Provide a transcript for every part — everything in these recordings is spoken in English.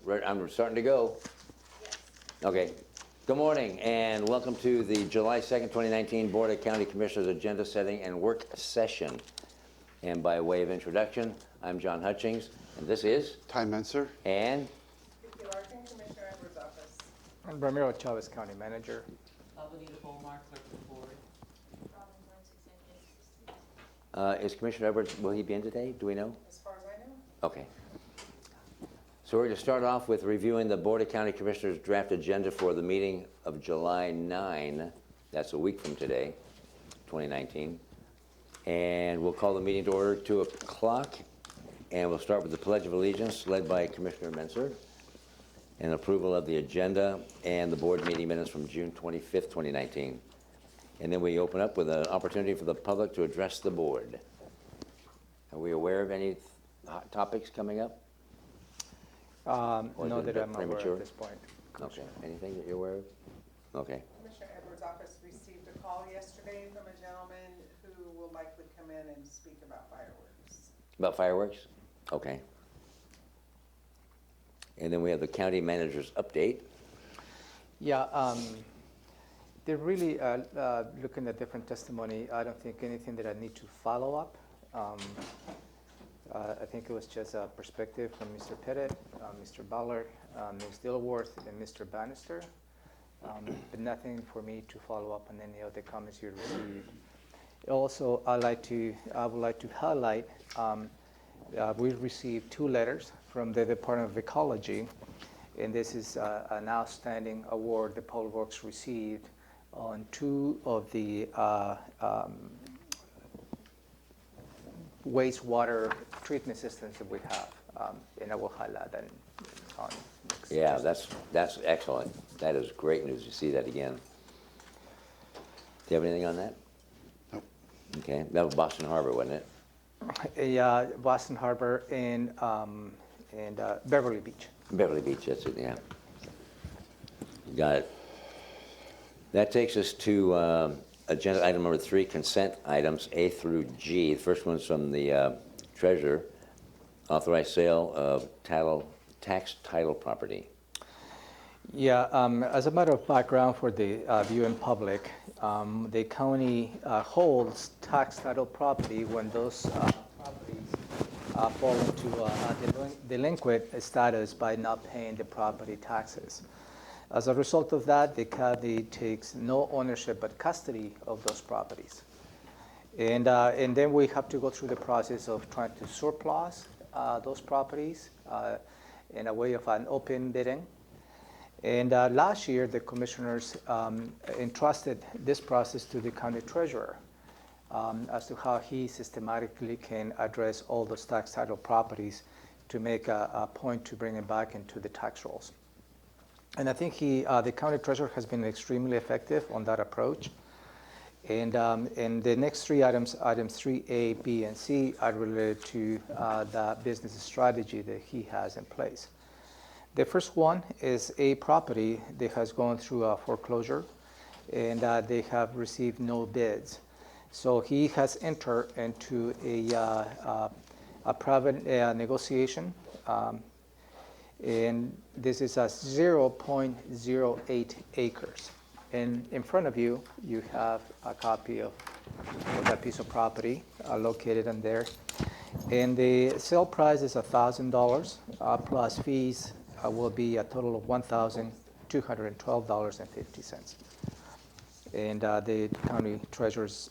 I'm starting to go. Okay. Good morning and welcome to the July 2nd, 2019 Board of County Commissioners Agenda Setting and Work Session. And by way of introduction, I'm John Hutchings, and this is Ty Menser. And Vicki Larkin, Commissioner Edwards' office. I'm Ramiro Chavez, County Manager. Bonita Bolmar, Clerk of the Board. is Commissioner Edwards, will he be in today? Do we know? As far as I know. Okay. So we're going to start off with reviewing the Board of County Commissioners draft agenda for the meeting of July 9. That's a week from today, 2019. And we'll call the meeting to order at 2 o'clock. And we'll start with the Pledge of Allegiance led by Commissioner Menser and approval of the agenda and the board meeting minutes from June 25th, 2019. And then we open up with an opportunity for the public to address the board. Are we aware of any hot topics coming up? No, that I'm aware premature? at this point. Okay. Anything that you're aware of? Okay. Commissioner Edwards' office received a call yesterday from a gentleman who will likely come in and speak about fireworks. About fireworks? Okay. And then we have the county manager's update. Yeah, they're really looking at different testimony. I don't think anything that I need to follow up. I think it was just a perspective from Mr. Pettit, Mr. Ballard, Ms. Dilworth, and Mr. Bannister, but nothing for me to follow up on any of the comments you received. Also, I would like to highlight we received 2 letters from the Department of Ecology, and this is an outstanding award the Public Works received on 2 of the wastewater treatment systems that we have, and I will highlight that on next. Yeah, that's excellent. That is great news to see that again. Do you have anything on that? Nope. Okay, that was Boston Harbor, wasn't it? Yeah, Boston Harbor and Beverly Beach. Beverly Beach, that's it, yeah. Got it. That takes us to agenda item number 3, consent items A through G. The first one's from the treasurer, authorized sale of tax title property. Yeah, as a matter of background for the viewing public, the county holds tax title property when those properties fall into a delinquent status by not paying the property taxes. As a result of that, the county takes no ownership but custody of those properties. And then we have to go through the process of trying to surplus those properties in a way of an open bidding. And last year, the commissioners entrusted this process to the county treasurer as to how he systematically can address all those tax title properties to make a point to bring it back into the tax rolls. And I think the county treasurer has been extremely effective on that approach. And the next 3 items, items 3A, B, and C, are related to the business strategy that he has in place. The first one is a property that has gone through a foreclosure, and they have received no bids. So he has entered into a private negotiation, and this is a 0.08 acres. And in front of you, you have a copy of that piece of property located in there. And the sale price is $1,000 plus fees will be a total of $1,212.50. And the county treasurer's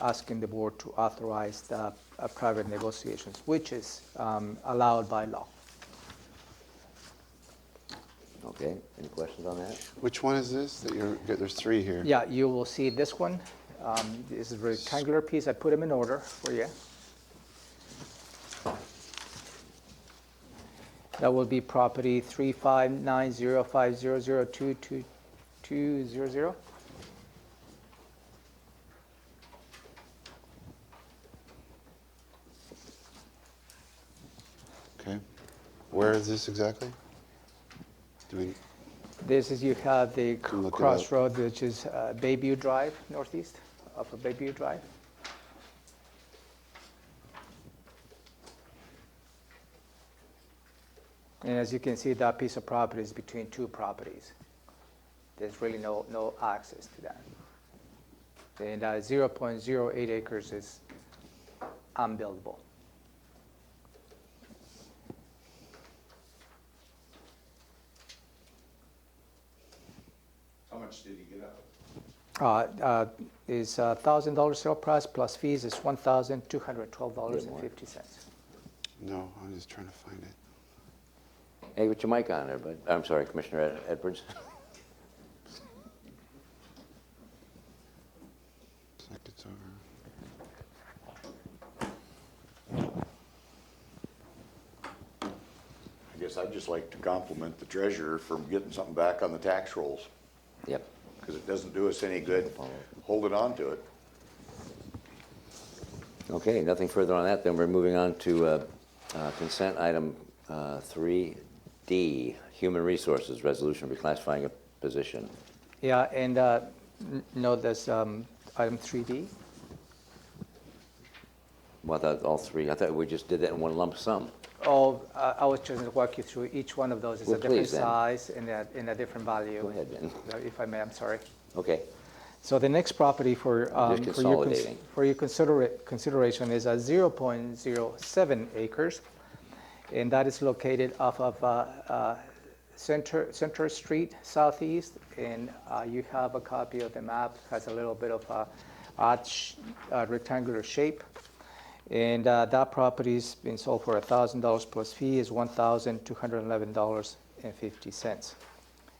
asking the board to authorize the private negotiations, which is allowed by law. Okay, any questions on that? Which one is this? There's 3 here. Yeah, you will see this one. This is a rectangular piece. I put them in order for you. That will be property 3590500222200. Okay. Where is this exactly? This is, you have the Look it up. crossroad, which is Bayview Drive, northeast of Bayview Drive. And as you can see, that piece of property is between two properties. There's really no access to that. And 0.08 acres is unbuildable. How much did he get out of it? Is $1,000 sale price plus fees is $1,212.50. No, I'm just trying to find it. Hey, put your mic on there, bud. I'm sorry, Commissioner Edwards. Looks like it's over. I guess I'd just like to compliment the treasurer for getting something back on the tax rolls, Yep. because it doesn't do us any good holding on to it. Okay, nothing further on that. Then we're moving on to consent item 3D, Human Resources Resolution reclassifying a position. Yeah, and no, there's item 3D. Well, I thought all three. I thought we just did that in one lump sum. Oh, I was just going to walk you through each one of those. It's Well, a different please, then. size and a different value. Go ahead, then. If I may, I'm sorry. Okay. So the next property for Just consolidating. for your consideration is 0.07 acres, and that is located off of Center Street Southeast, and you have a copy of the map. Has a little bit of a odd rectangular shape, and that property is being sold for $1,000 plus fee is $1,211.50,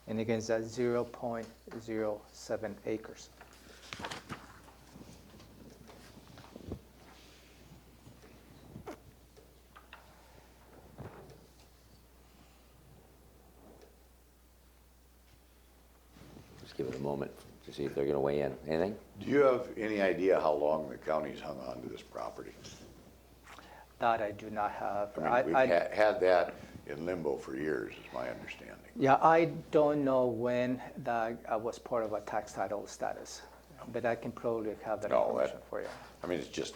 and again, that's 0.07 acres. Just give it a moment to see if they're going to weigh in. Anything? Do you have any idea how long the county's hung on to this property? That I do not have. I mean, we've had that in limbo for years, is my understanding. Yeah, I don't know when that was part of a tax title status, but I can probably have that No, information for you. I mean, it's just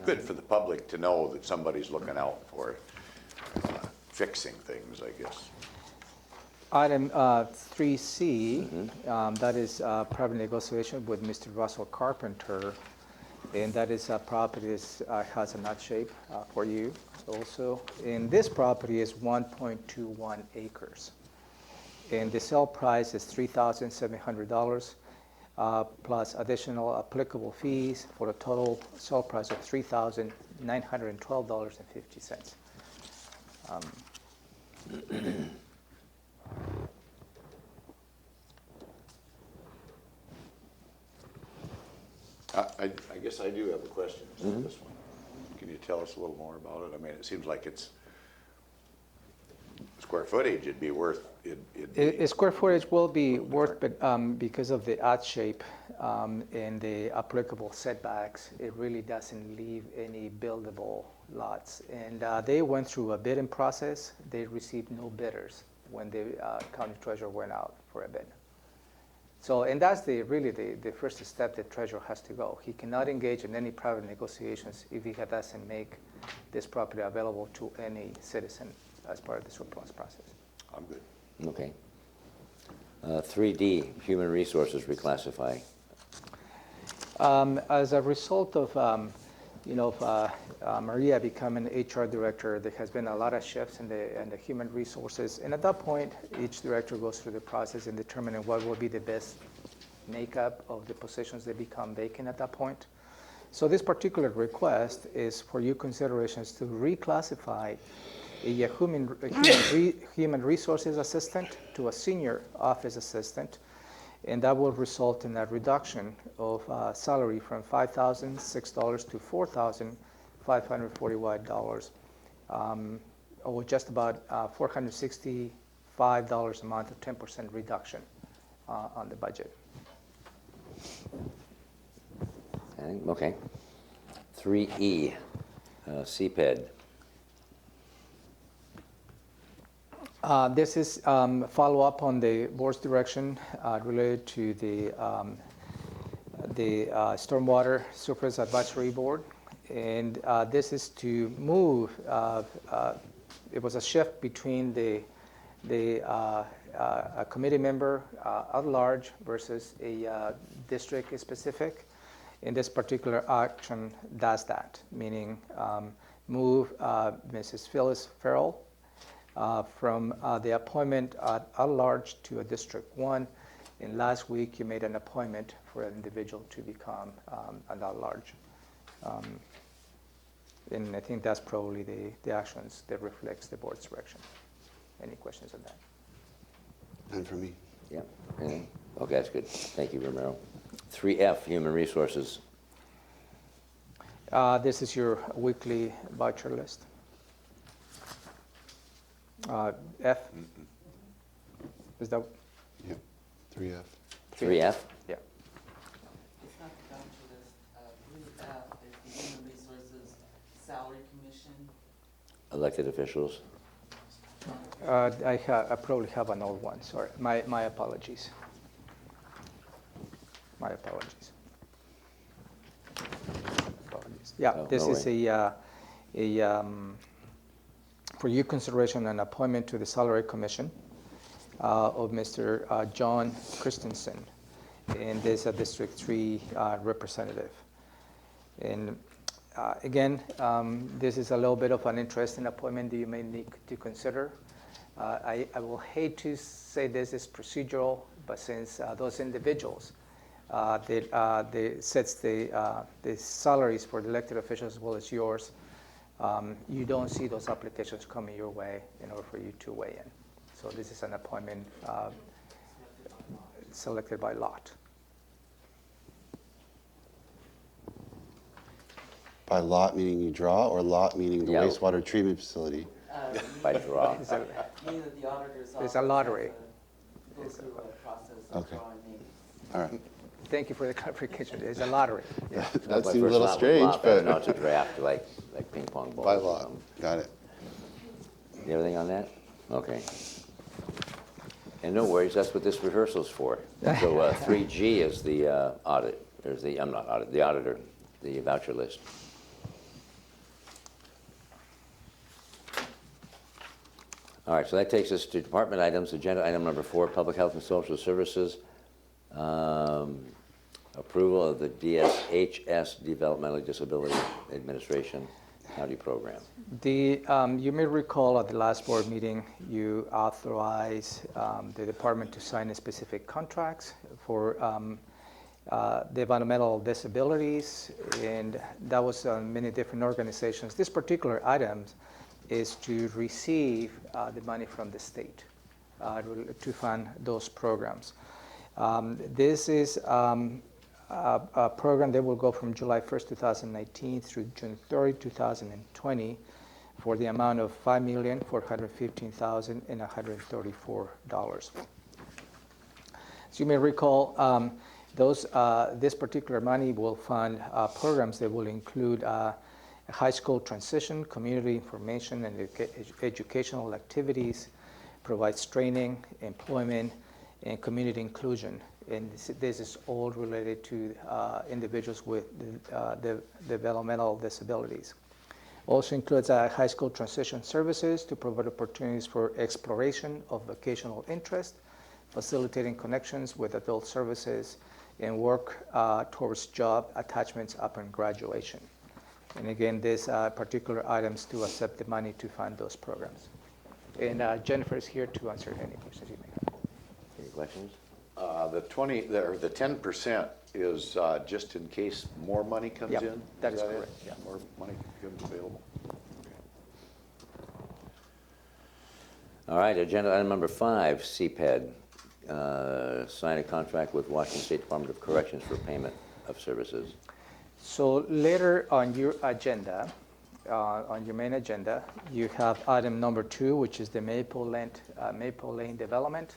good for the public to know that somebody's looking out for fixing things, I guess. Item 3C, that is private negotiation with Mr. Russell Carpenter, and that is a property that has a nut shape for you also. And this property is 1.21 acres. And the sale price is $3,700 plus additional applicable fees for a total sale price of $3,912.50. I guess I do have a question on this one. Can you tell us a little more about it? I mean, it seems like it's square footage, it'd be worth, Square footage will be worth, but because of the odd shape and the applicable setbacks, it really doesn't leave any buildable lots. And they went through a bidding process. They received no bidders when the county treasurer went out for a bid. So, and that's really the first step the treasurer has to go. He cannot engage in any private negotiations if he doesn't make this property available to any citizen as part of the surplus process. I'm good. Okay. 3D, Human Resources reclassify. As a result of Maria becoming HR director, there has been a lot of shifts in the human resources. And at that point, each director goes through the process in determining what will be the best makeup of the positions that become vacant at that point. So this particular request is for your considerations to reclassify a human resources assistant to a senior office assistant, and that will result in a reduction of salary from $5,006 to $4,541, or just about $465 a month, a 10% reduction on the budget. Okay. 3E, CPED. This is follow-up on the board's direction related to the Stormwater Surface Advisory Board. And this is to move it was a shift between a committee member at large versus a district specific. In this particular action does that, meaning move Mrs. Phyllis Farrell from the appointment at large to a District 1. And last week, you made an appointment for an individual to become an at large. And I think that's probably the actions that reflects the board's direction. Any questions on that? None for me. Yeah, anything? Okay, that's good. Thank you, Romero. 3F, Human Resources. This is your weekly voucher list. F? Is that? Yep. 3F. 3F? Yeah. It's not the voucher list. 3F is the Human Resources Salary Commission. Elected officials. I probably have an old one, sorry. My apologies. My apologies. Yeah, Oh, this no is for your consideration, an appointment to the Salary Commission of Mr. John Christensen, and this is a District 3 representative. And again, this is a little bit of an interesting appointment that you may need to consider. I will hate to say this is procedural, but since those individuals that sets the salaries for the elected officials as well as yours, you don't see those applications coming your way in order for you to weigh in. So this is an appointment selected by lot. By lot meaning you draw, or lot meaning the Yeah. wastewater treatment facility? By draw. Meaning that the auditor's office It's a lottery. Goes through a process Okay. of drawing names. All right. Thank you for the clarification. It's a lottery. Yeah. That My seemed a first little thought was strange, lot, No, but it's a draft, like ping pong balls. by or lot. something. Got it. You everything on that? Okay. And no worries, that's what this rehearsal's for. So 3G is the audit, there's the, I'm not audit, the auditor, the voucher list. All right, so that takes us to department items. Agenda item number 4, Public Health and Social Services. Approval of the DSHS, Developmental Disability Administration County Program. You may recall at the last board meeting, you authorized the department to sign specific contracts for developmental disabilities, and that was many different organizations. This particular item is to receive the money from the state to fund those programs. This is a program that will go from July 1st, 2019 through June 30, 2020 for the amount of $5,415,134. As you may recall, this particular money will fund programs that will include high school transition, community information, and educational activities, provides training, employment, and community inclusion. And this is all related to individuals with developmental disabilities. Also includes high school transition services to provide opportunities for exploration of vocational interest, facilitating connections with adult services, and work towards job attachments upon graduation. And again, these particular items to accept the money to fund those programs. And Jennifer is here to answer any questions you may have. Any questions? The 10% is just in case more money comes Yep, in? that is it? correct, yeah. More money becomes available? All right, agenda item number 5, CPED. Sign a contract with Washington State Department of Corrections for payment of services. So later on your agenda, on your main agenda, you have item number 2, which is the Maple Lane development.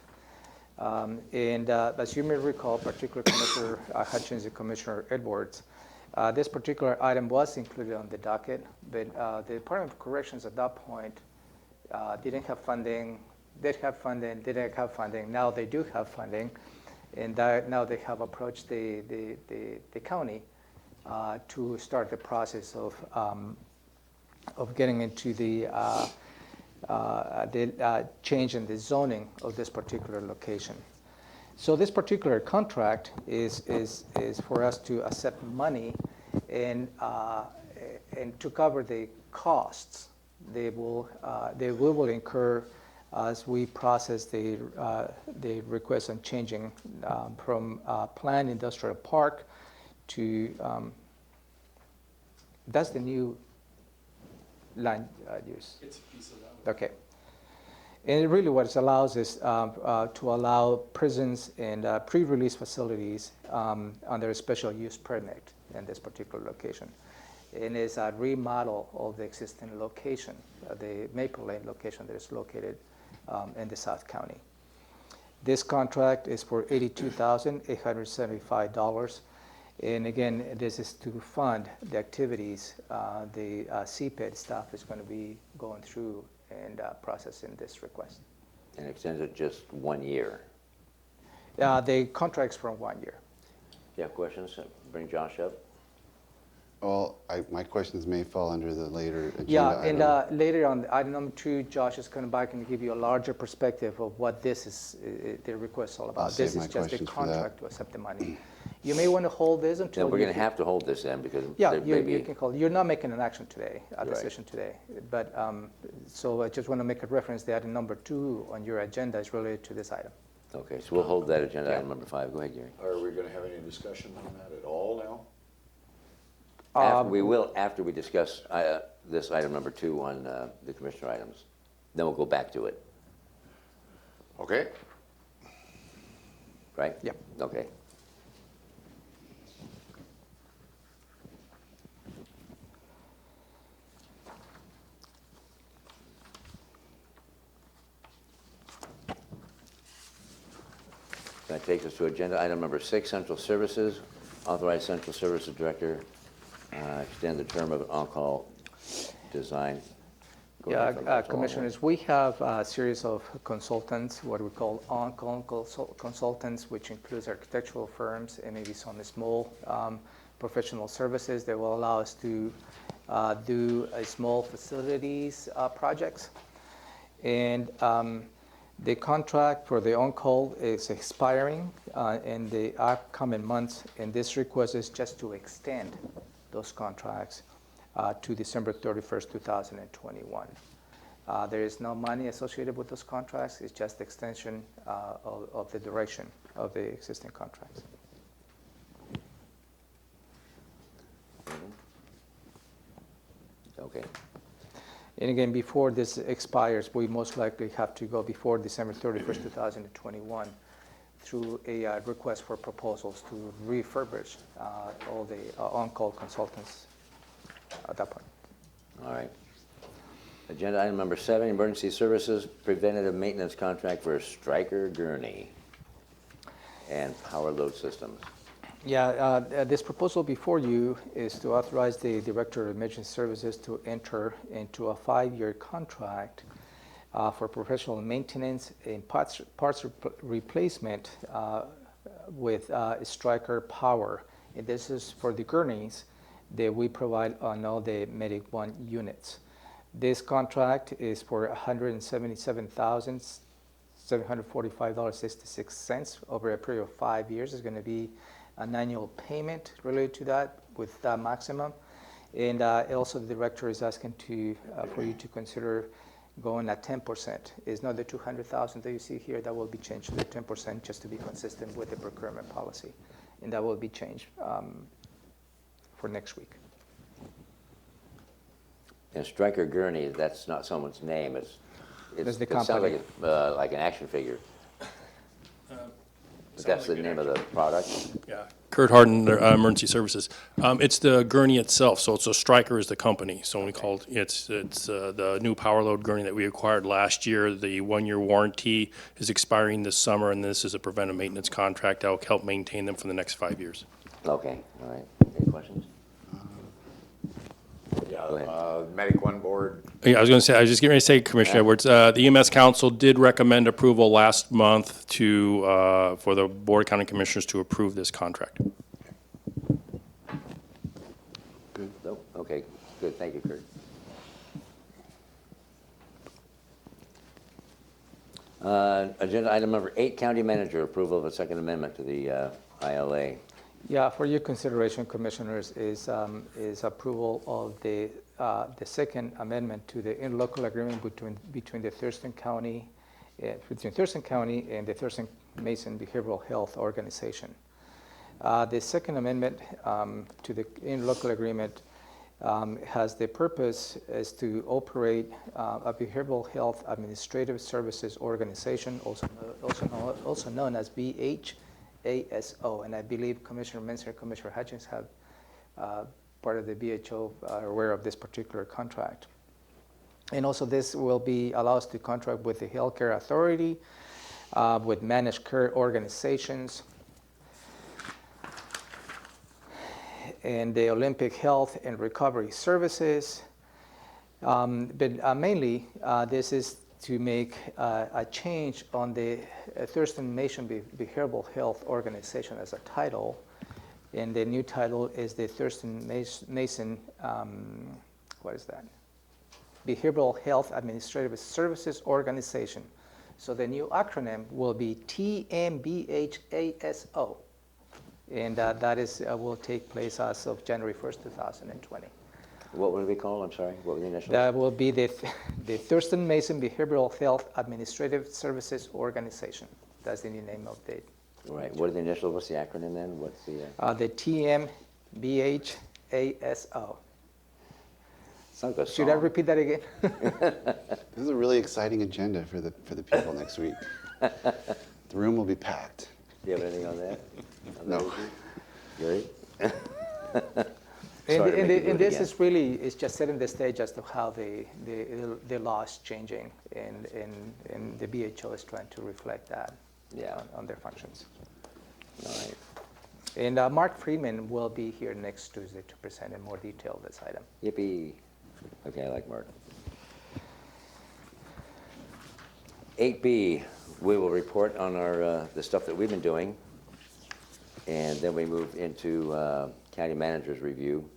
And as you may recall, particularly Commissioner Hutchins and Commissioner Edwards, this particular item was included on the docket, but the Department of Corrections at that point didn't have funding, did have funding, didn't have funding. Now they do have funding, and now they have approached the county to start the process of getting into the the change in the zoning of this particular location. So this particular contract is for us to accept money and to cover the costs we will incur as we process the request on changing from planned industrial park to, that's the new land use. It's a piece of that. Okay. And really what it allows is to allow prisons and pre-release facilities under a special use permit in this particular location. And it's a remodel of the existing location, the Maple Lane location that is located in the South County. This contract is for $82,875. And again, this is to fund the activities the CPED staff is going to be going through and processing this request. And extends it just 1 year. The contract's for 1 year. You have questions? Bring Josh up. Well, my questions may fall under the later agenda Yeah, item. and later on, item number 2, Josh is coming back and give you a larger perspective of what this is, the request is all about. I'll save This is my just a questions for that. contract to accept the money. You may want to hold this until Then we're you going to have to hold this then because Yeah, there may you be, can call. You're not making an action today, a Right. decision today. But, so I just want to make a reference that item number 2 on your agenda is related to this item. okay, so we'll hold that agenda Yeah. item number 5. Go ahead, Gary. Are we gonna have any discussion on that at all now? We will after we discuss this item number 2 on the commissioner items. Then we'll go back to it, Okay, right? Yep. Okay. That takes us to agenda item number 6, Central Services. Authorize Central Services Director extend the term of on-call design. Go ahead, Yeah, Councilwoman. Commissioners, we have a series of consultants, what we call on-call consultants, which includes architectural firms and maybe some small professional services that will allow us to do small facilities projects. And the contract for the on-call is expiring in the upcoming months, and this request is just to extend those contracts to December 31st, 2021. There is no money associated with those contracts. It's just extension of the duration of the existing contracts. Okay. And again, before this expires, we most likely have to go before December 31st, 2021 through a request for proposals to refurbish all the on-call consultants at that point. All right. Agenda item number 7, Emergency Services Preventative Maintenance Contract for Stryker Gurney and Power Load Systems. Yeah, this proposal before you is to authorize the Director of Emergency Services to enter into a 5-year contract for professional maintenance and parts replacement with Stryker Power. And this is for the gurneys that we provide on all the Medic 1 units. This contract is for $177,745.66 over a period of 5 years. It's going to be an annual payment related to that with that maximum. And also the director is asking for you to consider going at 10%. It's not the $200,000 that you see here. That will be changed to the 10% just to be consistent with the procurement policy. And that will be changed for next week. And Stryker Gurney, that's not someone's name. That's the It sounds company. like it's like an action figure. But that's the name of the product? Yeah, Kurt Harden, Emergency Services. It's the gurney itself, so Stryker is the company. So when we called, it's the new power load gurney that we acquired last year. The 1-year warranty is expiring this summer, and this is a preventive maintenance contract that will help maintain them for the next 5 years. Okay, all right. Any questions? yeah, Go ahead. Medic 1 board, Yeah, I was just getting ready to say, Commissioner Edwards, the EMS Council did recommend approval last month for the Board of County Commissioners to approve this contract. No? Okay, good. Thank you, Kurt. Agenda item number 8, county manager approval of a second amendment to the ILA. Yeah, for your consideration, Commissioners, is approval of the second amendment to the interlocal agreement between the Thurston County, between Thurston County and the Thurston Mason Behavioral Health Organization. The second amendment to the interlocal agreement has the purpose is to operate a behavioral health administrative services organization, also known as BHASO, and I believe Commissioner Menzer and Commissioner Hutchins have part of the BHO are aware of this particular contract. And also this will allow us to contract with the Healthcare Authority, with managed care organizations, and the Olympic Health and Recovery Services. But mainly, this is to make a change on the Thurston Mason Behavioral Health Organization as a title. And the new title is the Thurston Mason, what is that? Behavioral Health Administrative Services Organization. So the new acronym will be TMBHASO. And that will take place as of January 1st, 2020. What would it be called? I'm sorry, what were the initials? That will be the Thurston Mason Behavioral Health Administrative Services Organization. That's the new name of the. Right, what are the initials? What's the acronym then? What's the? The TMBHASO. Sounds like a Should I song. repeat that again? This is a really exciting agenda for the people next week. The room will be packed. Do you have anything on that? No. Gary? And Sorry to make you do it this again. is really, it's just setting the stage as to how the law is changing, and the BHO is trying to reflect that Yeah. on their functions. All right. And Mark Freeman will be here next Tuesday to present in more detail this item. Yippee. Okay, I like Mark. 8B, we will report on the stuff that we've been doing, and then we move into county manager's review,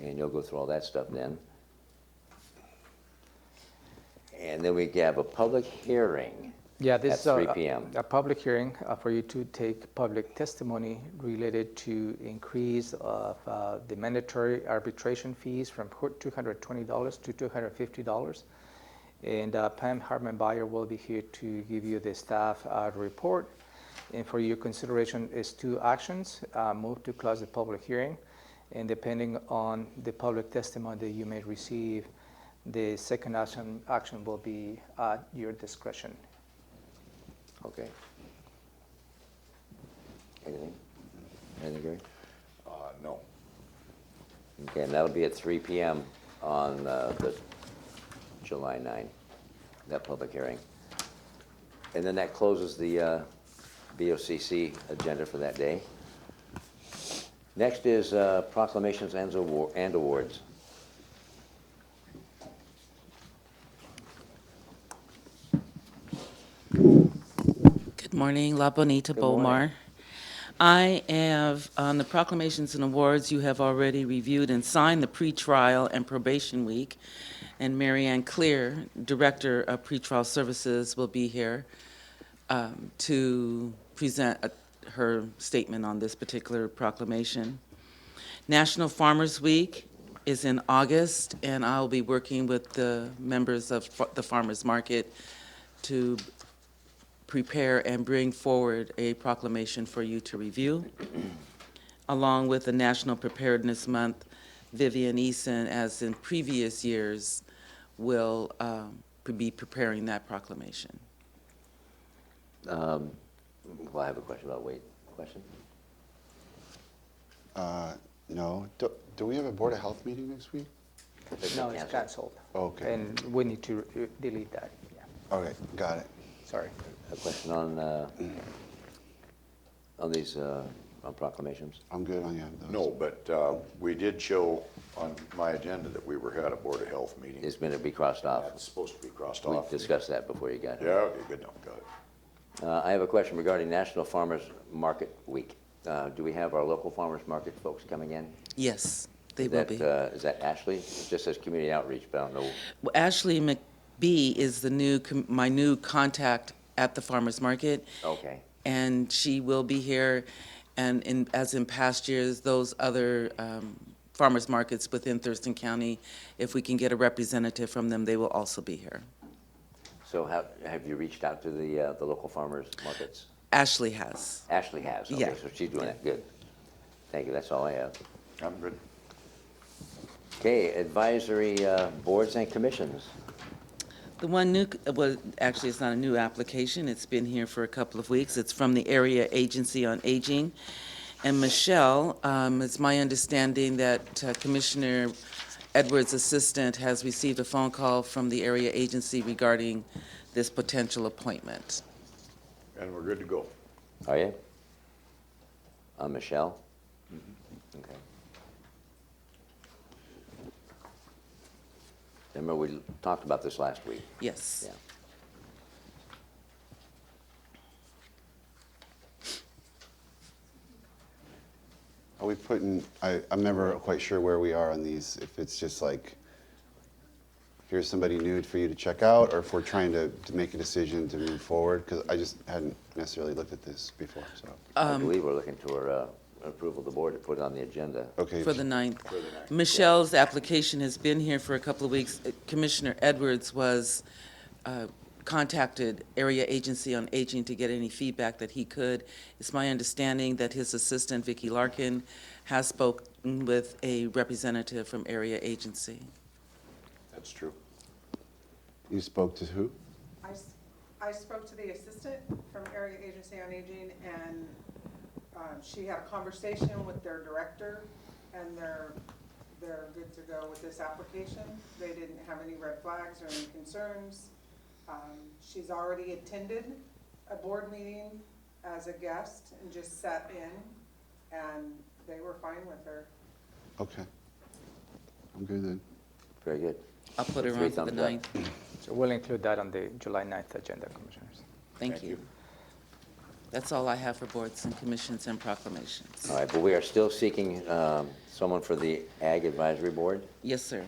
and you'll go through all that stuff then. And then we have a public hearing Yeah, this at is 3 p.m. a public hearing for you to take public testimony related to increase of the mandatory arbitration fees from $220 to $250. And Pam Hartman-Bayer will be here to give you the staff report. And for your consideration is 2 actions. Move to close the public hearing, and depending on the public testimony that you may receive, the second action will be at your discretion. Okay. Anything? Anything, Gary? No. Okay, and that'll be at 3 p.m. on the July 9, that public hearing. And then that closes the BoCC agenda for that day. Next is proclamations and awards. Good morning, La Bonita Good morning. Bomar. I have, on the proclamations and awards, you have already reviewed and signed the pretrial and probation week. And Mary Ann Clear, Director of Pretrial Services, will be here to present her statement on this particular proclamation. National Farmers Week is in August, and I'll be working with the members of the farmers market to prepare and bring forward a proclamation for you to review. Along with the National Preparedness Month, Vivian Eason, as in previous years, will be preparing that proclamation. Well, I have a question about weight. Question? No. Do we have a Board of Health meeting next week? No, it's canceled. Okay. And we need to delete that, yeah, Okay, got it. sorry. A question on these on proclamations? I'm good on you. Those. No, but we did show on my agenda that we had a Board of Health meeting. Is going to be crossed off. That's supposed to be crossed We off. discussed that before you got here. Yeah, okay, good enough, got it. I have a question regarding National Farmers Market Week. Do we have our local farmers market folks coming in? Yes, they will be. Is that Ashley? It just says community outreach, but I don't know. Well, Ashley B is my new contact at the farmer's market. Okay. And she will be here, and as in past years, those other farmers markets within Thurston County, if we can get a representative from them, they will also be here. So have you reached out to the local farmers markets? Ashley has. Ashley has, okay, Yeah. so she's doing that, good. Thank you, that's all I have. I'm good. Okay, advisory boards and commissions. The one new, well, actually, it's not a new application. It's been here for a couple of weeks. It's from the Area Agency on Aging. And Michelle, it's my understanding that Commissioner Edwards' assistant has received a phone call from the Area Agency regarding this potential appointment. And we're good to go. Are you? Michelle? Okay. Remember, we talked about this last week. Yes. Yeah. Are we putting, I'm never quite sure where we are on these, if it's just like, here's somebody new for you to check out, or if we're trying to make a decision to move forward, because I just hadn't necessarily looked at this before, so. I believe we're looking for approval of the board to put it on the agenda. Okay. For the 9th. Michelle's application has been here for a couple of weeks. Commissioner Edwards was contacted Area Agency on Aging to get any feedback that he could. It's my understanding that his assistant, Vicki Larkin, has spoken with a representative from Area Agency. That's true. You spoke to who? I spoke to the assistant from Area Agency on Aging, and she had a conversation with their director, and they're good to go with this application. They didn't have any red flags or any concerns. She's already attended a board meeting as a guest and just sat in, and they were fine with her. Okay. I'm good then. Very good. I'll put her Three on for the thumbs up. 9th. So we'll include that on the July 9th agenda, Commissioners. Thank you. That's all I have for boards and commissions and proclamations. All right, but we are still seeking someone for the Ag Advisory Board Yes, sir.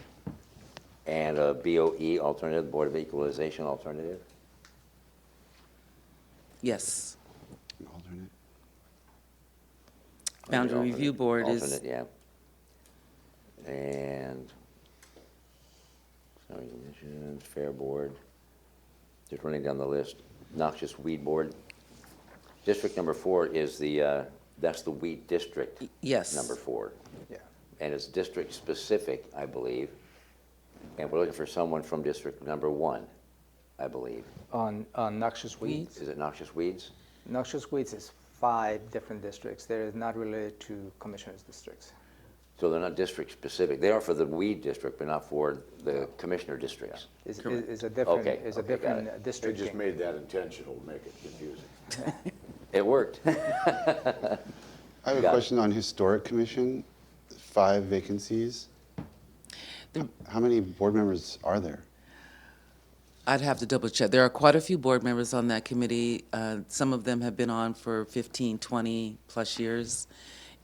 and a BOE alternative, Board of Equalization alternative. Yes. An alternate. Boundary Alternate- Review Board is, Alternate, yeah. And zoning commission, Fair Board, just running down the list. Noxious Weed Board. District number 4 is that's the weed district. yes. Number 4. Yeah. And it's district specific, I believe. And we're looking for someone from district number 1, I believe. On noxious weeds. Is it noxious weeds? Noxious weeds is 5 different districts. They're not related to commissioners' districts. So they're not district specific. They are for the weed district, but not for the commissioner districts. Is a different, Okay, is a okay, got different it. They district. just made that intentional to make it confusing. It worked. I have a Got it. question on Historic Commission, 5 vacancies. How many board members are there? I'd have to double check. There are quite a few board members on that committee. Some of them have been on for 15, 20 plus years.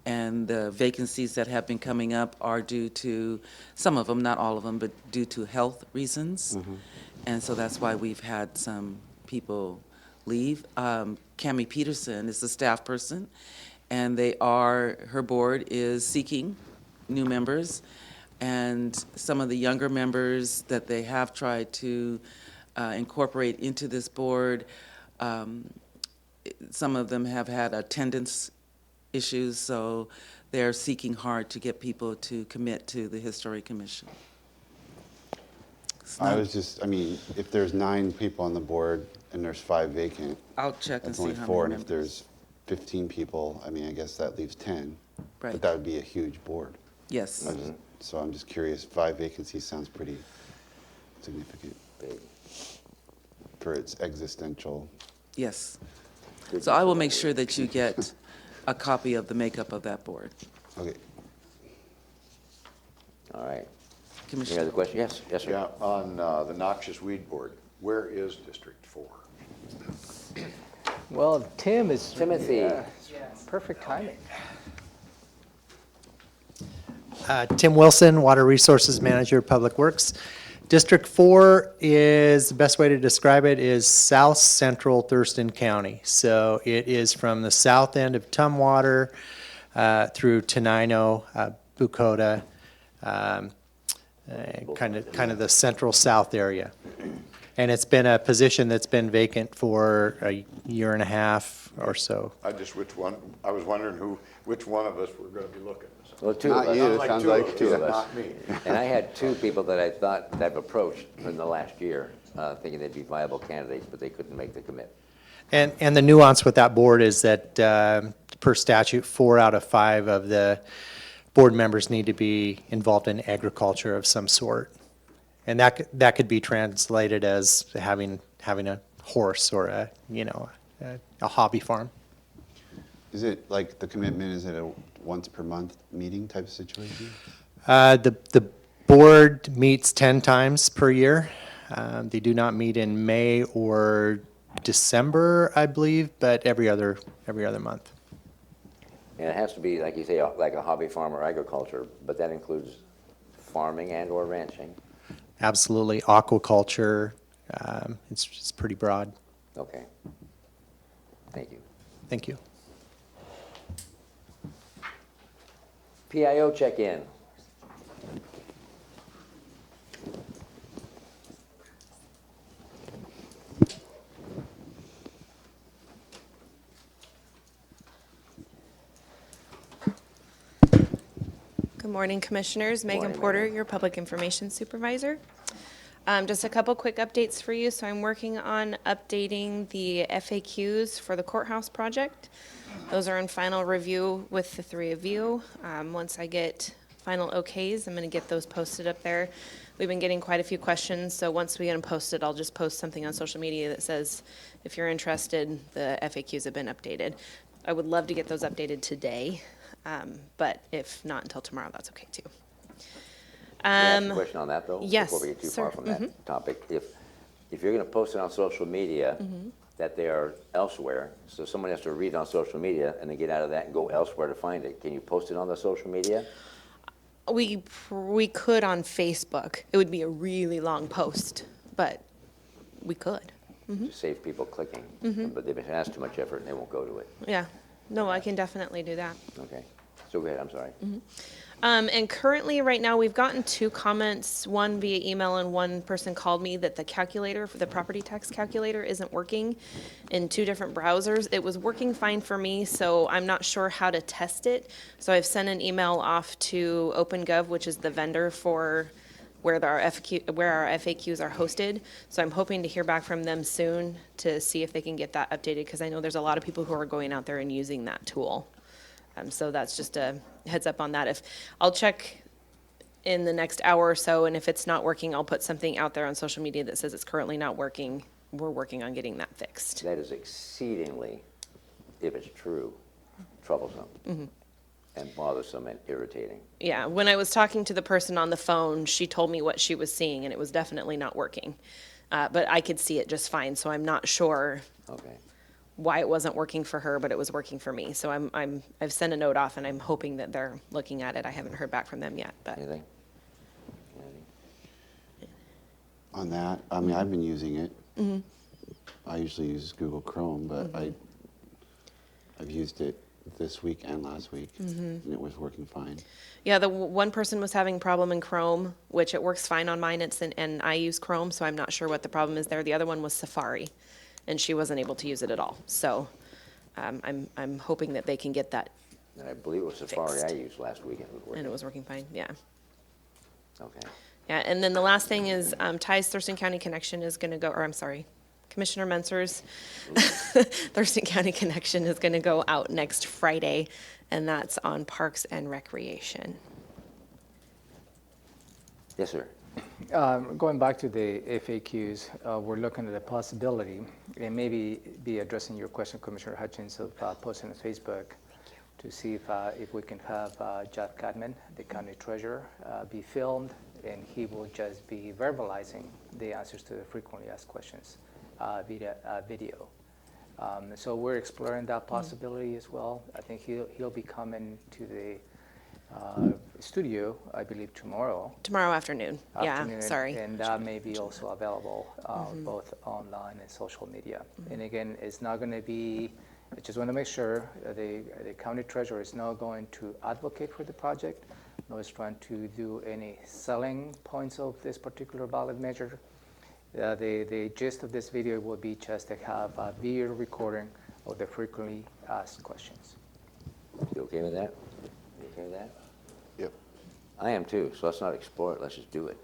And the vacancies that have been coming up are due to, some of them, not all of them, but due to health reasons. And so that's why we've had some people leave. Cammie Peterson is the staff person, and her board is seeking new members. And some of the younger members that they have tried to incorporate into this board, some of them have had attendance issues, so they're seeking hard to get people to commit to the Historic Commission. It's I not- was just, I mean, if there's 9 people on the board and there's 5 vacant, I'll check and that's see only how 4. many And if members. there's 15 people, I mean, I guess that leaves 10. Right. But that would be a huge board. Yes. So I'm just curious, 5 vacancies sounds pretty significant Big. for its existential. Yes. Good So I use will of make that sure word. that you get a copy of the makeup of that board. Okay. All right. Any Commissioner. other question? Yes, yes, sir. Yeah, on the Noxious Weed Board, where is District 4? Well, Tim is. Timothy. Yeah, perfect timing. Tim Wilson, Water Resources Manager, Public Works. District 4 is, the best way to describe it is south central Thurston County. So it is from the south end of Tumwater through Tenino, Bucota, kind of the central south area. And it's been a position that's been vacant for a year and a half or so. I was wondering which one of us were gonna be looking. Well, two of Not us. you, it sounds like two of us. Not me. And I had two people that I thought that I've approached in the last year, thinking they'd be viable candidates, but they couldn't make the commit. And the nuance with that board is that per statute, 4 out of 5 of the board members need to be involved in agriculture of some sort. And that could be translated as having a horse or a hobby farm. Is it like the commitment, is it a once per month meeting type of situation? The board meets 10 times per year. They do not meet in May or December, I believe, but every other month. And it has to be, like you say, like a hobby farm or agriculture, but that includes farming and or ranching. Absolutely, aquaculture. It's pretty broad. Okay. Thank you. Thank you. PIO check-in. Good morning, Commissioners. Megan Morning, Porter, Megan. your Public Information Supervisor. Just a couple quick updates for you. So I'm working on updating the FAQs for the courthouse project. Those are in final review with the 3 of you. Once I get final OKs, I'm going to get those posted up there. We've been getting quite a few questions, so once we get them posted, I'll just post something on social media that says, if you're interested, the FAQs have been updated. I would love to get those updated today, but if not until tomorrow, that's okay too. Can I ask a question on that, though? yes, Before we get too sir. far from that topic. If you're going to post it on social media, that they are elsewhere, so someone has to read on social media and then get out of that and go elsewhere to find it, can you post it on the social media? We could on Facebook. It would be a really long post, but we could. To save people clicking. But if it has too much effort, they won't go to it. Yeah. No, I can definitely do that. Okay. So go ahead, I'm sorry. And currently, right now, we've gotten 2 comments, one via email and one person called me that the calculator, for the property tax calculator, isn't working in 2 different browsers. It was working fine for me, so I'm not sure how to test it. So I've sent an email off to OpenGov, which is the vendor for where our FAQs are hosted. So I'm hoping to hear back from them soon to see if they can get that updated, because I know there's a lot of people who are going out there and using that tool. So that's just a heads up on that. If I'll check in the next hour or so, and if it's not working, I'll put something out there on social media that says it's currently not working. We're working on getting that fixed. That is exceedingly, if it's true, troublesome and bothersome and irritating. Yeah, when I was talking to the person on the phone, she told me what she was seeing, and it was definitely not working. But I could see it just fine, so I'm not sure Okay. why it wasn't working for her, but it was working for me. So I've sent a note off, and I'm hoping that they're looking at it. I haven't heard back from them yet, but Anything? On that, I mean, I've been using it. I usually use Google Chrome, but I've used it this week and last week, and it was working fine. yeah, the one person was having a problem in Chrome, which it works fine on mine. And I use Chrome, so I'm not sure what the problem is there. The other one was Safari, and she wasn't able to use it at all. So I'm hoping that they can get that, And I believe it was Safari I Fixed. used last week and it was working. and it was working fine. Yeah. Okay. Yeah, and then the last thing is Ty's Thurston County Connection is going to go, or I'm sorry, Commissioner Mentzer's Thurston County Connection is going to go out next Friday, and that's on Parks and Recreation. Yes, sir. Going back to the FAQs, we're looking at a possibility, and maybe be addressing your question, Commissioner Hutchins, of posting on Facebook to see if we can have Jeff Cadman, the county treasurer, be filmed, and he will just be verbalizing the answers to the frequently asked questions via video. So we're exploring that possibility as well. I think he'll be coming to the studio, I believe, tomorrow. Tomorrow afternoon. Yeah, Afternoon, sorry. And that may be also available both online and social media. And again, it's not going to be, I just want to make sure the county treasurer is not going to advocate for the project, nor is trying to do any selling points of this particular ballot measure. The gist of this video will be just to have a video recording of the frequently asked questions. You okay with that? You okay with that? Yep. I am too, so let's not explore it, let's just do it.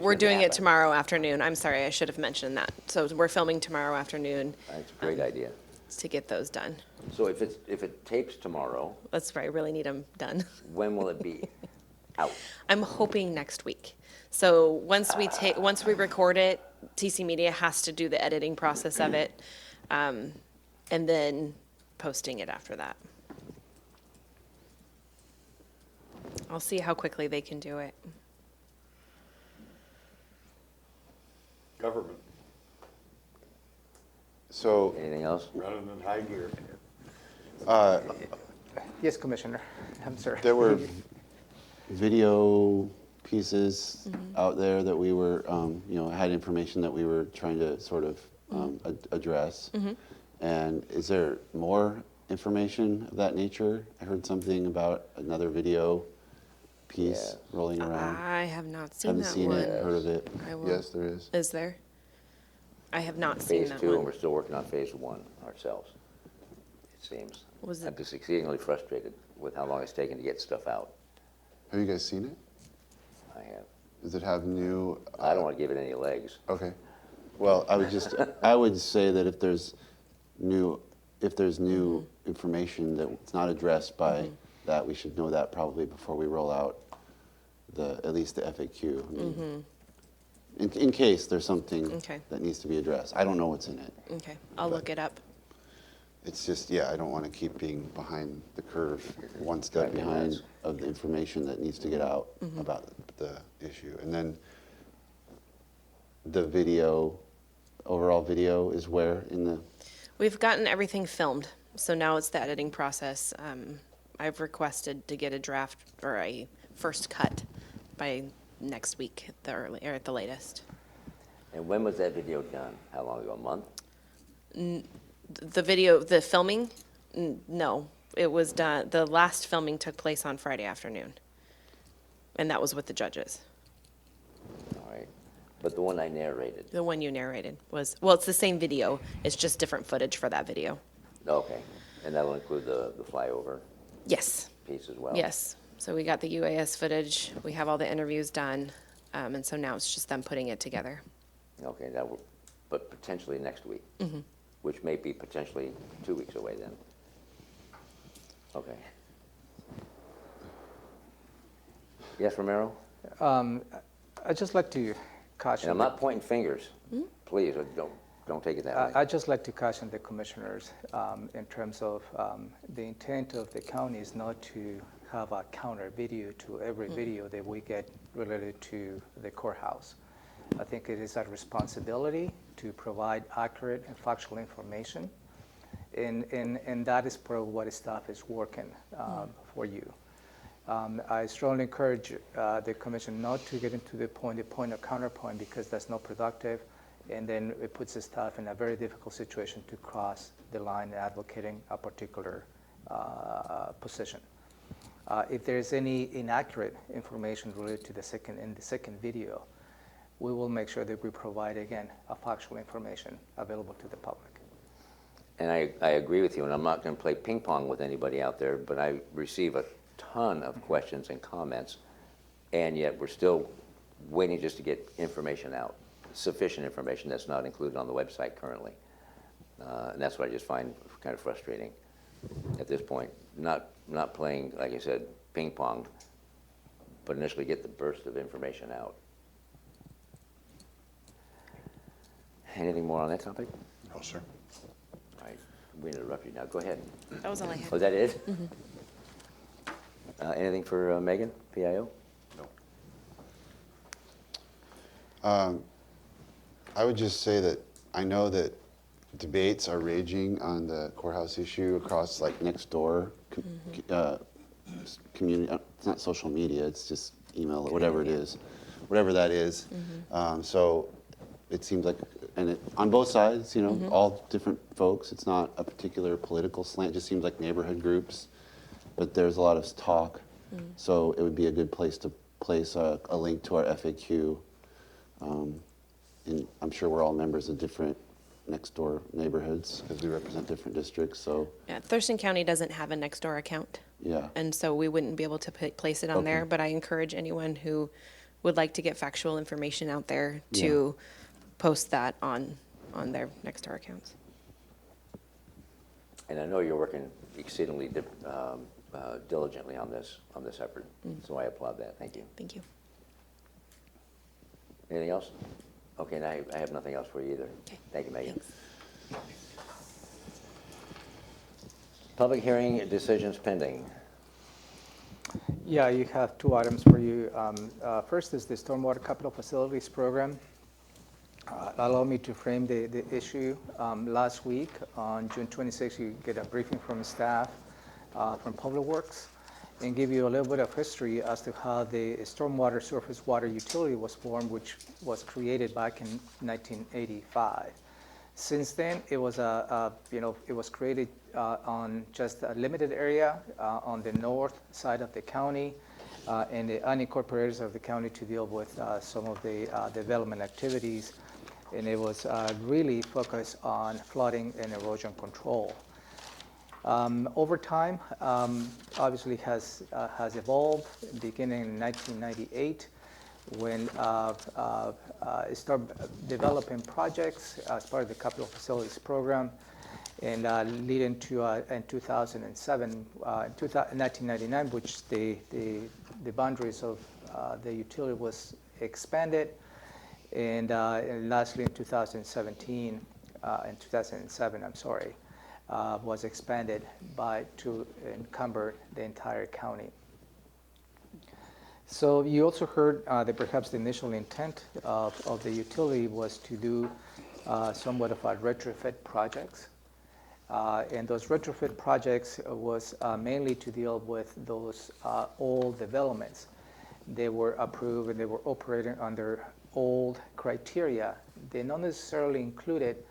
We're doing it tomorrow afternoon. I'm sorry, I should have mentioned that. So we're filming tomorrow afternoon That's a great idea. to get those done. So if it tapes tomorrow, That's right, I really need them done. when will it be out? I'm hoping next week. So once we record it, TC Media has to do the editing process of it, and then posting it after that. I'll see how quickly they can do it. Government, So, Anything else? running in high gear. Yes, Commissioner, I'm sorry. there were video pieces out there that we were, had information that we were trying to sort of address. And is there more information of that nature? I heard something about another video piece rolling around. I have not seen Haven't that seen one. it, heard of it. I will. Yes, there is. Is there? I have not seen Phase that 2, and one. we're still working on phase 1 ourselves, it seems. Was I'm it, just exceedingly frustrated with how long it's taken to get stuff out. Have you guys seen it? I have. Does it have new? I don't want to give it any legs. Okay. Well, I would say that if there's new information that's not addressed by that, we should know that probably before we roll out at least the FAQ. I mean, in case there's something Okay. that needs to be addressed. I don't know what's in it. okay, I'll look it up. It's just, I don't want to keep being behind the curve, one step Driving me behind nuts. of the information that needs to get out about the issue. And then the video, overall video is where in the, We've gotten everything filmed, so now it's the editing process. I've requested to get a draft or a first cut by next week at the latest. And when was that video done? How long ago? A month? The filming, no, it was done, the last filming took place on Friday afternoon. And that was with the judges. All right. But the one I narrated, The one you narrated was, well, it's the same video, it's just different footage for that video. okay. And that'll include the flyover Yes, piece as well? yes. So we got the UAS footage, we have all the interviews done, and so now it's just them putting it together. Okay, but potentially next week, which may be potentially 2 weeks away then. Okay. Yes, Romero? I'd just like to And caution. I'm not pointing fingers. Please, don't take it that way. I'd just like to caution the commissioners in terms of the intent of the county is not to have a counter video to every video that we get related to the courthouse. I think it is our responsibility to provide accurate and factual information, and that is part of what staff is working for you. I strongly encourage the commission not to get into the point of counterpoint, because that's not productive, and then it puts the staff in a very difficult situation to cross the line advocating a particular position. If there's any inaccurate information related to the second video, we will make sure that we provide, again, a factual information available to the public. And I agree with you, and I'm not going to play ping pong with anybody out there, but I receive a ton of questions and comments, and yet we're still waiting just to get information out, sufficient information that's not included on the website currently. And that's what I just find kind of frustrating at this point. Not playing, like I said, ping pong, but initially get the burst of information out. Anything more on that topic? No, sir. All right, we interrupt you now. Go ahead. That was all I had. Was that it? Anything for Megan, PIO? No. I would just say that I know that debates are raging on the courthouse issue across like next door community, it's not social media, it's just email, or whatever it is, whatever that is. So it seems like, and on both sides, you know, all different folks. It's not a particular political slant. It just seems like neighborhood groups, but there's a lot of talk. So it would be a good place to place a link to our FAQ. And I'm sure we're all members of different next door neighborhoods because we represent different districts. So Yeah, Thurston County doesn't have a Nextdoor account. yeah. And so we wouldn't be able to place it on there, but I encourage anyone who would like to get factual information out there to post that on their Nextdoor accounts. And I know you're working exceedingly diligently on this effort, so I applaud that. Thank you. Thank you. Anything else? Okay, now I have nothing else for you either. Okay. Thank you, Megan. Thanks. Public hearing decisions pending. Yeah, you have two items for you. First is the Stormwater Capital Facilities Program. Allow me to frame the issue. Last week, on June 26th, you get a briefing from staff from Public Works and give you a little bit of history as to how the stormwater surface water utility was formed, which was created back in 1985. Since then, it was it was created on just a limited area on the north side of the county and the unincorporated areas of the county to deal with some of the development activities. And it was really focused on flooding and erosion control. Over time, obviously has evolved, beginning in 1998, when it started developing projects as part of the Capital Facilities Program, and leading to in 2007, 1999, which the boundaries of the utility was expanded, and lastly in 2007, I'm sorry. Was expanded to encumber the entire county. So you also heard that perhaps the initial intent of the utility was to do somewhat of a retrofit projects. And those retrofit projects was mainly to deal with those old developments. They were approved and they were operating under old criteria. They not necessarily included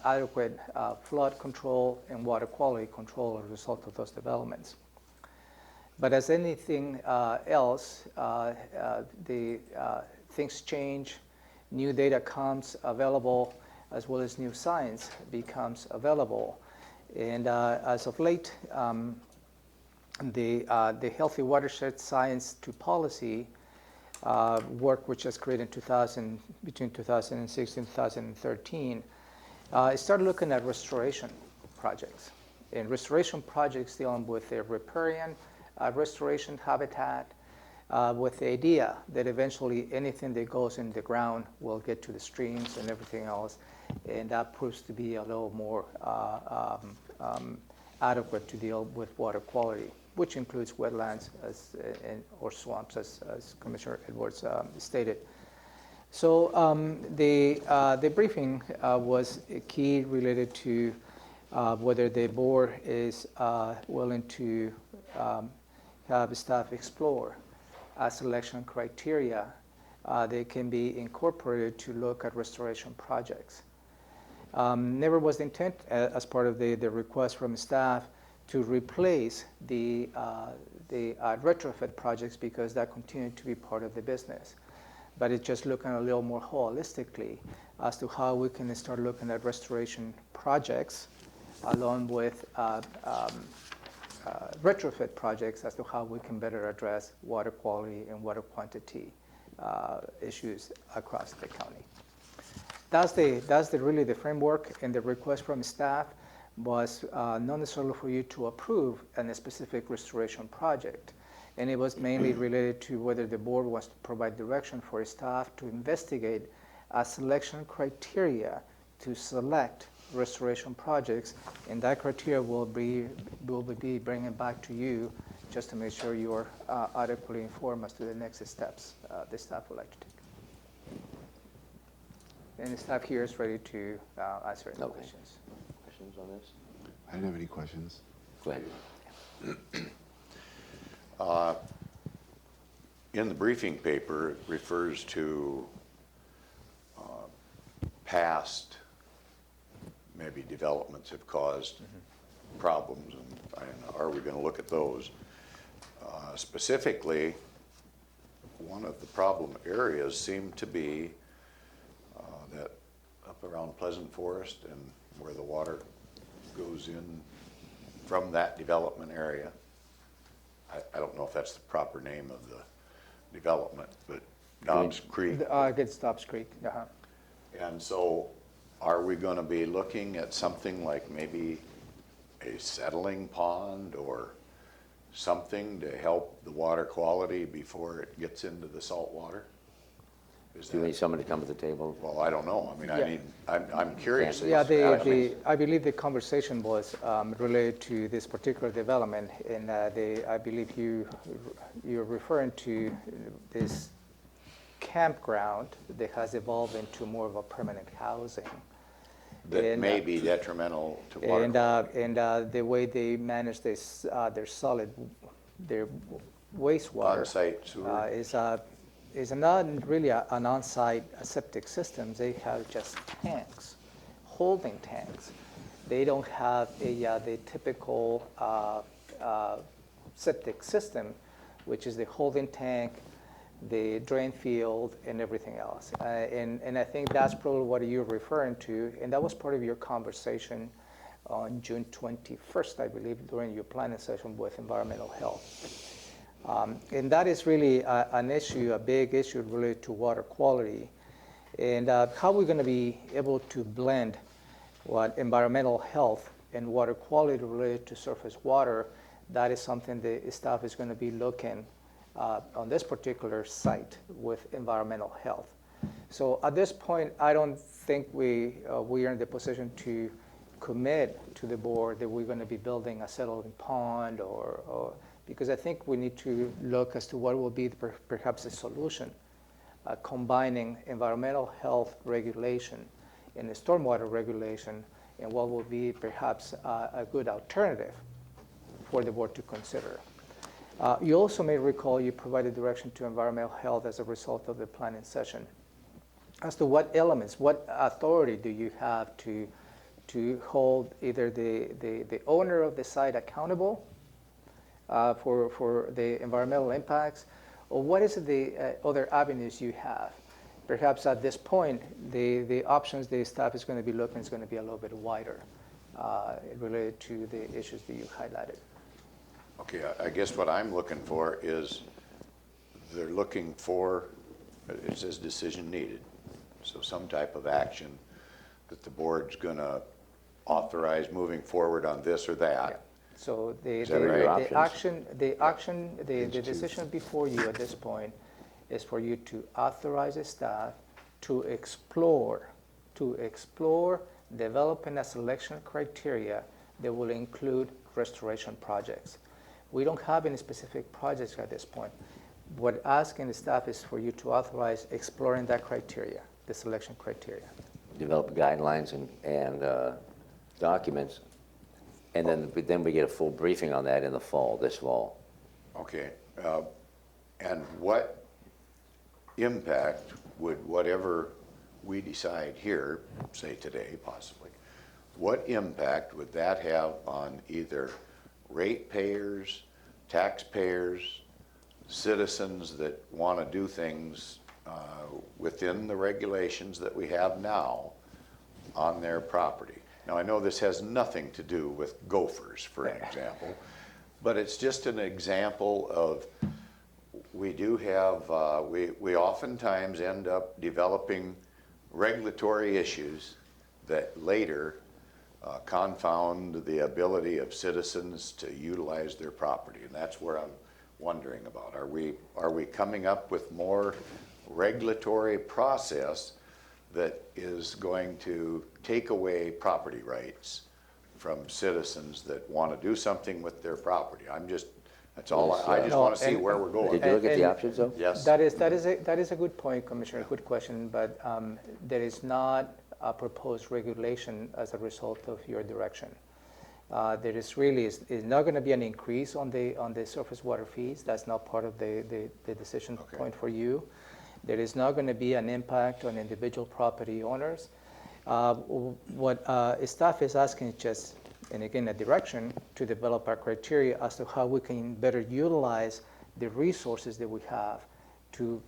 adequate flood control and water quality control as a result of those developments. But as anything else, the things change, new data comes available, as well as new science becomes available. And as of late, the Healthy Watershed Science to Policy work, which was created in between 2006 and 2013, started looking at restoration projects. And restoration projects dealing with the riparian restoration habitat, with the idea that eventually anything that goes in the ground will get to the streams and everything else, and that proves to be a little more adequate to deal with water quality, which includes wetlands or swamps, as Commissioner Edwards stated. So the briefing was key related to whether the board is willing to have staff explore a selection criteria that can be incorporated to look at restoration projects. Never was the intent, as part of the request from staff, to replace the retrofit projects, because that continued to be part of the business. But it's just looking a little more holistically as to how we can start looking at restoration projects along with retrofit projects as to how we can better address water quality and water quantity issues across the county. That's really the framework, and the request from staff was not necessarily for you to approve a specific restoration project. And it was mainly related to whether the board wants to provide direction for staff to investigate a selection criteria to select restoration projects, and that criteria will be bringing back to you just to make sure you are adequately informed as to the next steps the staff would like to take. And the staff here is ready to answer any questions. Questions on this? I didn't have any questions. Go ahead. In the briefing paper, it refers to past, maybe developments have caused problems, and I don't know, are we going to look at those? Specifically, one of the problem areas seemed to be that up around Pleasant Forest and where the water goes in from that development area. I don't know if that's the proper name of the development, but Dobbs Creek. It's Dobbs Creek, uh-huh. And so are we going to be looking at something like maybe a settling pond or something to help the water quality before it gets into the salt water? Is Do you need that, someone to come to the table? well, I don't know. I mean, Yeah. I'm curious. Yeah, It's- I believe the conversation was related to this particular development, and I believe you're referring to this campground that has evolved into more of a permanent housing. That may be detrimental to water quality. And the way they manage this, their wastewater. On-site sewer? Is not really an on-site septic system. They have just tanks, holding tanks. They don't have the typical septic system, which is the holding tank, the drain field, and everything else. And I think that's probably what you're referring to, and that was part of your conversation on June 21st, I believe, during your planning session with environmental health. And that is really an issue, a big issue related to water quality. And how we're going to be able to blend what environmental health and water quality related to surface water, that is something the staff is going to be looking on this particular site with environmental health. So at this point, I don't think we are in the position to commit to the board that we're going to be building a settling pond or because I think we need to look as to what will be perhaps a solution, combining environmental health regulation and the stormwater regulation, and what will be perhaps a good alternative for the board to consider. You also may recall you provided direction to environmental health as a result of the planning session as to what elements, what authority do you have to hold either the owner of the site accountable for the environmental impacts, or what is the other avenues you have? Perhaps at this point, the options the staff is going to be looking is going to be a little bit wider related to the issues that you highlighted. Okay, I guess what I'm looking for is they're looking for, it says decision needed. So some type of action that the board's going to authorize moving forward on this or that. So the decision before you at this point is for you to authorize the staff to explore developing a selection criteria that will include restoration projects. We don't have any specific projects at this point. What asking the staff is for you to authorize exploring that criteria, the selection criteria. Develop guidelines and documents, and then we get a full briefing on that in the fall, this fall. Okay, and what impact would whatever we decide here, say today possibly, what impact would that have on either ratepayers, taxpayers, citizens that want to do things within the regulations that we have now on their property? Now, I know this has nothing to do with gophers, for example, but it's just an example of we do have, we oftentimes end up developing regulatory issues that later confound the ability of citizens to utilize their property, and that's where I'm wondering about. Are we coming up with more regulatory process that is going to take away property rights from citizens that want to do something with their property? That's all, I just want to see where we're going. Did you look at the options, though? Yes. That is a good point, Commissioner, good question, but there is not a proposed regulation as a result of your direction. There is really is not going to be an increase on the surface water fees. That's not part of the decision Okay. point for you. There is not going to be an impact on individual property owners. What staff is asking is just, and again, a direction to develop our criteria as to how we can better utilize the resources that we have to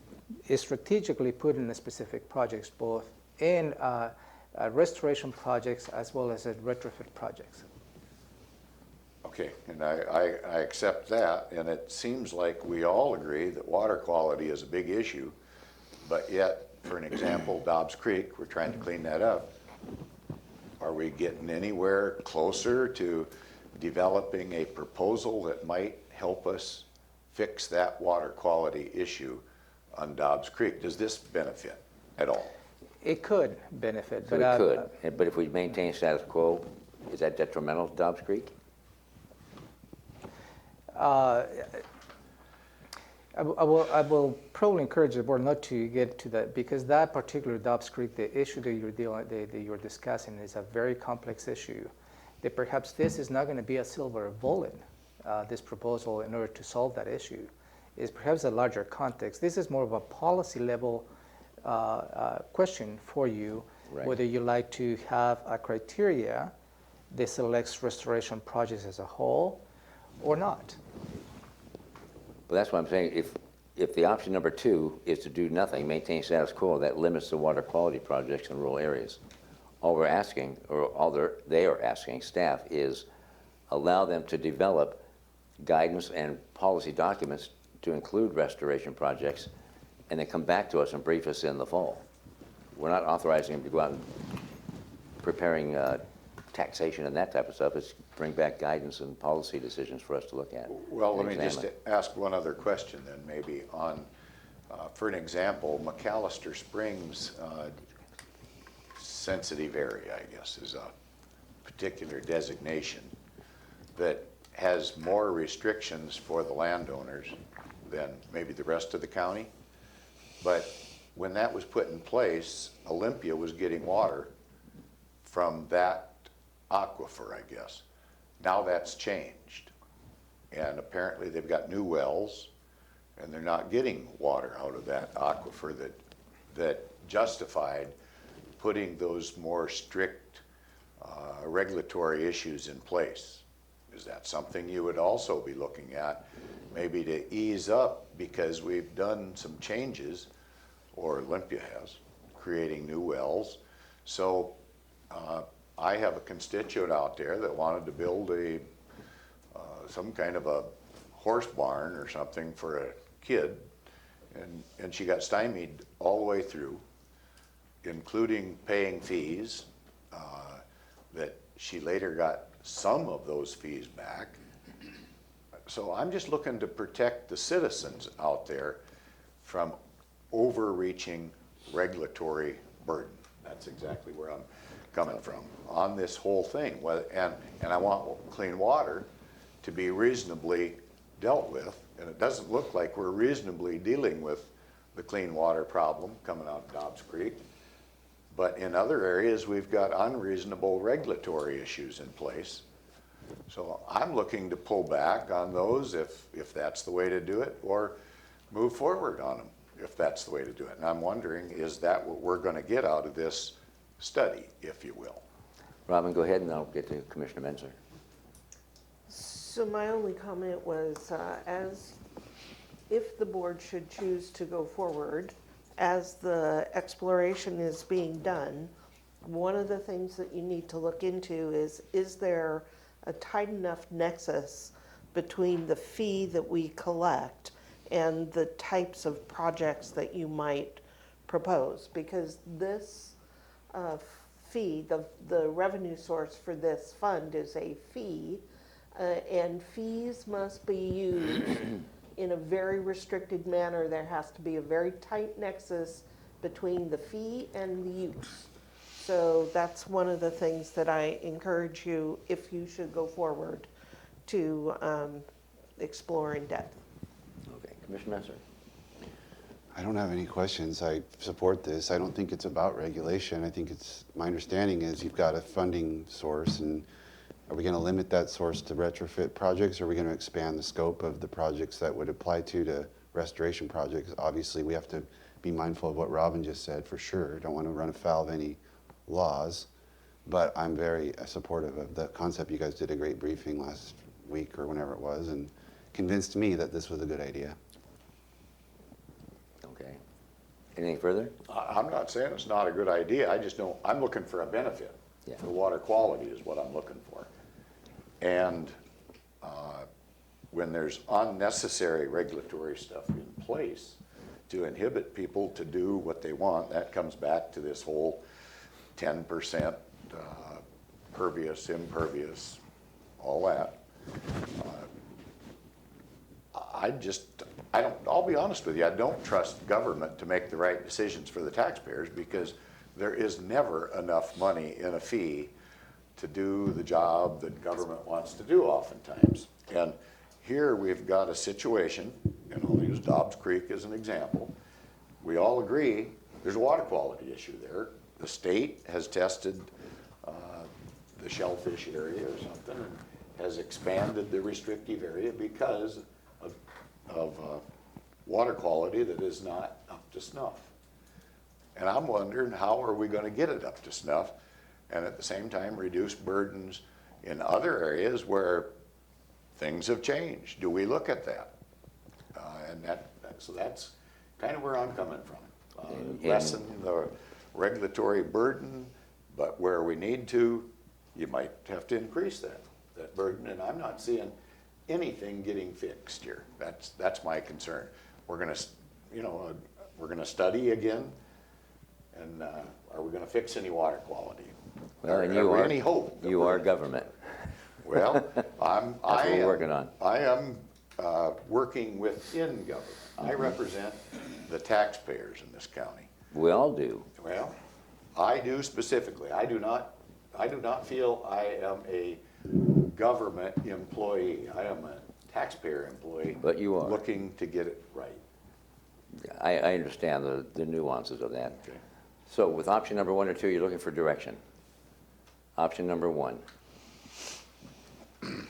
strategically put in the specific projects, both in restoration projects as well as retrofit projects. Okay, and I accept that, and it seems like we all agree that water quality is a big issue, but yet, for an example, Dobbs Creek, we're trying to clean that up. Are we getting anywhere closer to developing a proposal that might help us fix that water quality issue on Dobbs Creek? Does this benefit at all? It could benefit, So but it could, but if we maintain status quo, is that detrimental to Dobbs Creek? I will probably encourage the board not to get to that, because that particular Dobbs Creek, the issue that you're discussing is a very complex issue. That perhaps this is not going to be a silver bullet, this proposal, in order to solve that issue. Is perhaps a larger context. This is more of a policy level question for you, Right. whether you like to have a criteria that selects restoration projects as a whole or not. But that's what I'm saying, if the option number 2 is to do nothing, maintain status quo, that limits the water quality projects in rural areas. All we're asking, or they are asking staff, is allow them to develop guidance and policy documents to include restoration projects, and then come back to us and brief us in the fall. We're not authorizing them to go out and preparing taxation and that type of stuff. It's bring back guidance and policy decisions for us to look at. Well, let and me just examine. ask one other question then, maybe on, for an example, McAllister Springs sensitive area, I guess, is a particular designation that has more restrictions for the landowners than maybe the rest of the county. But when that was put in place, Olympia was getting water from that aquifer, I guess. Now that's changed. And apparently they've got new wells, and they're not getting water out of that aquifer that justified putting those more strict regulatory issues in place. Is that something you would also be looking at, maybe to ease up, because we've done some changes, or Olympia has, creating new wells. So I have a constituent out there that wanted to build some kind of a horse barn or something for a kid, and she got stymied all the way through, including paying fees, that she later got some of those fees back. So I'm just looking to protect the citizens out there from overreaching regulatory burden. That's exactly where I'm coming from on this whole thing. And I want clean water to be reasonably dealt with, and it doesn't look like we're reasonably dealing with the clean water problem coming out of Dobbs Creek. But in other areas, we've got unreasonable regulatory issues in place. So I'm looking to pull back on those if that's the way to do it, or move forward on them if that's the way to do it. And I'm wondering, is that what we're going to get out of this study, if you will? Robin, go ahead, and I'll get to Commissioner Menzer. So my only comment was, if the board should choose to go forward, as the exploration is being done, one of the things that you need to look into is there a tight enough nexus between the fee that we collect and the types of projects that you might propose? Because this fee, the revenue source for this fund is a fee, and fees must be used in a very restricted manner. There has to be a very tight nexus between the fee and the use. So that's one of the things that I encourage you, if you should go forward, to explore in depth. Okay, Commissioner Menzer. I don't have any questions. I support this. I don't think it's about regulation. I think it's, my understanding is you've got a funding source, and Are we going to limit that source to retrofit projects? Or are we going to expand the scope of the projects that would apply to restoration projects? Obviously, we have to be mindful of what Robin just said, for sure. Don't want to run afoul of any laws. But I'm very supportive of the concept. You guys did a great briefing last week or whenever it was and convinced me that this was a good idea. Okay. Anything further? I'm not saying it's not a good idea, I just don't, I'm looking for a benefit. Yeah. For water quality is what I'm looking for. And when there's unnecessary regulatory stuff in place to inhibit people to do what they want, that comes back to this whole 10% pervious, impervious, all that. I'll be honest with you, I don't trust government to make the right decisions for the taxpayers because there is never enough money in a fee to do the job that government wants to do oftentimes. And here we've got a situation, and I'll use Dobbs Creek as an example. We all agree there's a water quality issue there. The state has tested the shellfish area or something and has expanded the restrictive area because of water quality that is not up to snuff. And I'm wondering, how are we going to get it up to snuff and at the same time reduce burdens in other areas where things have changed? Do we look at that? So that's kind of where I'm coming from. Lessen the regulatory burden, but where we need to, you might have to increase that burden, and I'm not seeing anything getting fixed here. That's my concern. We're going to study again, and are we going to fix any water quality? Well, and Are there any hope? You are government. Well, I what we're am working on. I am working within government. I represent the taxpayers in this county. We all do. Well, I do specifically. I do not feel I am a government employee. I am a taxpayer employee. But you are. Looking to get it right. I understand the nuances of that. Okay. So with option number 1 or 2, you're looking for direction. Option number 1. And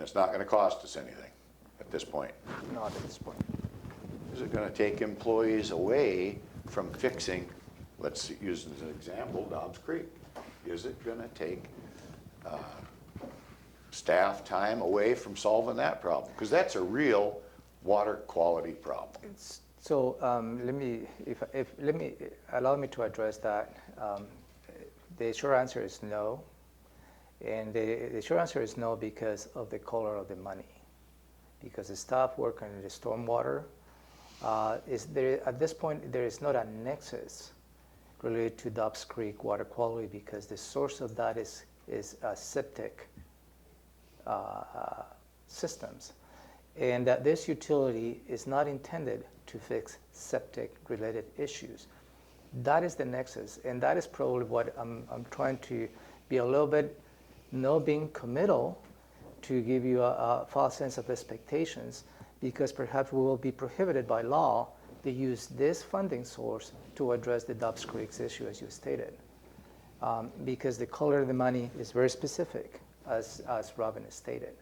it's not going to cost us anything at this point. Not at this point. Is it going to take employees away from fixing, let's use as an example, Dobbs Creek? Is it going to take staff time away from solving that problem? Because that's a real water quality problem. So allow me to address that. The short answer is no. And the short answer is no because of the color of the money. Because the staff working in the stormwater, at this point, there is not a nexus related to Dobbs Creek water quality because the source of that is septic systems. And that this utility is not intended to fix septic-related issues. That is the nexus, and that is probably what I'm trying to be a little bit, not being committal to give you a false sense of expectations, because perhaps we will be prohibited by law to use this funding source to address the Dobbs Creek's issue, as you stated. Because the color of the money is very specific, as Robin has stated.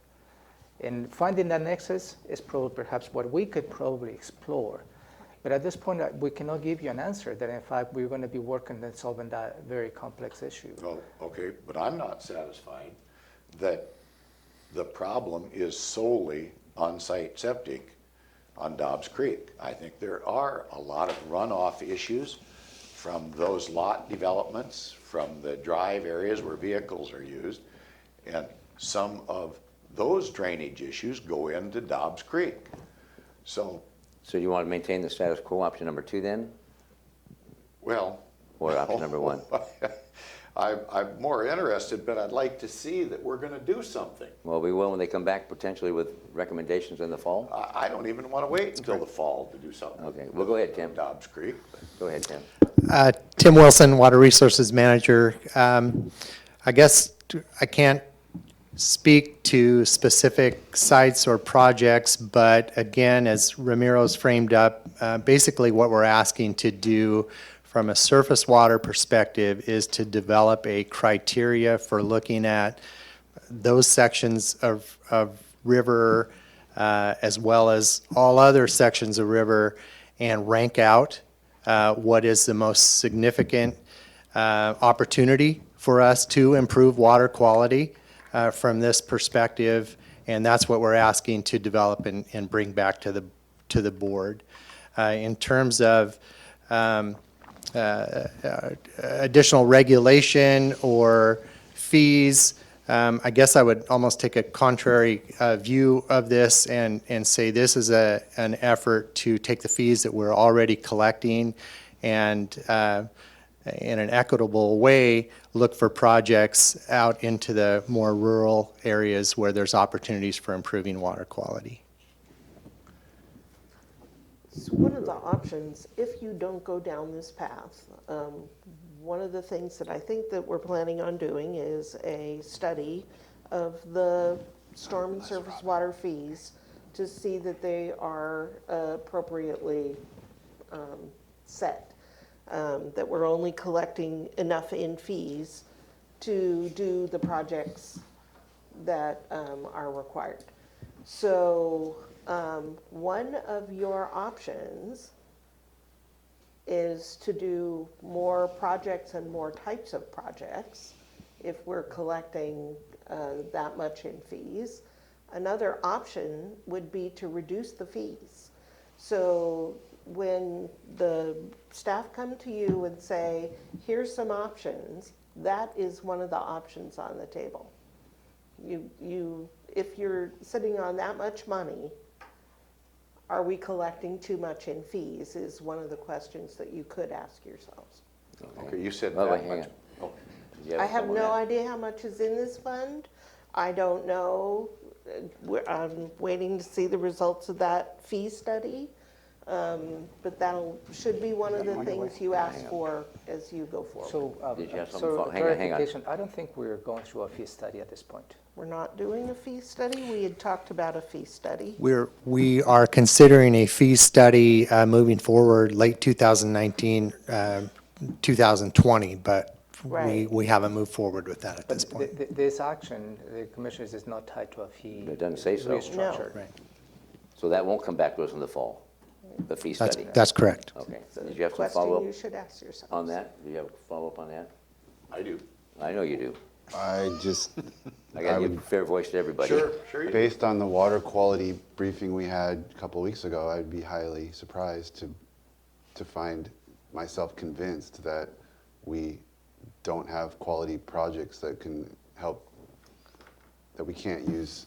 And finding that nexus is probably perhaps what we could probably explore. But at this point, we cannot give you an answer that, in fact, we're going to be working on solving that very complex issue. Oh, okay, but I'm not satisfied that the problem is solely on-site septic on Dobbs Creek. I think there are a lot of runoff issues from those lot developments, from the drive areas where vehicles are used, and some of those drainage issues go into Dobbs Creek. So you want to maintain the status quo, option number 2 then? well. Or option number 1? I'm more interested, but I'd like to see that we're going to do something. Well, we will when they come back potentially with recommendations in the fall. I don't even want to wait until the fall to do something. Okay, well, go ahead, Tim. Dobbs Creek. Go ahead, Tim. Tim Wilson, Water Resources Manager. I guess I can't speak to specific sites or projects, but again, as Ramiro's framed up, basically what we're asking to do from a surface water perspective is to develop a criteria for looking at those sections of river as well as all other sections of river and rank out what is the most significant opportunity for us to improve water quality from this perspective. And that's what we're asking to develop and bring back to the board. In terms of additional regulation or fees, I guess I would almost take a contrary view of this and say this is an effort to take the fees that we're already collecting and in an equitable way, look for projects out into the more rural areas where there's opportunities for improving water quality. So one of the options, if you don't go down this path, one of the things that I think that we're planning on doing is a study of the storm and surface water fees to see that they are appropriately set, that we're only collecting enough in fees to do the projects that are required. So one of your options is to do more projects and more types of projects if we're collecting that much in fees. Another option would be to reduce the fees. So when the staff come to you and say, here's some options, that is one of the options on the table. If you're sitting on that much money, are we collecting too much in fees is one of the questions that you could ask yourselves. Okay, you said Well, that hang much. on. Oh, Did you I have someone no that- idea how much is in this fund. I don't know. I'm waiting to see the results of that fee study. But should be one of the things you ask for as you go forward. So, Did you have something so for- hang on. clarification, I don't think we're going through a fee study at this point. We're not doing a fee study. We had talked about a fee study. We are considering a fee study moving forward late 2019, 2020, but Right. we haven't moved forward with that at this But point. this action, the commissioners, is not tied to a fee. It doesn't say so. Restructured. Right. So that won't come back to us in the fall, the fee study? That's correct. Okay. It's a Did you have some question follow-up you should ask yourself. on that? Do you have a follow-up on that? I do. I know you do. I just, I got to give fair voice to everybody. Sure you do. based on the water quality briefing we had a couple of weeks ago, I'd be highly surprised to find myself convinced that we don't have quality projects that can help, that we can't use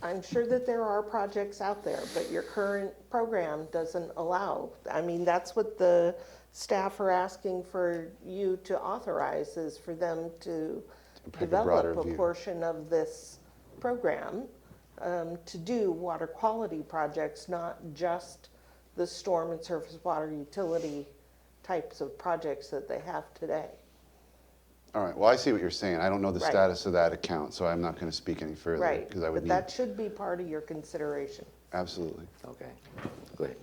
I'm sure that there are projects out there, but your current program doesn't allow. I mean, that's what the staff are asking for you to authorize, is for them to Take a broader develop a view. portion of this program to do water quality projects, not just the storm and surface water utility types of projects that they have today. All right, well, I see what you're saying. I don't know the Right. status of that account, so I'm not going to speak any further. Right, Because I would but need, that should be part of your consideration. absolutely. Okay. Go ahead.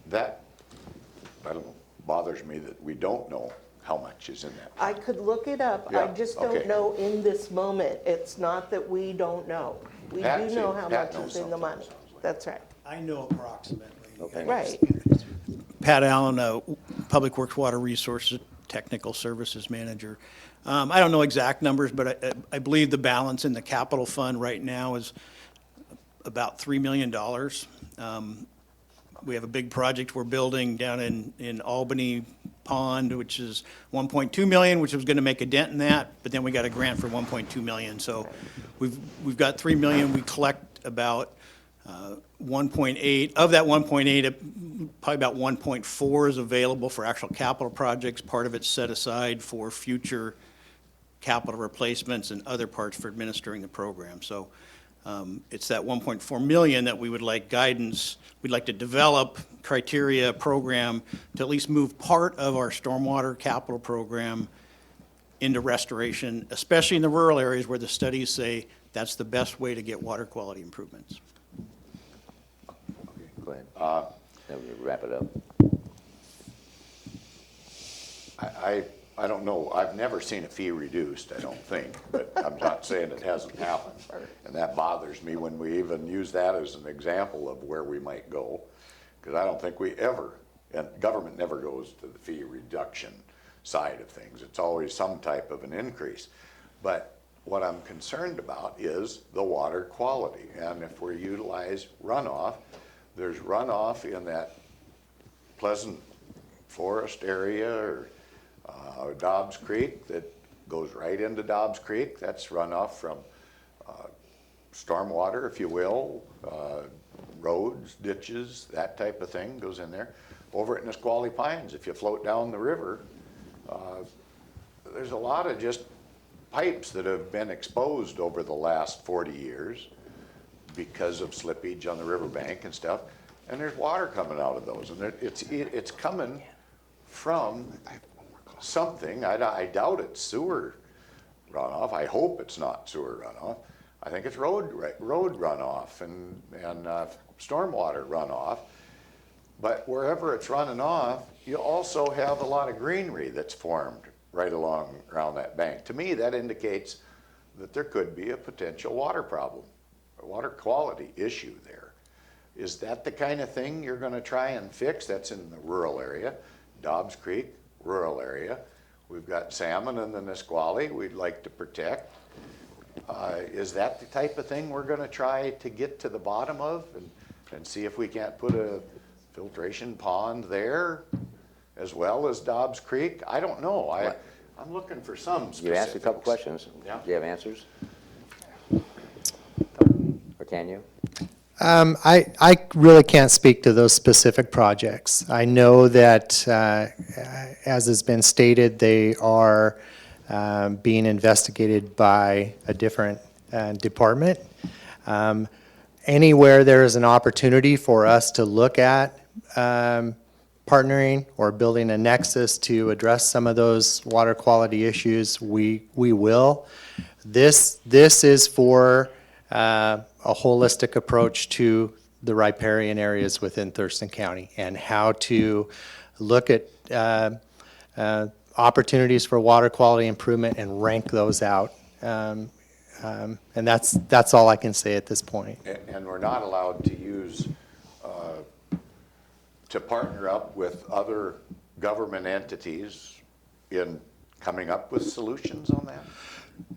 That, I don't know, bothers me that we don't know how much is in that. I could look it up, I Yeah, just okay. don't know in this moment. It's not that we don't know. We Pat do know seems- how Pat much knows is in the something, money. sounds like. That's right. I know approximately. Okay. Right. Pat Allen, Public Works Water Resources Technical Services Manager. I don't know exact numbers, but I believe the balance in the capital fund right now is about $3 million. We have a big project we're building down in Albany Pond, which is 1.2 million, which was going to make a dent in that, but then we got a grant for 1.2 million. So we've got 3 million. We collect about 1.8. Of that 1.8, probably about 1.4 is available for actual capital projects. Part of it's set aside for future capital replacements and other parts for administering the program. So it's that 1.4 million that we would like guidance. We'd like to develop criteria program to at least move part of our stormwater capital program into restoration, especially in the rural areas where the studies say that's the best way to get water quality improvements. Go ahead. Then we wrap it up. I don't know, I've never seen a fee reduced, I don't think, but I'm not saying it hasn't happened. And that bothers me when we even use that as an example of where we might go, because I don't think we ever, and government never goes to the fee reduction side of things. It's always some type of an increase. But what I'm concerned about is the water quality. And if we utilize runoff, there's runoff in that Pleasant Forest area or Dobbs Creek that goes right into Dobbs Creek. That's runoff from stormwater, if you will, roads, ditches, that type of thing goes in there. Over at Nisqually Pines, if you float down the river, there's a lot of just pipes that have been exposed over the last 40 years because of slippage on the riverbank and stuff. And there's water coming out of those, and it's coming from something. I doubt it's sewer runoff. I hope it's not sewer runoff. I think it's road runoff and stormwater runoff. But wherever it's running off, you also have a lot of greenery that's formed right along around that bank. To me, that indicates that there could be a potential water problem, a water quality issue there. Is that the kind of thing you're going to try and fix? That's in the rural area. Dobbs Creek, rural area. We've got salmon in the Nisqually we'd like to protect. Is that the type of thing we're going to try to get to the bottom of and see if we can't put a filtration pond there as well as Dobbs Creek? I don't know. I'm looking for some specifics. You asked a couple questions. Yeah. Do you have answers? Or can you? I really can't speak to those specific projects. I know that, as has been stated, they are being investigated by a different department. Anywhere there is an opportunity for us to look at partnering or building a nexus to address some of those water quality issues, we will. This is for a holistic approach to the riparian areas within Thurston County and how to look at opportunities for water quality improvement and rank those out. And that's all I can say at this point. And we're not allowed to use, to partner up with other government entities in coming up with solutions on that?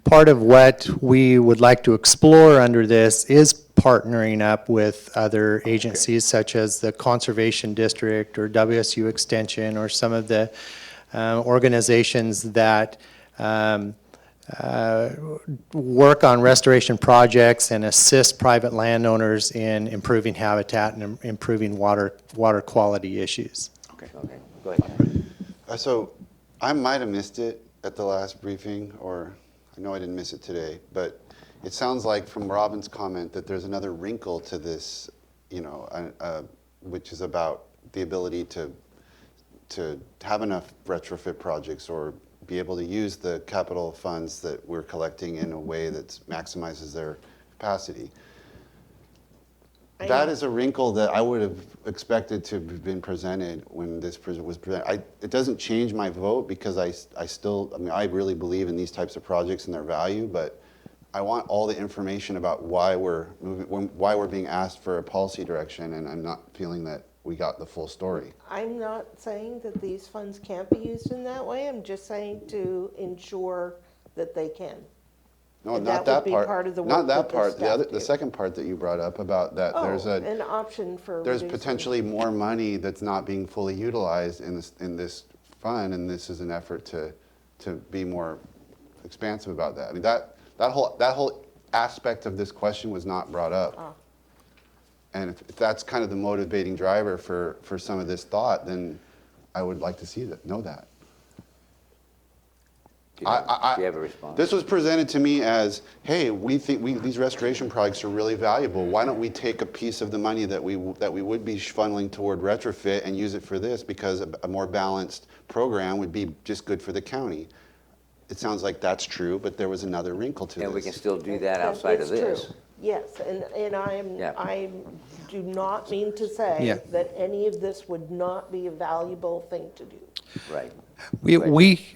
Part of what we would like to explore under this is partnering up with other agencies such as the Conservation District or WSU Extension or some of the organizations that work on restoration projects and assist private landowners in improving habitat and improving water quality issues. Okay. Okay, go ahead. So I might have missed it at the last briefing, or I know I didn't miss it today, but it sounds like from Robin's comment that there's another wrinkle to this, which is about the ability to have enough retrofit projects or be able to use the capital funds that we're collecting in a way that maximizes their capacity. That is a wrinkle that I would have expected to have been presented when this was presented. It doesn't change my vote because I really believe in these types of projects and their value, but I want all the information about why we're being asked for a policy direction, and I'm not feeling that we got the full story. I'm not saying that these funds can't be used in that way. I'm just saying to ensure that they can. No, And not that would that be part. part of the Not work that that the part. staff do. The second part that you brought up about that An option for there's reducing- potentially more money that's not being fully utilized in this fund, and this is an effort to be more expansive about that. I mean, that whole aspect of this question was not brought up. And if that's kind of the motivating driver for some of this thought, then I would like to know that. Do you have a response? This was presented to me as, hey, we think these restoration projects are really valuable. Why don't we take a piece of the money that we would be funneling toward retrofit and use it for this, because a more balanced program would be just good for the county. It sounds like that's true, but there was another wrinkle to this. And we can still do that outside of It's this. true. Yes, and Yeah. I do not mean to say Yeah. that any of this would not be a valuable thing to do. Right.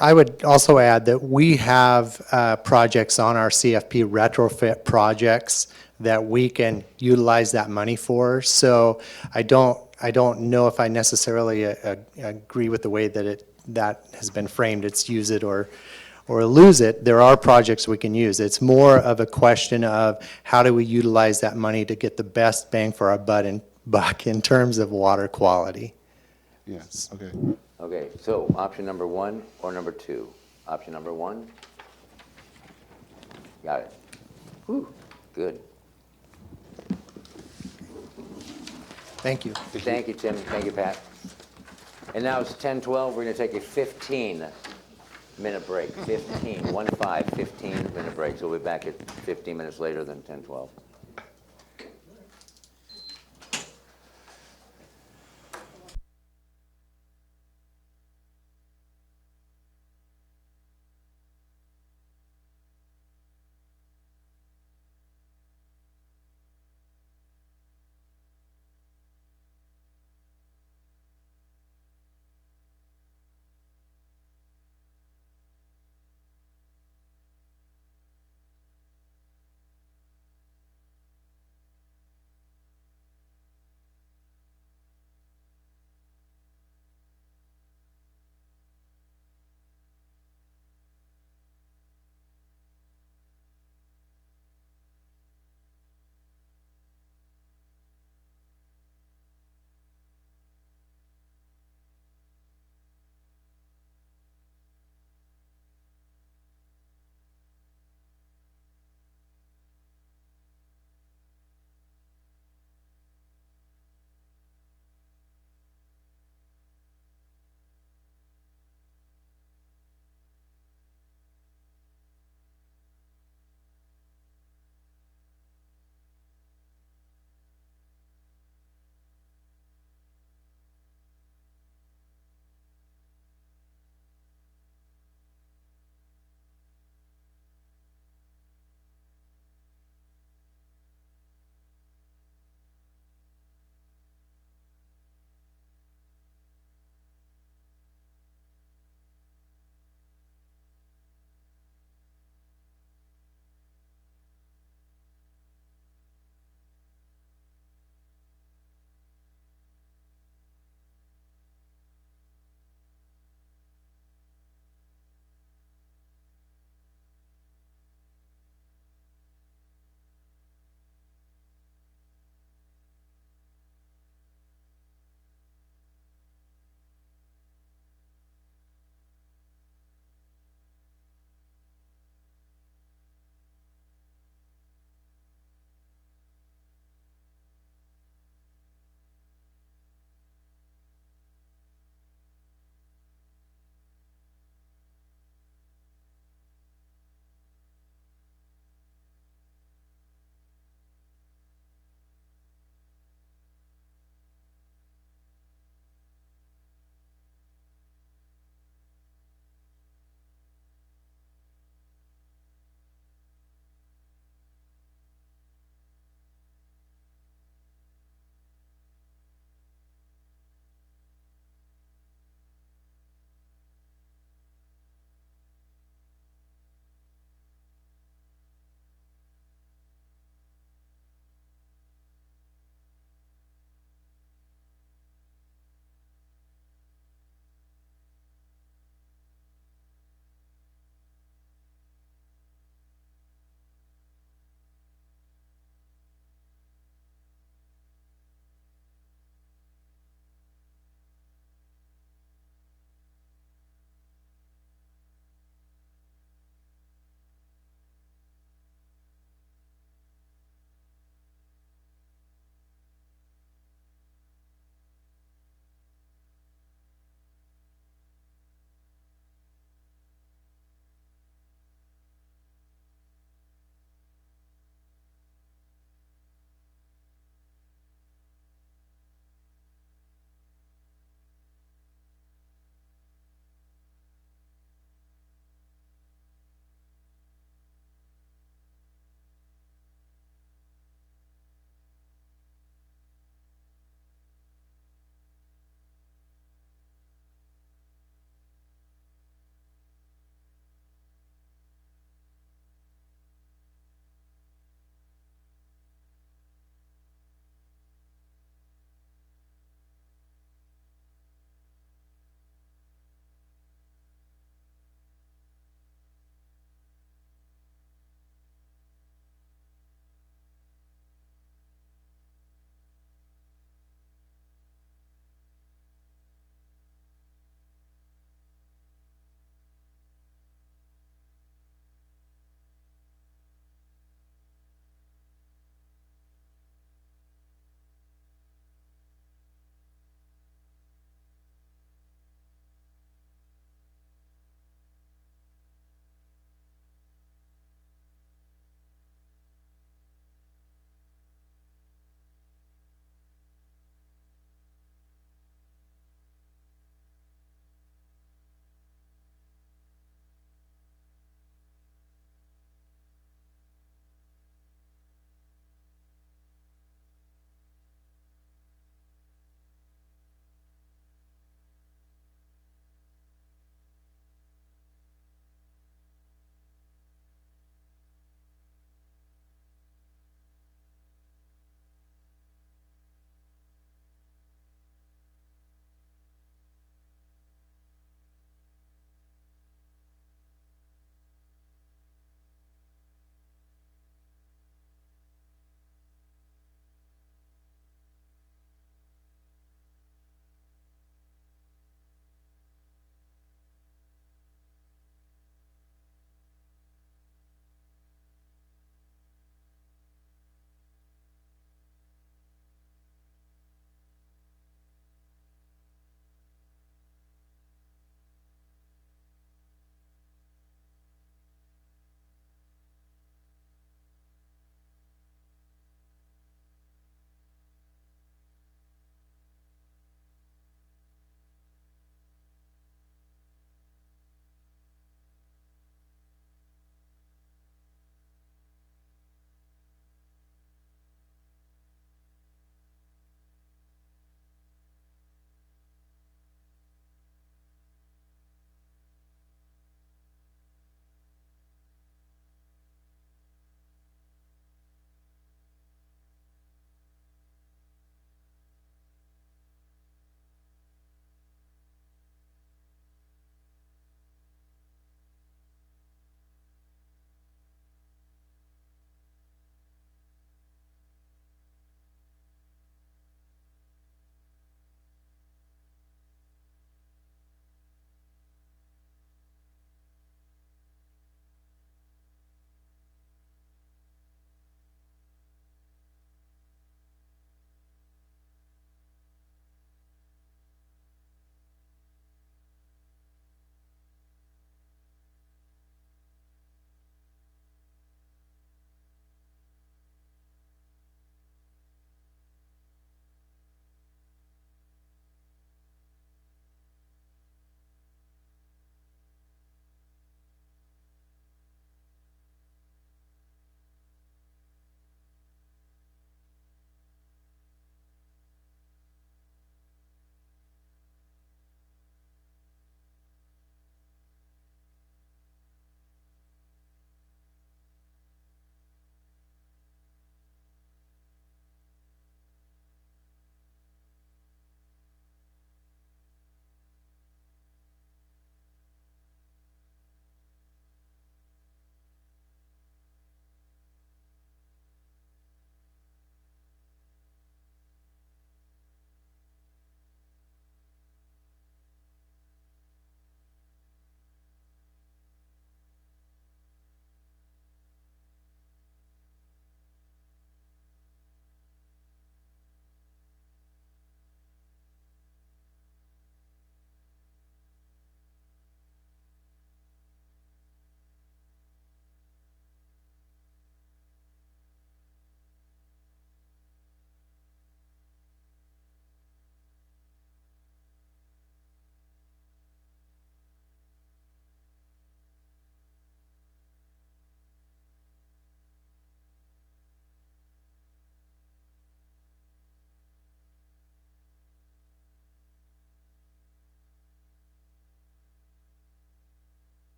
I would also add that we have projects on our CFP retrofit projects that we can utilize that money for. So I don't know if I necessarily agree with the way that has been framed. It's use it or lose it. There are projects we can use. It's more of a question of how do we utilize that money to get the best bang for our buck in terms of water quality. Yes, okay. Okay, so option number 1 or number 2? Option number 1? Got it. Whew, good. Thank you. Thank you, Tim. Thank you, Pat. And now it's 10:12. We're going to take a 15-minute break. 15-minute break. So we'll be back at 15 minutes later than 10:12.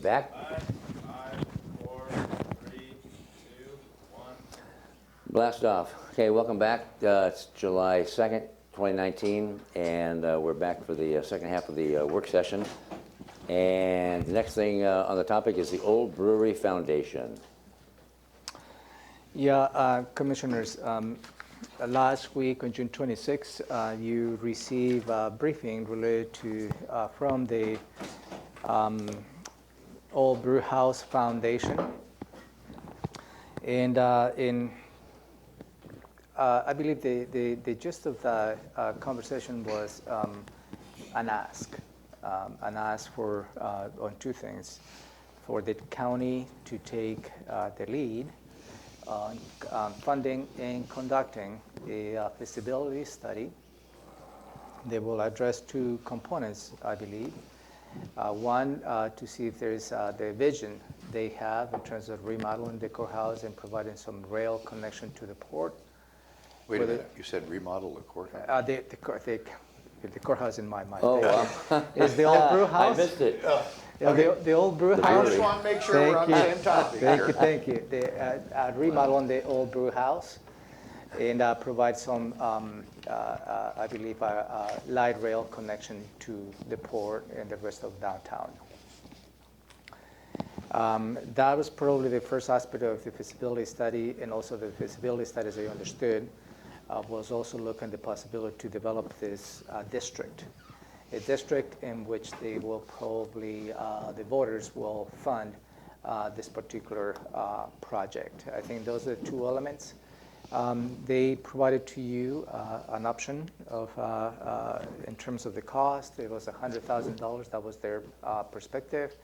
back. 5, 4, 3, 2, 1. Blast off. Okay, welcome back. It's July 2nd, 2019, and we're back for the second half of the work session. And the next thing on the topic is the Old Brewery Foundation. Yeah, Commissioners, last week on June 26, you received a briefing related to, from the Old Brew House Foundation. And I believe the gist of the conversation was an ask for, on two things, for the county to take the lead on funding and conducting a feasibility study. They will address two components, I believe. One, to see if there's the vision they have in terms of remodeling the courthouse and providing some rail connection to the port. Wait a minute, you said remodel the courthouse? The courthouse in my mind. Oh, wow. Is the Old Brew House? I missed it. Yeah, the Old Brew The House. brewery. Just want to make sure we're on the same topic here. Thank you. The remodel on the Old Brew House and provide some, I believe, a light rail connection to the port and the rest of downtown. That was probably the first aspect of the feasibility study, and also the feasibility study, as I understood, was also looking at the possibility to develop this district. A district in which they will probably, the voters will fund this particular project. I think those are the two elements. They provided to you an option of, in terms of the cost. It was $100,000. That was their perspective.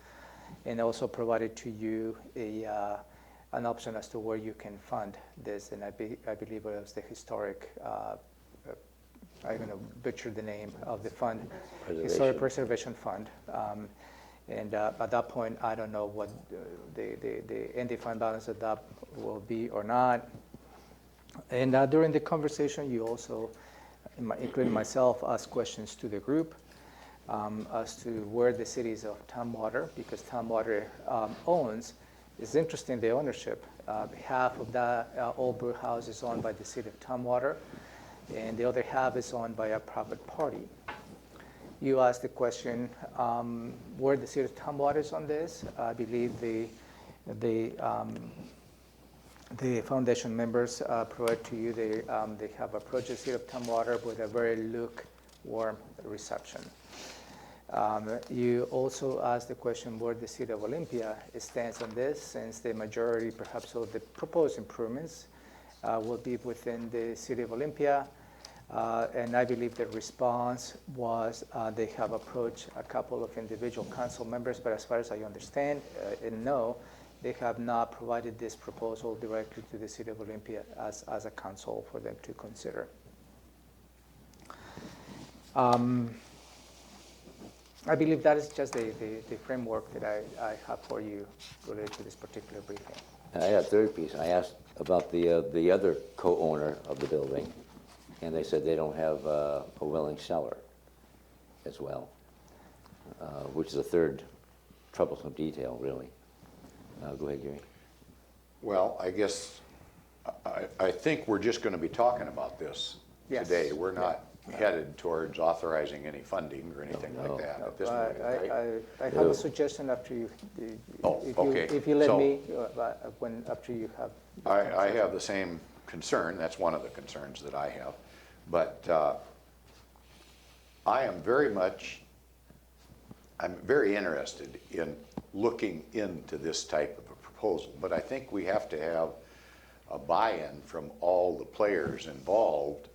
And also provided to you an option as to where you can fund this. And I believe it was the historic, I'm going to butcher the name of the fund, Historic Preservation Fund. And at that point, I don't know what the ending fund balance of that will be or not. And during the conversation, you also, including myself, asked questions to the group as to where the cities of Tumwater, because Tumwater owns, it's interesting, the ownership. Half of the Old Brew House is owned by the city of Tumwater, and the other half is owned by a private party. You asked the question, where the city of Tumwater is on this. I believe the foundation members provide to you, they have approached the city of Tumwater with a very lukewarm reception. You also asked the question where the city of Olympia stands on this, since the majority perhaps of the proposed improvements will be within the city of Olympia. And I believe the response was they have approached a couple of individual council members, but as far as I understand and know, they have not provided this proposal directly to the city of Olympia as a council for them to consider. I believe that is just the framework that I have for you related to this particular briefing. I had a third piece. I asked about the other co-owner of the building, and they said they don't have a willing seller as well, which is a third troublesome detail, really. Go ahead, Gary. Well, I guess, I think we're just going to be talking about this Yes. today. We're not headed towards authorizing any funding or anything No. like that at this point, right? I have a suggestion after you, okay. if you let So- me, after you have. I have the same concern. That's one of the concerns that I have. But I'm very interested in looking into this type of a proposal. But I think we have to have a buy-in from all the players involved,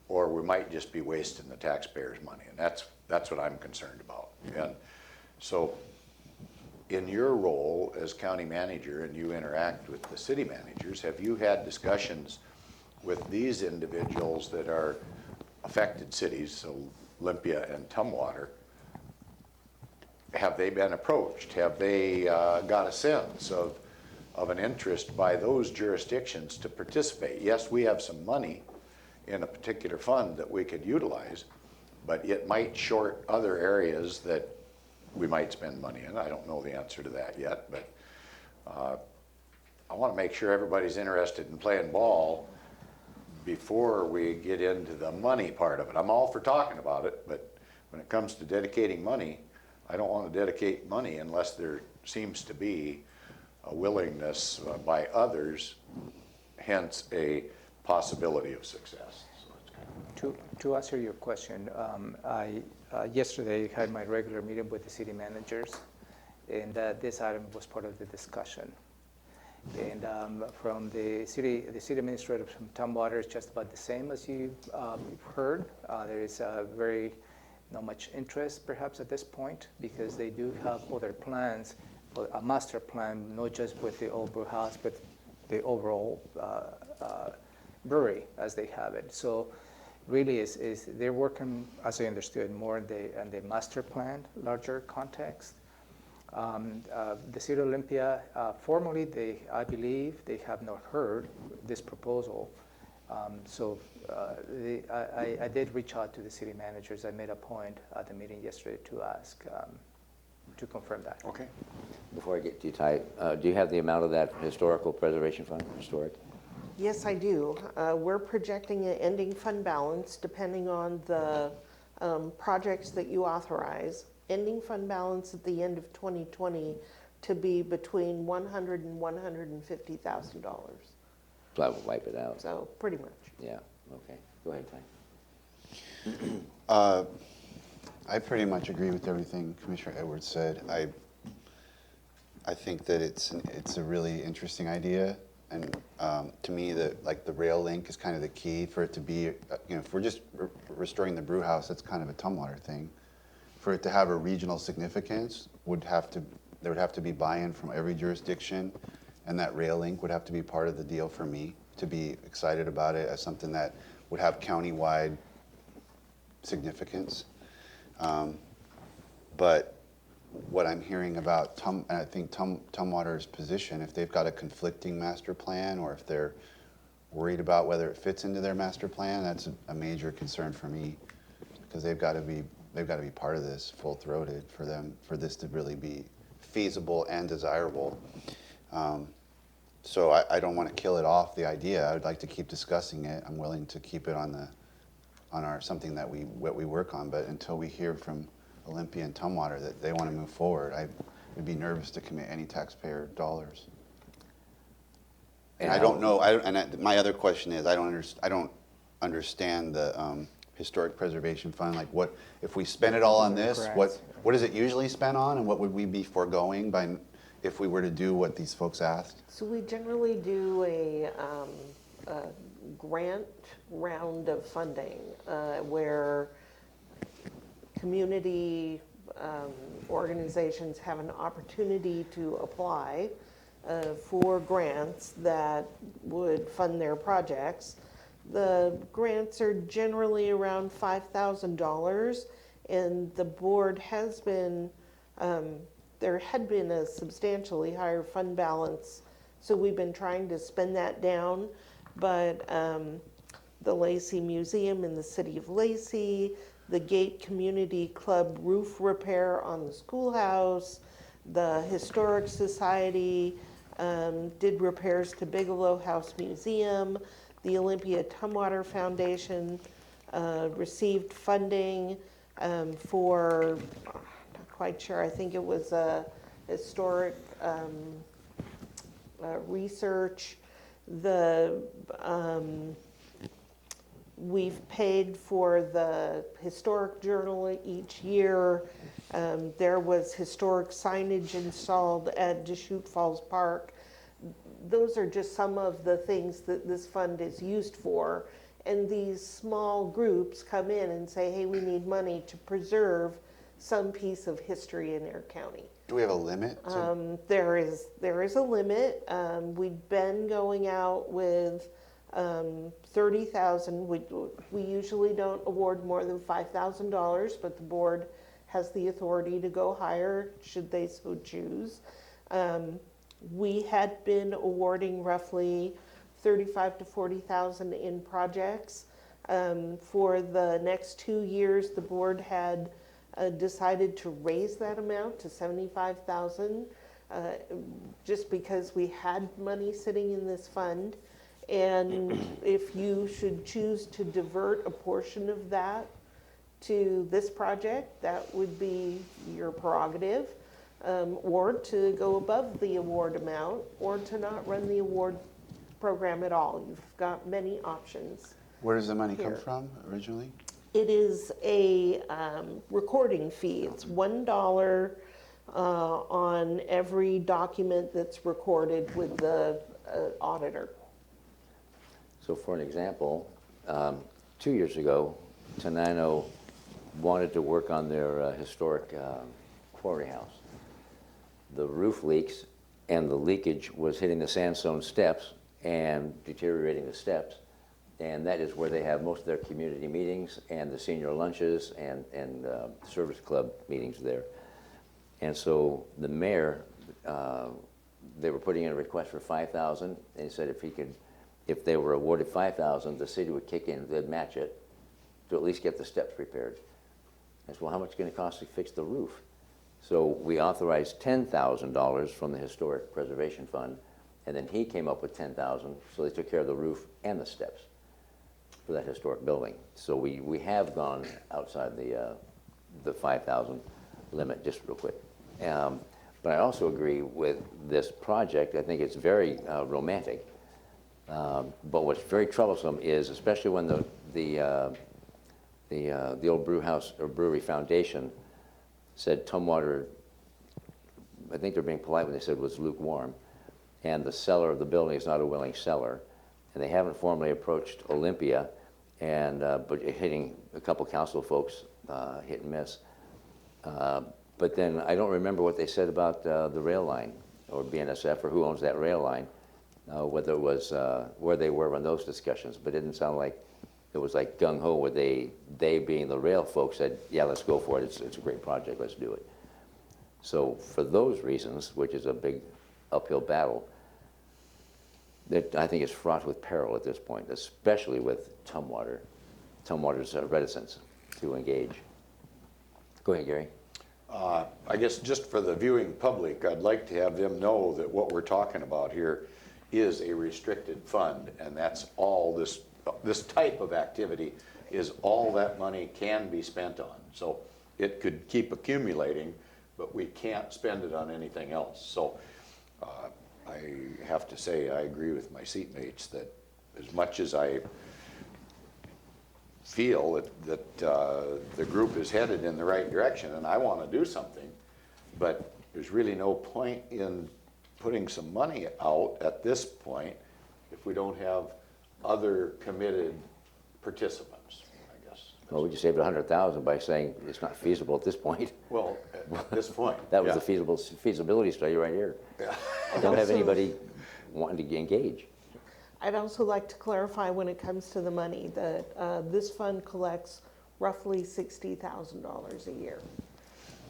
or we might just be wasting the taxpayers' money. And that's what I'm concerned about. And so in your role as county manager, and you interact with the city managers, have you had discussions with these individuals that are affected cities, so Olympia and Tumwater? Have they been approached? Have they got a sense of an interest by those jurisdictions to participate? Yes, we have some money in a particular fund that we could utilize, but it might short other areas that we might spend money in. I don't know the answer to that yet, but I want to make sure everybody's interested in playing ball before we get into the money part of it. I'm all for talking about it, but when it comes to dedicating money, I don't want to dedicate money unless there seems to be a willingness by others, hence a possibility of success. So it's kind of To answer your question, I yesterday had my regular meeting with the city managers, and this item was part of the discussion. And from the city administrator from Tumwater is just about the same as you've heard. There is not much interest perhaps at this point because they do have other plans, a master plan, not just with the old brew house, but the overall brewery as they have it. So really is they're working, as I understood, more in the master plan, larger context. The City of Olympia, formally, I believe they have not heard this proposal. I did reach out to the city managers. I made a point at the meeting yesterday to ask to confirm that. okay. Before I get too tight, do you have the amount of that historical preservation fund, historic? Yes, I do. We're projecting an ending fund balance, depending on the projects that you authorize, ending fund balance at the end of 2020 to be between $100,000 and $150,000. So I will wipe it out. So pretty much. Yeah, okay. Go ahead, Ty. I pretty much agree with everything Commissioner Edwards said. I think that it's a really interesting idea, and to me, the rail link is kind of the key for it to be. If we're just restoring the brew house, that's kind of a Tumwater thing. For it to have a regional significance, there would have to be buy-in from every jurisdiction, and that rail link would have to be part of the deal for me to be excited about it as something that would have county-wide significance. But what I'm hearing about and I think Tumwater's position, if they've got a conflicting master plan or if they're worried about whether it fits into their master plan, that's a major concern for me, because they've got to be part of this full-throated for this to really be feasible and desirable. So I don't want to kill it off, the idea. I would like to keep discussing it. I'm willing to keep it on our something that we work on, but until we hear from Olympia and Tumwater that they want to move forward, I would be nervous to commit any taxpayer dollars. And I don't know. My other question is, I don't understand the historic preservation fund. Like, what if we spend it all on this? What is it usually spent on, and what would we be foregoing by if we were to do what these folks asked? So we generally do a grant round of funding where community organizations have an opportunity to apply for grants that would fund their projects. The grants are generally around $5,000, and the board has been, there had been a substantially higher fund balance, so we've been trying to spend that down. But the Lacey Museum in the city of Lacey, the Gate Community Club roof repair on the schoolhouse, the Historic Society did repairs to Bigelow House Museum, the Olympia Tumwater Foundation received funding for, not quite sure, I think it was a historic research. We've paid for the historic journal each year. There was historic signage installed at Deschutes Falls Park. Those are just some of the things that this fund is used for. And these small groups come in and say, hey, we need money to preserve some piece of history in our county. Do we have a limit? There is a limit. We've been going out with 30,000. We usually don't award more than $5,000, but the board has the authority to go higher should they so choose. We had been awarding roughly 35 to 40,000 in projects. For the next 2 years, the board had decided to raise that amount to 75,000, just because we had money sitting in this fund. And if you should choose to divert a portion of that to this project, that would be your prerogative, or to go above the award amount, or to not run the award program at all. You've got many options. Where does the money come Here. from originally? It is a recording fee. It's $1 on every document that's recorded with the auditor. So for an example, 2 years ago, Tenino wanted to work on their historic quarry house. The roof leaks and the leakage was hitting the sandstone steps and deteriorating the steps. And that is where they have most of their community meetings and the senior lunches and service club meetings there. And so the mayor, they were putting in a request for $5,000, and he said if they were awarded $5,000, the city would kick in, they'd match it to at least get the steps repaired. I said, well, how much is it going to cost to fix the roof? So we authorized $10,000 from the Historic Preservation Fund, and then he came up with $10,000, so they took care of the roof and the steps for that historic building. So we have gone outside the 5,000 limit, just real quick. But I also agree with this project. I think it's very romantic. But what's very troublesome is, especially when the old brew house or brewery foundation said Tumwater, I think they're being polite when they said was lukewarm, and the seller of the building is not a willing seller, and they haven't formally approached Olympia, and but hitting a couple council folks hit and miss. But then I don't remember what they said about the rail line or BNSF or who owns that rail line, whether it was where they were on those discussions, but it didn't sound like it was like gung-ho where they being the rail folks said, yeah, let's go for it, it's a great project, let's do it. So for those reasons, which is a big uphill battle, that I think is fraught with peril at this point, especially with Tumwater's reticence to engage. Go ahead, Gary. I guess just for the viewing public, I'd like to have them know that what we're talking about here is a restricted fund, and that's all this type of activity is all that money can be spent on. So it could keep accumulating, but we can't spend it on anything else. So I have to say I agree with my seatmates that as much as I feel that the group is headed in the right direction and I want to do something, but there's really no point in putting some money out at this point if we don't have other committed participants, I guess. Well, we just saved $100,000 by saying it's not feasible at this point. Well, at this point. That was yeah. the feasibility study right here. Yeah. Don't have anybody wanting to engage. I'd also like to clarify when it comes to the money that this fund collects roughly $60,000 a year.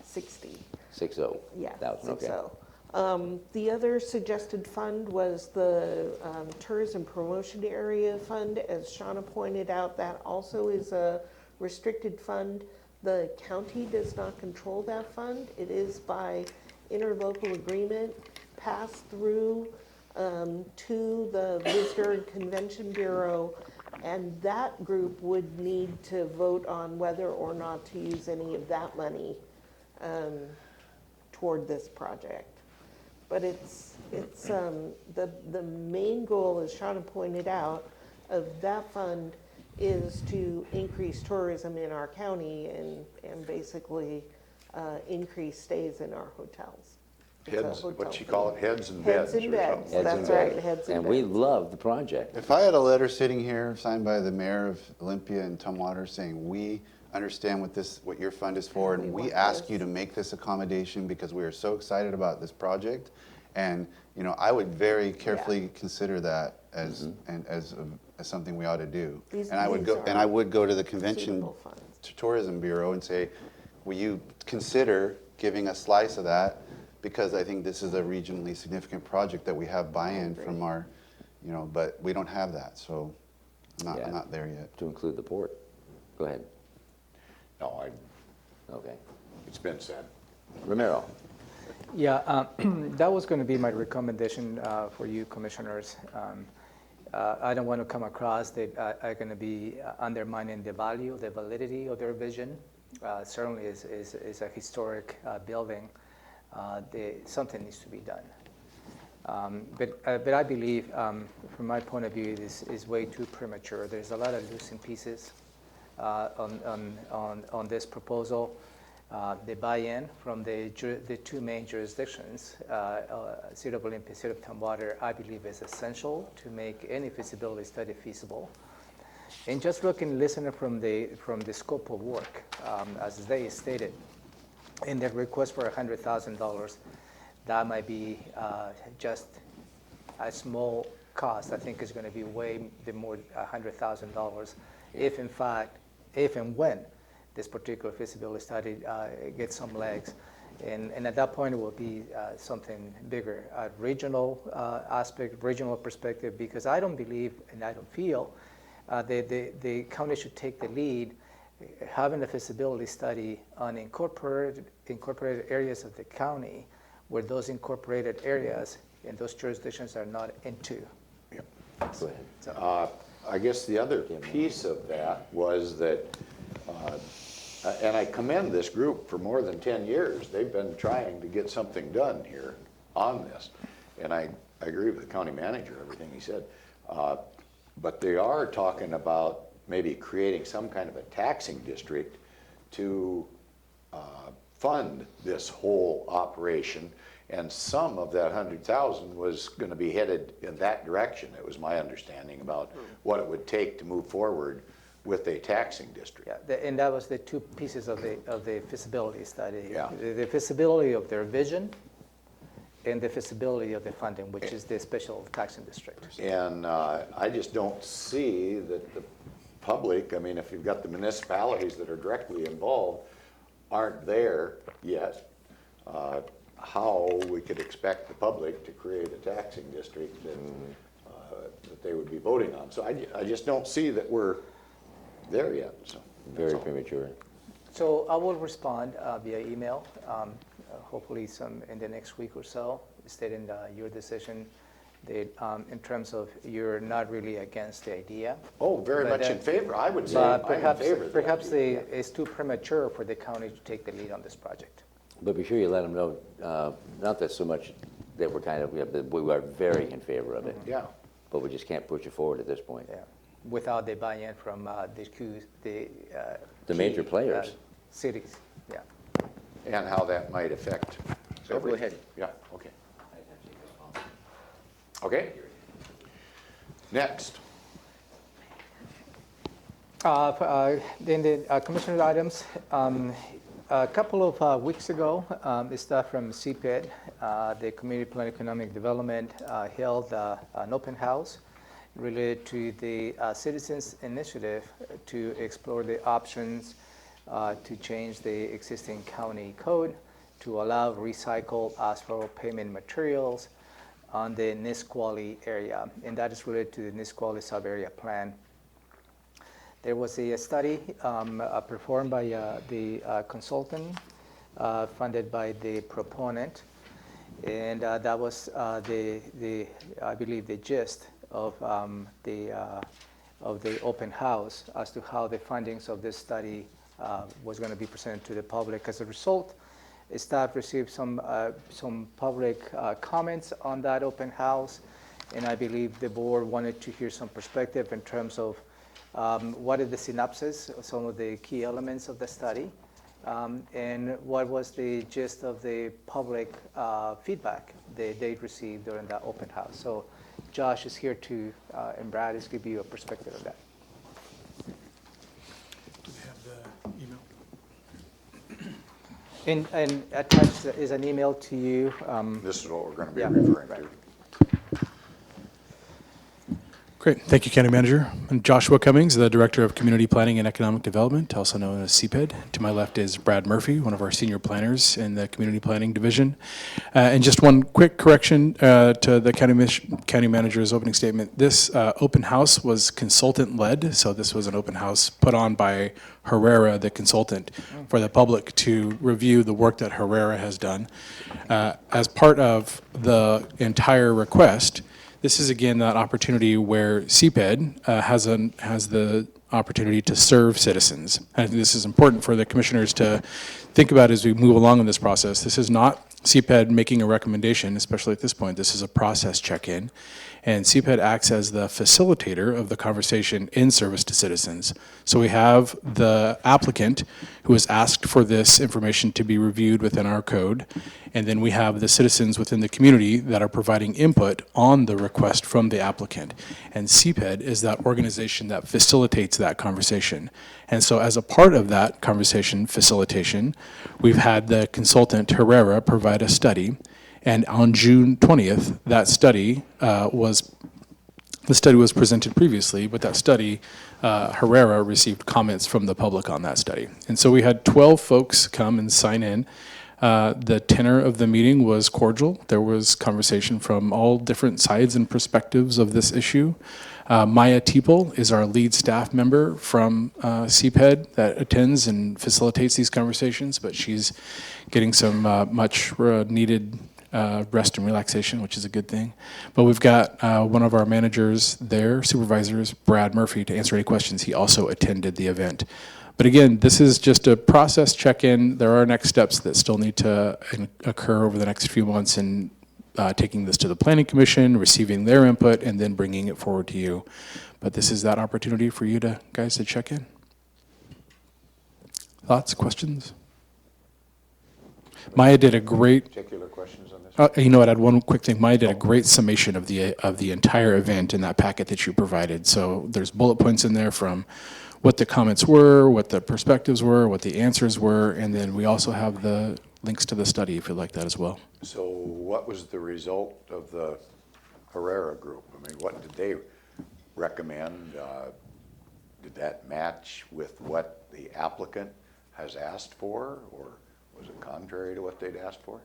60. 60. Yeah, 1,000, okay. 60. The other suggested fund was the Tourism Promotion Area Fund. As Shauna pointed out, that also is a restricted fund. The county does not control that fund. It is by interlocal agreement passed through to the Visitor and Convention Bureau, and that group would need to vote on whether or not to use any of that money toward this project. But it's the main goal, as Shauna pointed out, of that fund is to increase tourism in our county and basically increase stays in our hotels. It's a Heads, hotel what you fund. call it, heads and beds. Heads and or beds, something. Heads that's and right, beds. heads and And beds. we love the project. If I had a letter sitting here signed by the mayor of Olympia and Tumwater saying, we understand what your fund is for, and we want ask this. you to make this accommodation because we are so excited about this project, and I would very carefully consider that as something we ought to do. These- And I would these go are to the Convention suitable funds. Tourism Bureau and say, will you consider giving a slice of that? Because I think this is a regionally significant project that we have buy-in from our, but we don't have that, so I'm Yeah. not there yet. To include the port. Go ahead. No, Okay. It's been said. Romero? Yeah, that was going to be my recommendation for you commissioners. I don't want to come across that are going to be undermining the value, the validity of their vision. Certainly is a historic building. Something needs to be done. But I believe, from my point of view, this is way too premature. There's a lot of losing pieces on this proposal. The buy-in from the two main jurisdictions, City of Olympia, City of Tumwater, I believe is essential to make any feasibility study feasible. And just listening from the scope of work, as they stated, in their request for $100,000, that might be just a small cost. I think it's going to be way more $100,000 if in fact, if and when this particular feasibility study gets some legs. And at that point, it will be something bigger, a regional aspect, regional perspective, because I don't believe and I don't feel the county should take the lead having a feasibility study on incorporated areas of the county where those incorporated areas and those jurisdictions are not into. Yep. Go ahead. I guess the other piece of that was that, and I commend this group for more than 10 years. They've been trying to get something done here on this. And I agree with the county manager, everything he said. But they are talking about maybe creating some kind of a taxing district to fund this whole operation. And some of that 100,000 was going to be headed in that direction. It was my understanding about what it would take to move forward with a taxing district. Yeah, and that was the two pieces of the feasibility study. Yeah. The feasibility of their vision and the feasibility of the funding, which is the special taxing district. And I just don't see that the public, I mean, if you've got the municipalities that are directly involved, aren't there yet, how we could expect the public to create a taxing district that they would be voting on. So I just don't see that we're there yet. So Very premature. So I will respond via email, hopefully in the next week or so, stating your decision that in terms of you're not really against the idea. Oh, very But much in that- favor. I would say But I'm in perhaps, favor of that. perhaps it's too premature for the county to take the lead on this project. But be sure you let them know, not that so much that we're kind of, we are very in favor of it. Yeah. But we just can't push it forward at this point. Yeah, without the buy-in from the major key, players. cities, yeah. And how that might affect. So go ahead. Yeah, okay. Okay. Next. Then the commissioner items, a couple of weeks ago, the staff from CPED, the Community Plan Economic Development, held an open house related to the citizens initiative to explore the options to change the existing county code to allow recycled asphalt pavement materials on the Nisqually area, and that is related to the Nisqually sub-area plan. There was a study performed by the consultant funded by the proponent, and that was I believe the gist of the open house as to how the findings of this study was going to be presented to the public. As a result, staff received some public comments on that open house, and I believe the board wanted to hear some perspective in terms of what is the synopsis of some of the key elements of the study, and what was the gist of the public feedback they received during that open house. So Josh is here to, and Brad is give you a perspective of that. Do they have the email? And attached is an email to you. This is what we're going to be Yeah, referring right. to. Great. Thank you, County Manager. I'm Joshua Cummings, the Director of Community Planning and Economic Development, also known as CPED. To my left is Brad Murphy, one of our senior planners in the Community Planning Division. And just one quick correction to the County Manager's opening statement. This open house was consultant-led, so this was an open house put on by Herrera, the consultant, for the public to review the work that Herrera has done. As part of the entire request, this is again that opportunity where CPED has the opportunity to serve citizens. I think this is important for the commissioners to think about as we move along in this process. This is not CPED making a recommendation, especially at this point. This is a process check-in. And CPED acts as the facilitator of the conversation in service to citizens. So we have the applicant who has asked for this information to be reviewed within our code. And then we have the citizens within the community that are providing input on the request from the applicant. And CPED is that organization that facilitates that conversation. And so as a part of that conversation facilitation, we've had the consultant Herrera provide a study. And on June 20th, that study was presented previously, but that study, Herrera received comments from the public on that study. And so we had 12 folks come and sign in. The tenor of the meeting was cordial. There was conversation from all different sides and perspectives of this issue. Maya Teeple is our lead staff member from CPED that attends and facilitates these conversations, but she's getting some much needed rest and relaxation, which is a good thing. But we've got one of our managers there, supervisors, Brad Murphy, to answer any questions. He also attended the event. But again, this is just a process check-in. There are next steps that still need to occur over the next few months in taking this to the Planning Commission, receiving their input, and then bringing it forward to you. But this is that opportunity for you guys to check in. Thoughts, questions? Maya did a great. Particular questions on this? You know what? I'd one quick thing. Maya did a great summation of the entire event in that packet that you provided. So there's bullet points in there from what the comments were, what the perspectives were, what the answers were, and then we also have the links to the study if you'd like that as well. So what was the result of the Herrera group? I mean, what did they recommend? Did that match with what the applicant has asked for, or was it contrary to what they'd asked for?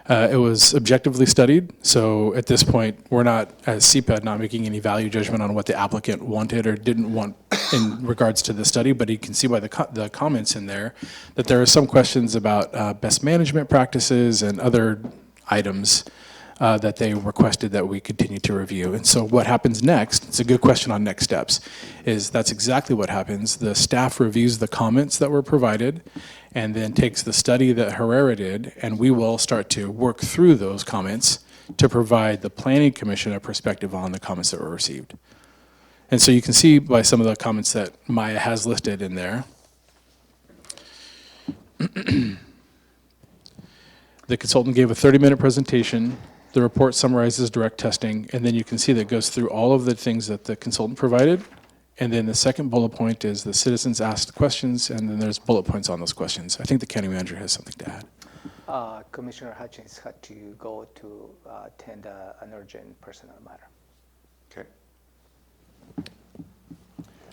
It was objectively studied, so at this point, we're not, as CPED, not making any value judgment on what the applicant wanted or didn't want in regards to the study, but you can see by the comments in there that there are some questions about best management practices and other items that they requested that we continue to review. And so what happens next, it's a good question on next steps, is that's exactly what happens. The staff reviews the comments that were provided and then takes the study that Herrera did, and we will start to work through those comments to provide the Planning Commission a perspective on the comments that were received. And so you can see by some of the comments that Maya has listed in there. The consultant gave a 30-minute presentation. The report summarizes direct testing, and then you can see that it goes through all of the things that the consultant provided. And then the second bullet point is the citizens asked questions, and then there's bullet points on those questions. I think the county manager has something to add. Commissioner Hutchins had to go to attend an urgent personnel matter. Okay.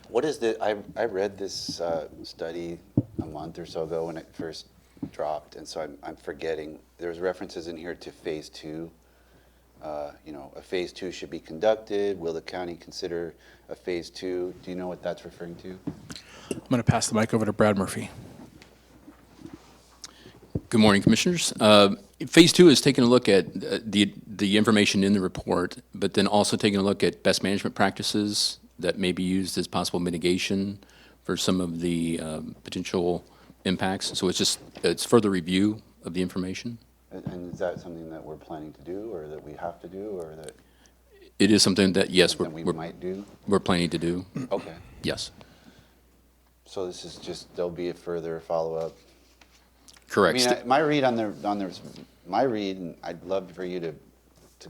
What is the, I read this study a month or so ago when it first dropped, and so I'm forgetting. There's references in here to phase 2. A phase 2 should be conducted. Will the county consider a phase 2? Do you know what that's referring to? I'm going to pass the mic over to Brad Murphy. Good morning, Commissioners. Phase 2 is taking a look at the information in the report, but then also taking a look at best management practices that may be used as possible mitigation for some of the potential impacts. So it's further review of the information. And is that something that we're planning to do, or that we have to do, or that It is something that, yes, we might do? we're planning to do. Okay. Yes, So this is just, there'll be a further follow-up. correct. I mean, my read and I'd love for you to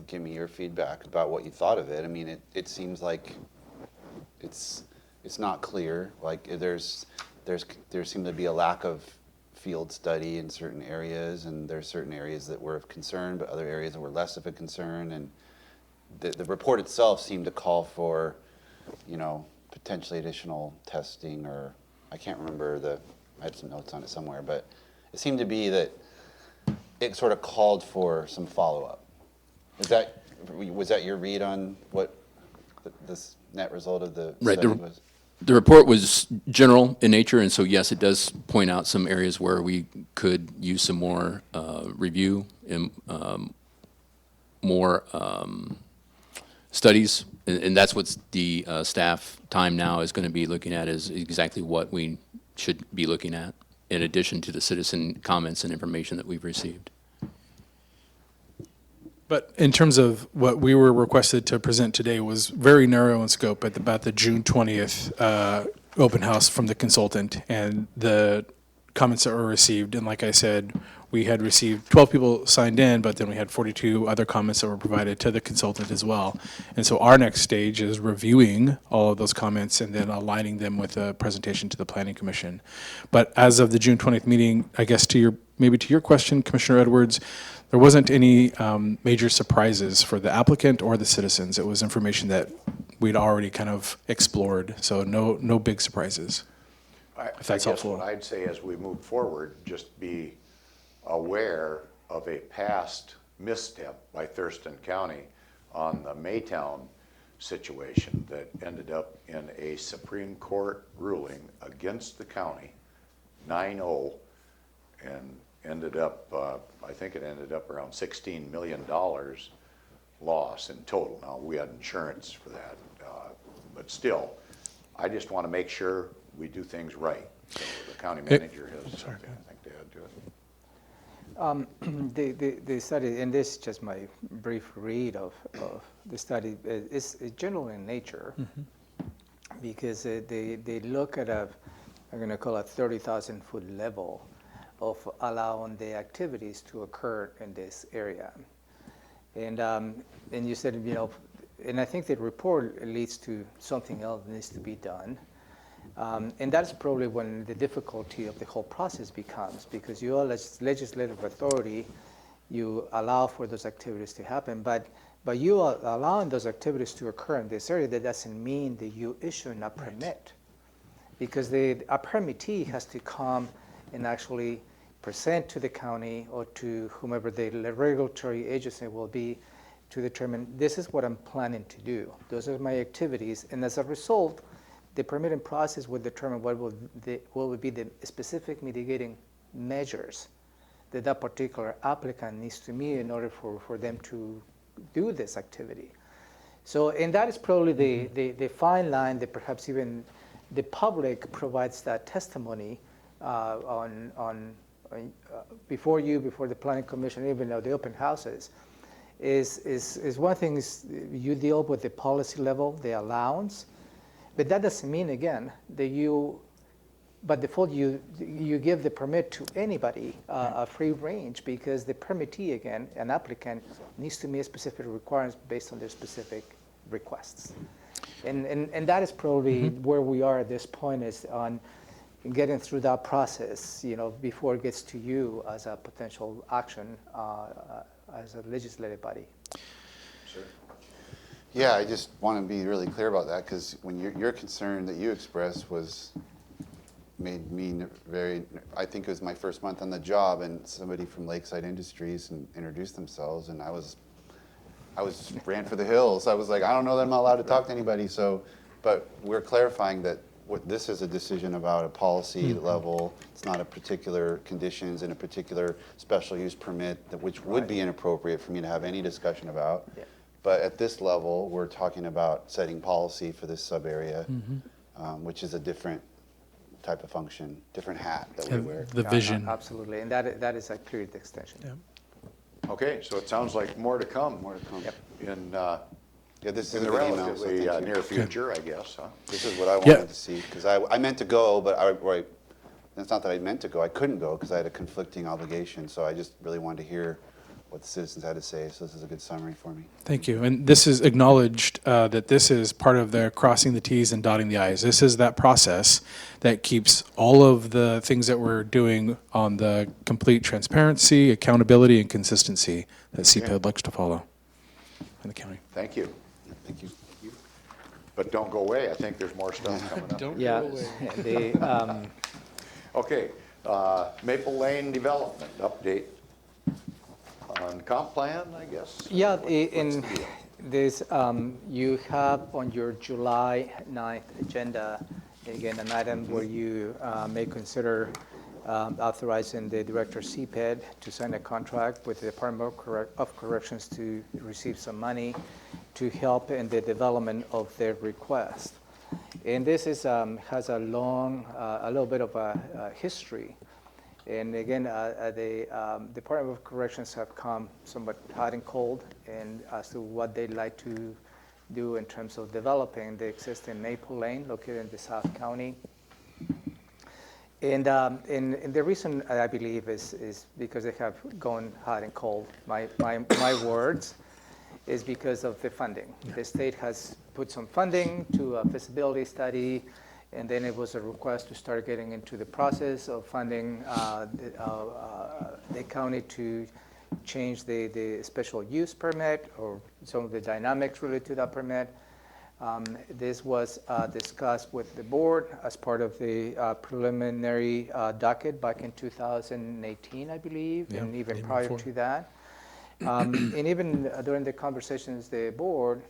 give me your feedback about what you thought of it. I mean, it seems like it's not clear. Like there seemed to be a lack of field study in certain areas, and there's certain areas that were of concern, but other areas that were less of a concern. And the report itself seemed to call for you know, potentially additional testing, or I can't remember I had some notes on it somewhere, but it seemed to be that it sort of called for some follow-up. Was that your read on what this net result of the Right, study was? The report was general in nature, and so yes, it does point out some areas where we could use some more review and more studies, and that's what the staff time now is going to be looking at, is exactly what we should be looking at, in addition to the citizen comments and information that we've received. But in terms of what we were requested to present today was very narrow in scope at about the June 20th open house from the consultant and the comments that were received. And like I said, we had received 12 people signed in, but then we had 42 other comments that were provided to the consultant as well. And so our next stage is reviewing all of those comments and then aligning them with a presentation to the Planning Commission. But as of the June 20th meeting, I guess maybe to your question, Commissioner Edwards, there wasn't any major surprises for the applicant or the citizens. It was information that we'd already kind of explored, so no big surprises. If that's helpful. What I'd say as we move forward, just be aware of a past misstep by Thurston County on the Maytown situation that ended up in a Supreme Court ruling against the county, 9-0, and ended up, I think it ended up around $16 million loss in total. Now, we had insurance for that, but still, I just want to make sure we do things right. So the county manager has something, I think, to add to it. The study, and this is just my brief read of the study, is general in nature, because they look at I'm going to call it 30,000-foot level of allowing the activities to occur in this area. And you said, you know, and I think the report leads to something else that needs to be done. And that's probably when the difficulty of the whole process becomes, because you all as legislative authority, you allow for those activities to happen, but you are allowing those activities to occur in this area, that doesn't mean that you issuing a permit. Because a permittee has to come and actually present to the county or to whomever the regulatory agency will be to determine, this is what I'm planning to do. Those are my activities. And as a result, the permitting process will determine what would be the specific mitigating measures that particular applicant needs to meet in order for them to do this activity. So, and that is probably the fine line that perhaps even the public provides that testimony before the Planning Commission, even though the open houses, is one thing is you deal with the policy level, the allowance, but that doesn't mean, again, that by default you give the permit to anybody a free range, because the permittee, again, an applicant, needs to meet specific requirements based on their specific requests. And that is probably where we are at this point, is on getting through that process, you know, before it gets to you as a potential action as a legislative body. Sure. Yeah, I just want to be really clear about that, because when your concern that you expressed made me very, I think it was my first month on the job, and somebody from Lakeside Industries introduced themselves, and I ran for the hills. I was like, I don't know that I'm allowed to talk to anybody. So, but we're clarifying that this is a decision about a policy level. It's not a particular conditions in a particular special use permit, which would be inappropriate for me to have any discussion about. Yeah. But at this level, we're talking about setting policy for this sub area, which is a different type of function, different hat that we wear. The vision. Absolutely, and that is a clear extension. Yeah. Okay, so it sounds like more to come. More to come. Yep. This In is the a good email, so relatively thank you. near future, I guess, huh? This is what I wanted to see, because I meant to go, but it's not that I meant to go. I couldn't go because I had a conflicting obligation. So I just really wanted to hear what the citizens had to say. So this is a good summary for me. Thank you. And this is acknowledged that this is part of the crossing the T's and dotting the I's. This is that process that keeps all of the things that we're doing on the complete transparency, accountability, and consistency that CPED likes to follow in the county. Thank you. Thank you. But don't go away, I think there's more stuff coming up. Yeah, the, Okay, Maple Lane Development, update on comp plan, I guess? yeah, What's in the deal? this, you have on your July 9th agenda, again, an item where you may consider authorizing the Director CPED to sign a contract with the Department of Corrections to receive some money to help in the development of their request. And this is, has a little bit of a history. And again, the Department of Corrections have come somewhat hot and cold and as to what they'd like to do in terms of developing the existing Maple Lane located in the South County. And the reason I believe is because they have gone hot and cold. My words is because of the funding. The state has put some funding to a feasibility study, and then it was a request to start getting into the process of funding the county to change the special use permit or some of the dynamics related to that permit. This was discussed with the board as part of the preliminary docket back in 2018, I believe, and even prior to that. And even during the conversations, the board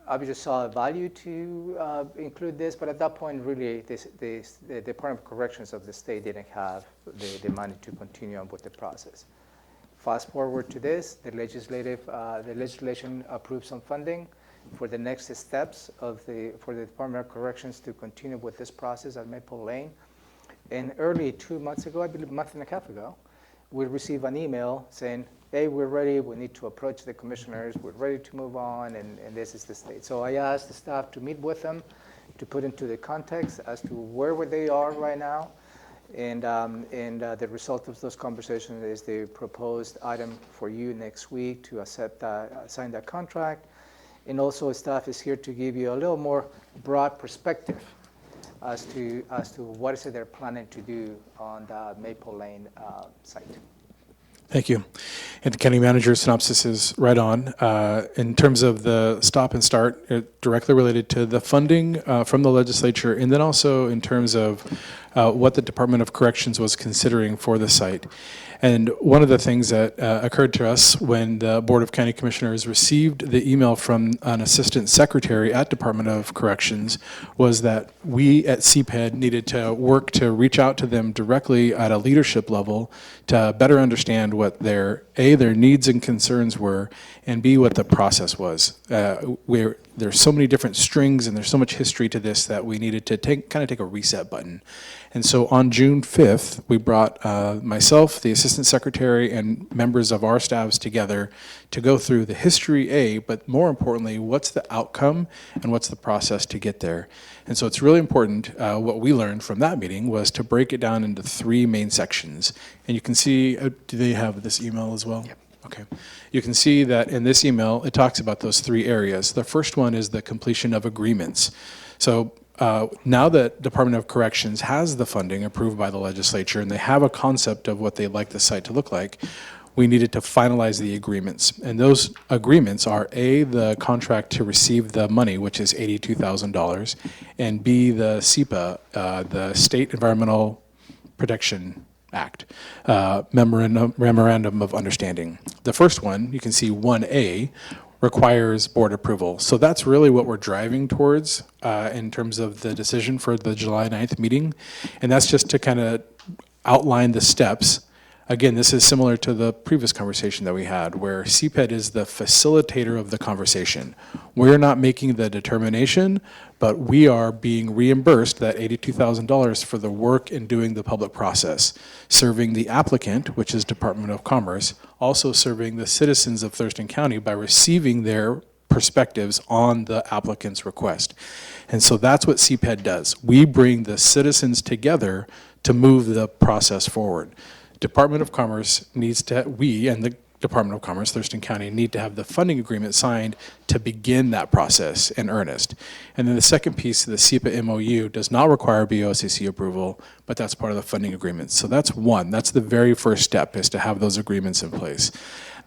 obviously saw a value to include this, but at that point, really, the Department of Corrections of the state didn't have the money to continue on with the process. Fast forward to this, the legislation approved some funding for the next steps for the Department of Corrections to continue with this process at Maple Lane. And early 2 months ago, I believe a month and a half ago, we received an email saying, hey, we're ready, we need to approach the commissioners, we're ready to move on, and this is the state. So I asked the staff to meet with them to put into the context as to where they are right now. And the result of those conversations is the proposed item for you next week to accept, sign that contract. And also staff is here to give you a little more broad perspective as to what is it they're planning to do on the Maple Lane site. Thank you. And the county manager's synopsis is right on. In terms of the stop and start, directly related to the funding from the legislature, and then also in terms of what the Department of Corrections was considering for the site. And one of the things that occurred to us when the Board of County Commissioners received the email from an assistant secretary at Department of Corrections was that we at CPED needed to work to reach out to them directly at a leadership level to better understand what their needs and concerns were, and B, what the process was. There's so many different strings and there's so much history to this that we needed to take a reset button. And so on June 5th, we brought myself, the Assistant Secretary, and members of our staffs together to go through the history, but more importantly, what's the outcome and what's the process to get there. And so it's really important, what we learned from that meeting was to break it down into 3 main sections. And you can see, do they have this email as well? Yep. Okay. You can see that in this email, it talks about those 3 areas. The first one is the completion of agreements. So now that Department of Corrections has the funding approved by the legislature and they have a concept of what they'd like the site to look like, we needed to finalize the agreements. And those agreements are A, the contract to receive the money, which is $82,000, and B, the SEPA, the State Environmental Protection Act, Memorandum of Understanding. The first one, you can see 1A, requires board approval. So that's really what we're driving towards in terms of the decision for the July 9th meeting. And that's just to kind of outline the steps. Again, this is similar to the previous conversation that we had where CPED is the facilitator of the conversation. We're not making the determination, but we are being reimbursed that $82,000 for the work in doing the public process, serving the applicant, which is Department of Commerce, also serving the citizens of Thurston County by receiving their perspectives on the applicant's request. And so that's what CPED does. We bring the citizens together to move the process forward. Department of Commerce needs to, we and the Department of Commerce, Thurston County, need to have the funding agreement signed to begin that process in earnest. And then the second piece, the SEPA MOU, does not require BoCC approval, but that's part of the funding agreement. So that's one. That's the very first step, is to have those agreements in place.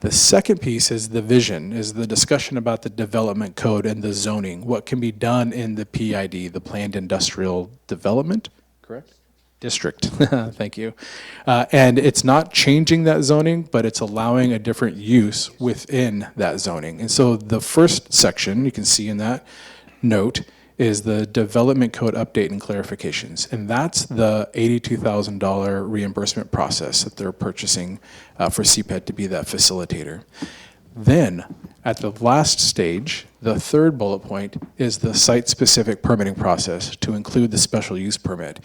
The second piece is the vision, is the discussion about the development code and the zoning, what can be done in the PID, the Planned Industrial Development, correct? District, thank you. And it's not changing that zoning, but it's allowing a different use within that zoning. And so the first section, you can see in that note, is the development code update and clarifications. And that's the $82,000 reimbursement process that they're purchasing for CPED to be that facilitator. Then, at the last stage, the third bullet point is the site-specific permitting process to include the special use permit.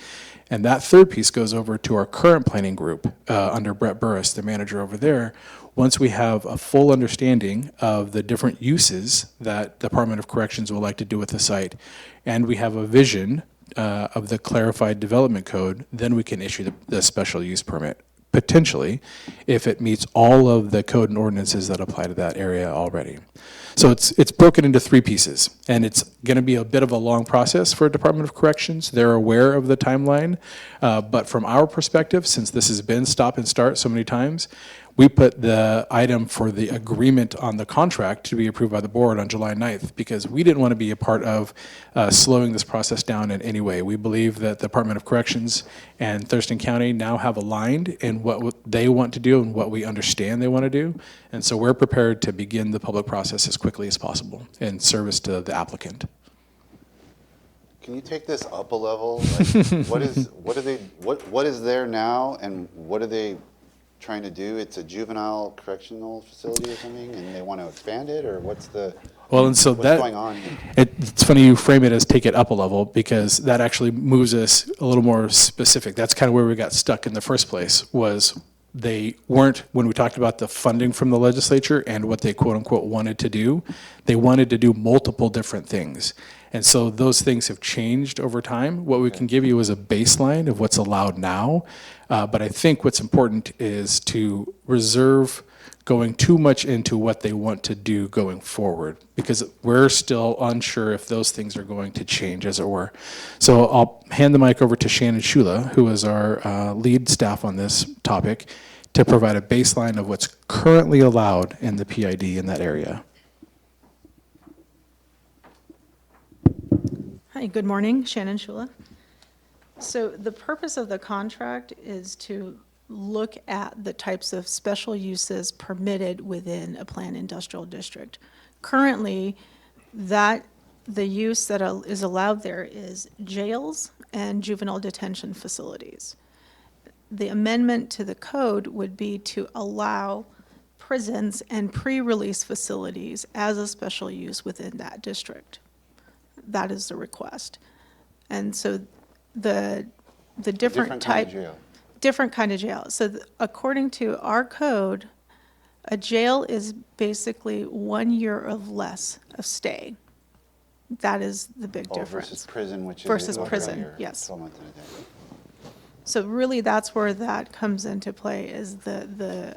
And that third piece goes over to our current planning group under Brett Burris, the manager over there. Once we have a full understanding of the different uses that Department of Corrections would like to do with the site, and we have a vision of the clarified development code, then we can issue the special use permit, potentially, if it meets all of the code and ordinances that apply to that area already. So it's broken into three pieces, and it's going to be a bit of a long process for Department of Corrections. They're aware of the timeline, but from our perspective, since this has been stop and start so many times, we put the item for the agreement on the contract to be approved by the board on July 9th because we didn't want to be a part of slowing this process down in any way. We believe that the Department of Corrections and Thurston County now have aligned in what they want to do and what we understand they want to do. And so we're prepared to begin the public process as quickly as possible in service to the applicant. Can you take this up a level? Like, what is there now, and what are they trying to do? It's a juvenile correctional facility or something, and they want to expand it, or what's going on here? It's funny you frame it as take it up a level because that actually moves us a little more specific. That's kind of where we got stuck in the first place, was they weren't, when we talked about the funding from the legislature and what they quote unquote wanted to do, they wanted to do multiple different things. And so those things have changed over time. What we can give you is a baseline of what's allowed now. But I think what's important is to reserve going too much into what they want to do going forward, because we're still unsure if those things are going to change, as it were. So I'll hand the mic over to Shannon Shula, who is our lead staff on this topic, to provide a baseline of what's currently allowed in the PID in that area. Hi, good morning, Shannon Shula. So the purpose of the contract is to look at the types of special uses permitted within a planned industrial district. Currently, the use that is allowed there is jails and juvenile detention facilities. The amendment to the code would be to allow prisons and pre-release facilities as a special use within that district. That is the request. And so the different type. Different kind of jail. So according to our code, a jail is basically 1 year of less of stay. That is the big difference. Versus prison, which is versus like prison, a yes. 12 months in a day. So really, that's where that comes into play, is the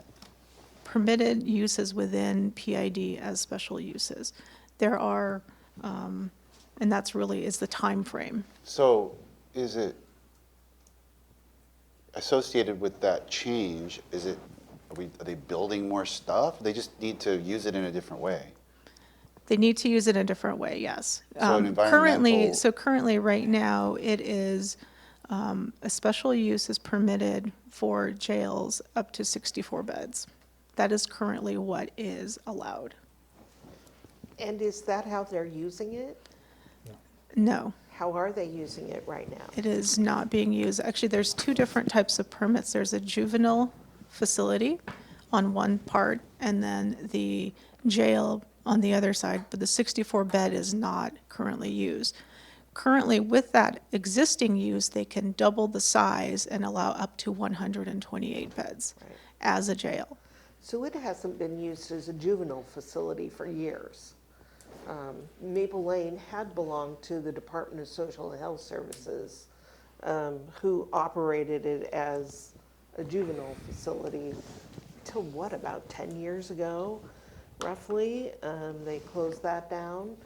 permitted uses within PID as special uses. There are, and that's really is the time frame. So is it associated with that change? Are they building more stuff? They just need to use it in a different way. They need to use it in a different way, yes. So an environmental. Currently, right now, it is, a special use is permitted for jails up to 64 beds. That is currently what is allowed. And is that how they're using it? No, How are they using it right now? it is not being used. Actually, there's two different types of permits. There's a juvenile facility on one part, and then the jail on the other side, but the 64 bed is not currently used. Currently, with that existing use, they can double the size and allow up to 128 beds Right. as a jail. So it hasn't been used as a juvenile facility for years. Maple Lane had belonged to the Department of Social and Health Services, who operated it as a juvenile facility till about 10 years ago, roughly. They closed that down.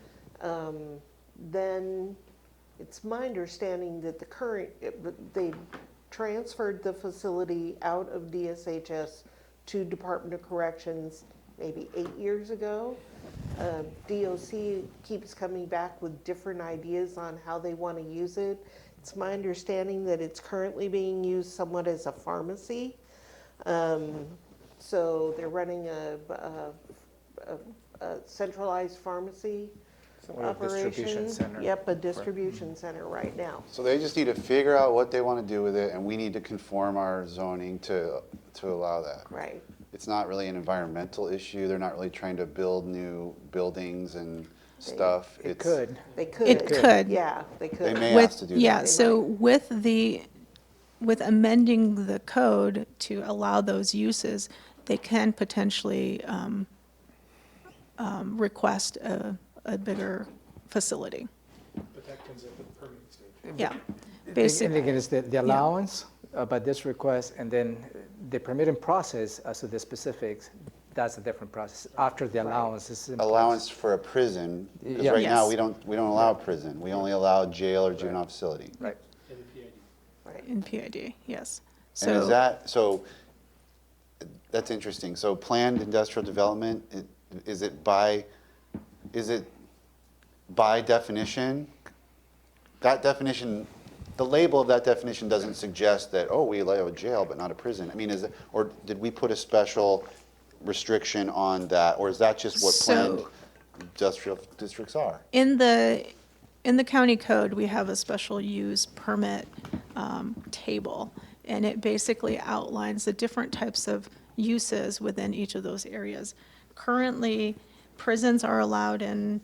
Then it's my understanding that they transferred the facility out of DSHS to Department of Corrections maybe 8 years ago. DOC keeps coming back with different ideas on how they want to use it. It's my understanding that it's currently being used somewhat as a pharmacy. So they're running a centralized pharmacy Sort of distribution operation. center. Yep, a distribution center right now. So they just need to figure out what they want to do with it, and we need to conform our zoning to allow that. Right. It's not really an environmental issue. They're not really trying to build new buildings and stuff. It could. They could. It could. Yeah, they could. They may With, ask to do that. yeah, so with amending the code to allow those uses, they can potentially request a bigger facility. But that comes at the permitting stage. Yeah, And basically. again, it's the allowance by this request, and then the permitting process as to the specifics, that's a different process. After the allowance is in place. Allowance for a prison, because Yeah. right now, Yes. we don't allow prison. We only allow jail or juvenile facility. Right. In PID, yes. And is So, that, so, that's interesting. So planned industrial development, is it by definition? That definition, the label of that definition doesn't suggest that, oh, we allow a jail but not a prison. I mean, or did we put a special restriction on that? Or is that just what planned So- industrial districts are? in the county code, we have a special use permit table, and it basically outlines the different types of uses within each of those areas. Currently, prisons are allowed in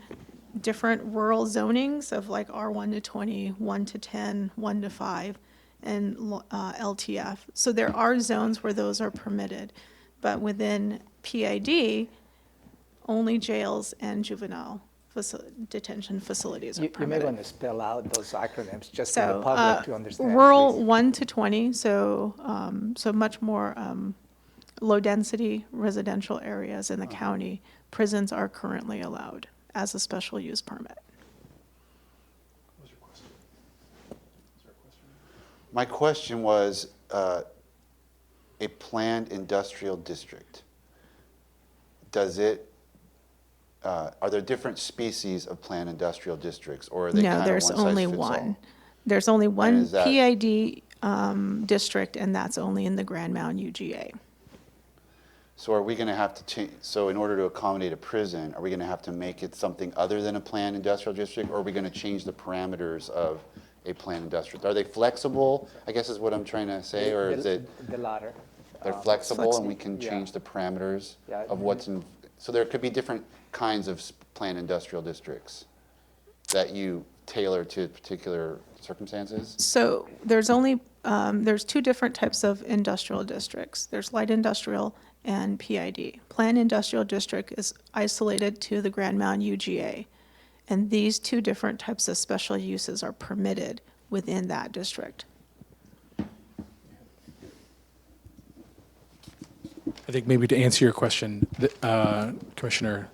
different rural zonings of like R1 to 20, 1 to 10, 1 to 5, and LTF. So there are zones where those are permitted, but within PID, only jails and juvenile detention facilities are You may permitted. want to spell out those acronyms just for the So, public to understand. rural please. 1 to 20, so much more low-density residential areas in the county, prisons are currently allowed as a special use permit. My question was, a planned industrial district, does it, are there different species of planned industrial districts, or are they kind No, of there's one size only fits all? one. There's only one is that- PID district, and that's only in the Grand Mound UGA. So are we going to have to change, so in order to accommodate a prison, are we going to have to make it something other than a planned industrial district, or are we going to change the parameters of a planned industrial? Are they flexible, I guess is what I'm trying to say, or is it, The latter. they're flexible and we flexible. can Yeah. change the parameters Yeah. of what's in, so there could be different kinds of planned industrial districts that you tailor to particular circumstances? So there's only, there's two different types of industrial districts. There's light industrial and PID. Planned Industrial District is isolated to the Grand Mound UGA. And these two different types of special uses are permitted within that district. I think maybe to answer your question, Commissioner,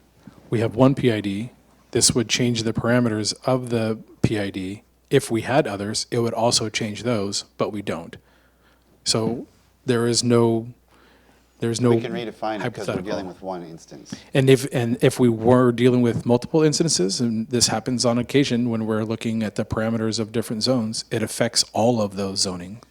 we have one PID. This would change the parameters of the PID. If we had others, it would also change those, but we don't. So there is no We can redefine it because we're hypothetical. dealing with one instance. And if we were dealing with multiple instances, and this happens on occasion when we're looking at the parameters of different zones, it affects all of those zoning.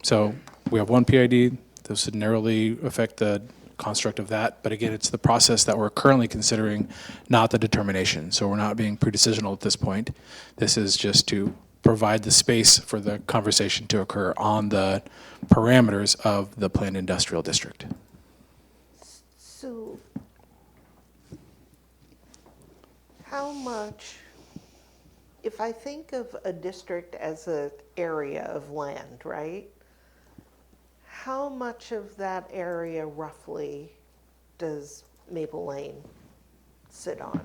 So we have one PID, this would narrowly affect the construct of that, but again, it's the process that we're currently considering, not the determination. So we're not being pre-decisional at this point. This is just to provide the space for the conversation to occur on the parameters of the planned industrial district. So, how much, if I think of a district as an area of land, right? How much of that area roughly does Maple Lane sit on?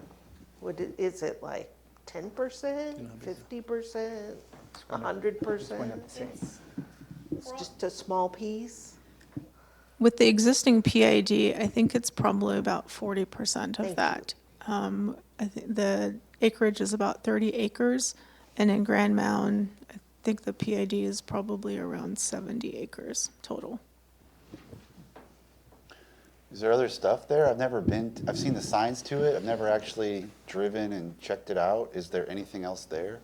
Is it like 10%, 50%, 100%? It's just a small piece? With the existing PID, I think it's probably about 40% of Thank that. I think the acreage is about 30 acres, and in Grand Mound, I think the PID is probably around 70 acres total. Is there other stuff there? I've never been, I've seen the signs to it. I've never actually driven and checked it out. Is there anything else there?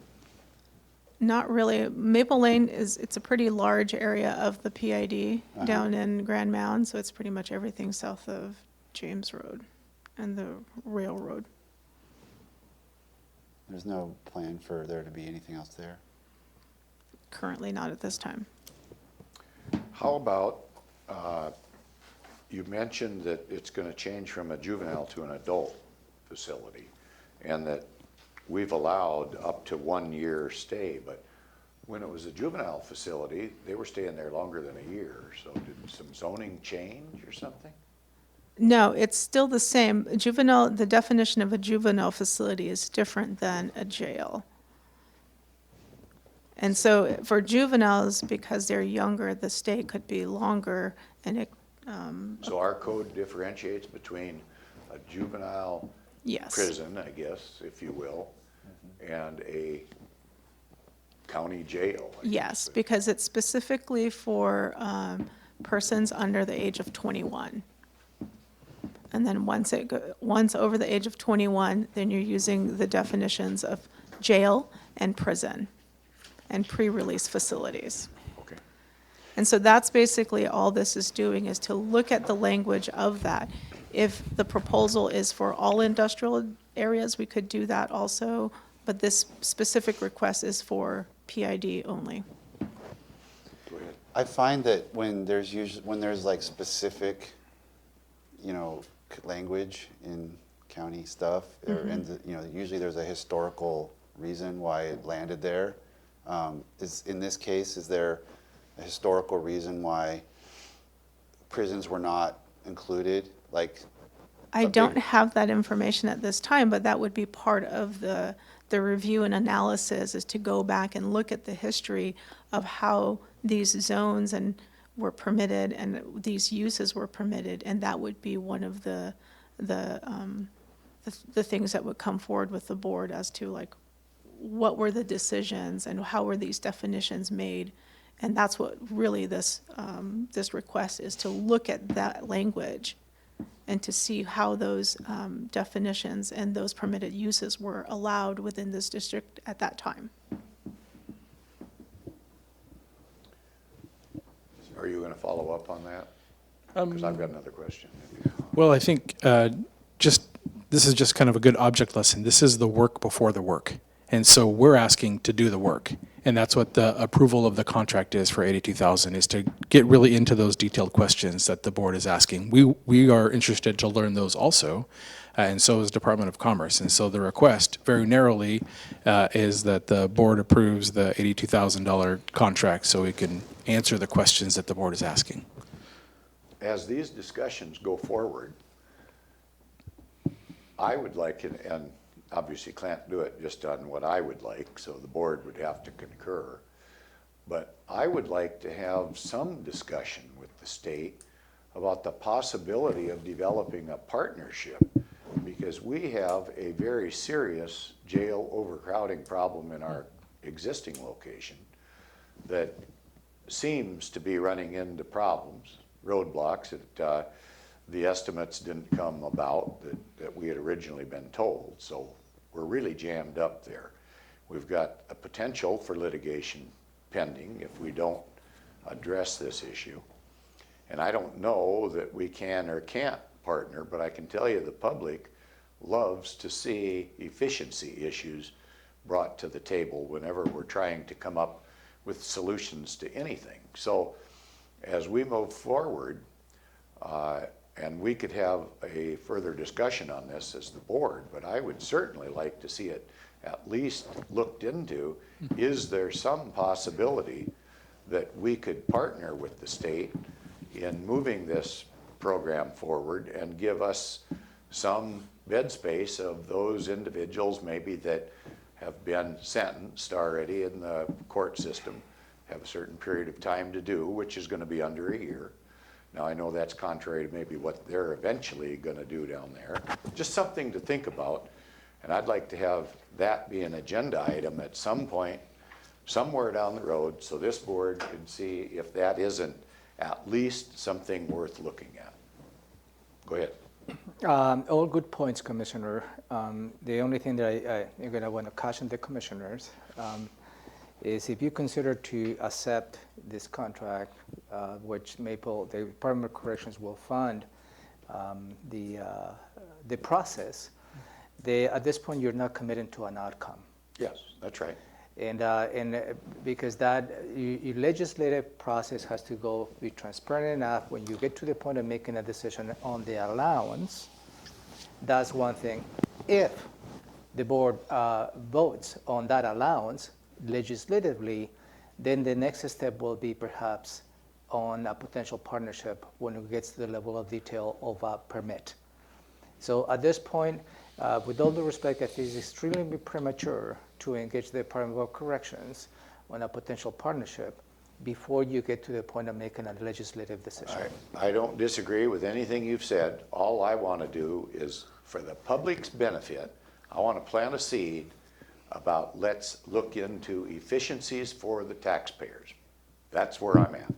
Not really. Maple Lane it's a pretty large area of the PID down in Grand Mound, so it's pretty much everything south of James Road and the railroad. There's no plan for there to be anything else there? Currently not at this time. How about, you mentioned that it's going to change from a juvenile to an adult facility, and that we've allowed up to 1 year stay, but when it was a juvenile facility, they were staying there longer than a year. So did some zoning change or something? No, it's still the same. Juvenile, the definition of a juvenile facility is different than a jail. And so for juveniles, because they're younger, the stay could be longer, and it, So our code differentiates between a juvenile yes. prison, I guess, if you will, and a county jail. I Yes, guess. because it's specifically for persons under the age of 21. And then once over the age of 21, then you're using the definitions of jail and prison and pre-release facilities. Okay. And so that's basically all this is doing, is to look at the language of that. If the proposal is for all industrial areas, we could do that also, but this specific request is for PID only. Go ahead. I find that when there's like specific, language in county stuff, or usually there's a historical reason why it landed there. In this case, is there a historical reason why prisons were not included? Like, I don't have that information at this time, but that would be part of the review and analysis, is to go back and look at the history of how these zones were permitted and these uses were permitted, and that would be one of the things that would come forward with the board as to like what were the decisions and how were these definitions made. And that's what really this request is, to look at that language and to see how those definitions and those permitted uses were allowed within this district at that time. Are you going to follow up on that? Because I've got another question. Well, I think this is just kind of a good object lesson. This is the work before the work. And so we're asking to do the work. And that's what the approval of the contract is for 82,000, is to get really into those detailed questions that the board is asking. We are interested to learn those also, and so is Department of Commerce. And so the request, very narrowly, is that the board approves the $82,000 contract so we can answer the questions that the board is asking. As these discussions go forward, I would like, and obviously can't do it just on what I would like, so the board would have to concur. But I would like to have some discussion with the state about the possibility of developing a partnership, because we have a very serious jail overcrowding problem in our existing location that seems to be running into problems, roadblocks that the estimates didn't come about that we had originally been told. So we're really jammed up there. We've got a potential for litigation pending if we don't address this issue. And I don't know that we can or can't partner, but I can tell you the public loves to see efficiency issues brought to the table whenever we're trying to come up with solutions to anything. So as we move forward, and we could have a further discussion on this as the board, but I would certainly like to see it at least looked into. Is there some possibility that we could partner with the state in moving this program forward and give us some bed space of those individuals maybe that have been sentenced already in the court system, have a certain period of time to do, which is going to be under a year. Now, I know that's contrary to maybe what they're eventually going to do down there. Just something to think about. And I'd like to have that be an agenda item at some point, somewhere down the road, so this board can see if that isn't at least something worth looking at. Go ahead. All good points, Commissioner. The only thing that I'm going to want to caution the commissioners is if you consider to accept this contract, which Maple, the Department of Corrections will fund the process, at this point, you're not committing to an outcome. Yes, that's right. And because that your legislative process has to be transparent enough. When you get to the point of making a decision on the allowance, that's one thing. If the board votes on that allowance legislatively, then the next step will be perhaps on a potential partnership when it gets to the level of detail of a permit. So at this point, with all due respect, I think it's extremely premature to engage the Department of Corrections on a potential partnership before you get to the point of making a legislative decision. I don't disagree with anything you've said. All I want to do is, for the public's benefit, I want to plant a seed about let's look into efficiencies for the taxpayers. That's where I'm at.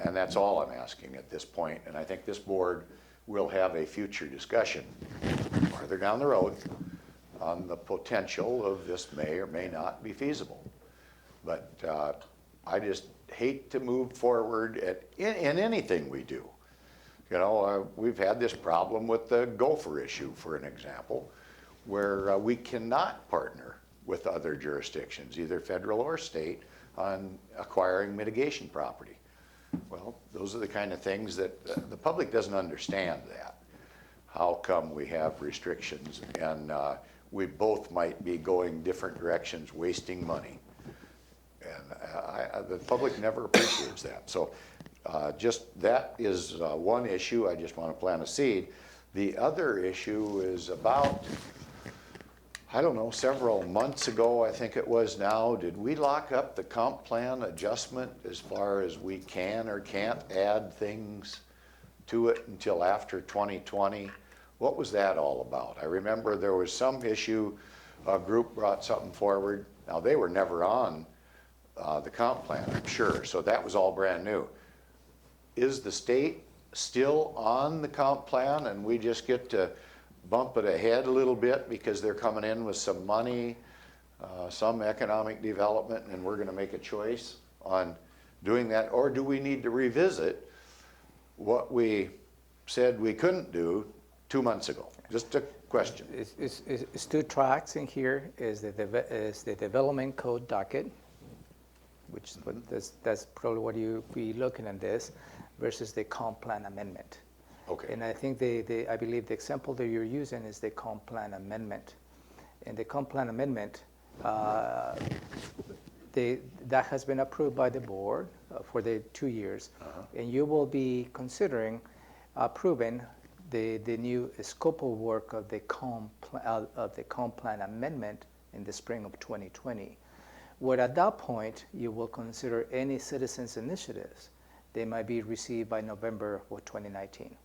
And that's all I'm asking at this point. And I think this board will have a future discussion farther down the road on the potential of this may or may not be feasible. But I just hate to move forward in anything we do. You know, we've had this problem with the gopher issue, for an example, where we cannot partner with other jurisdictions, either federal or state, on acquiring mitigation property. Well, those are the kind of things that the public doesn't understand that. How come we have restrictions and we both might be going different directions, wasting money? And the public never appreciates that. So just that is one issue. I just want to plant a seed. The other issue is about, I don't know, several months ago, I think it was now, did we lock up the comp plan adjustment as far as we can or can't add things to it until after 2020? What was that all about? I remember there was some issue, a group brought something forward. Now, they were never on the comp plan, I'm sure, so that was all brand new. Is the state still on the comp plan and we just get to bump it ahead a little bit because they're coming in with some money, some economic development, and we're going to make a choice on doing that? Or do we need to revisit what we said we couldn't do 2 months ago? Just a question. It's two tracks in here, is the development code docket, which that's probably what you'll be looking at this, versus the comp plan amendment. Okay. And I think I believe the example that you're using is the comp plan amendment. And the comp plan amendment, that has been approved by the board for the 2 years. And you will be considering approving the new scope of work of the comp plan amendment in the spring of 2020. Where at that point, you will consider any citizens' initiatives they might be received by November of 2019.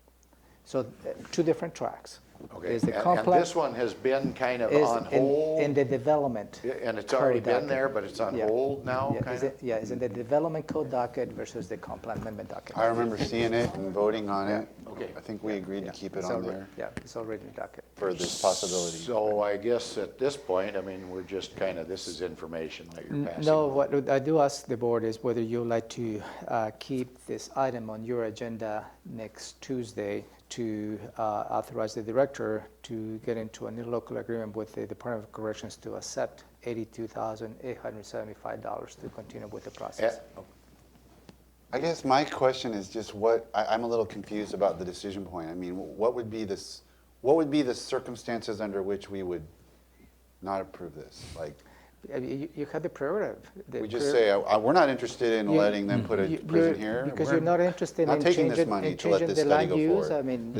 So two different tracks. Okay, Is the and comp plan- this one has been kind of is on hold? in the development. And it's already code been docket. there, but it's on Yeah. hold now, Yeah, kind of? it's in the development code docket versus the comp plan amendment docket. I remember seeing it and voting on it. Okay. I think we agreed to keep it It's on already- there Yeah, it's already in the docket. for this possibility. So I guess at this point, I mean, we're just kind of, this is information that you're passing. No, what I do ask the board is whether you'd like to keep this item on your agenda next Tuesday to authorize the director to get into a new local agreement with the Department of Corrections to accept $82,875 to continue with the process. I guess my question is just I'm a little confused about the decision point. I mean, what would be the circumstances under which we would not approve this? Like, You have the prerogative. we just say, we're not interested in letting them put a prison here. Because We're you're not interested not in taking this changing, money in to let changing this the study land go use. forward. I mean,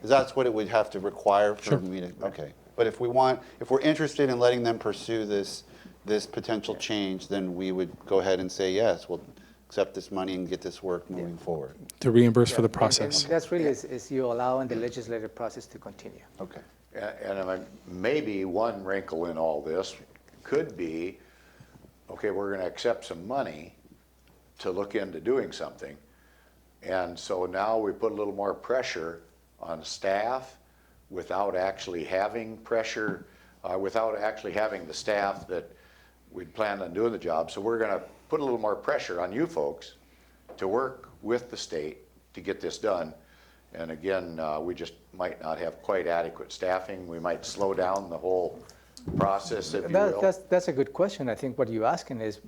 That's what it would have to require for me to, okay. But if we're interested in letting them pursue this potential change, then we would go ahead and say, yes, we'll accept this money and get this work moving forward. To reimburse for the and process. that's really is you allowing the legislative process to continue. Okay. And maybe one wrinkle in all this could be, okay, we're going to accept some money to look into doing something. And so now we put a little more pressure on staff without actually having pressure, without actually having the staff that we'd planned on doing the job. So we're gonna put a little more pressure on you folks to work with the state to get this done. And again, we just might not have quite adequate staffing. We might slow down the whole process, if you will. That's a good question. I think what you're asking is,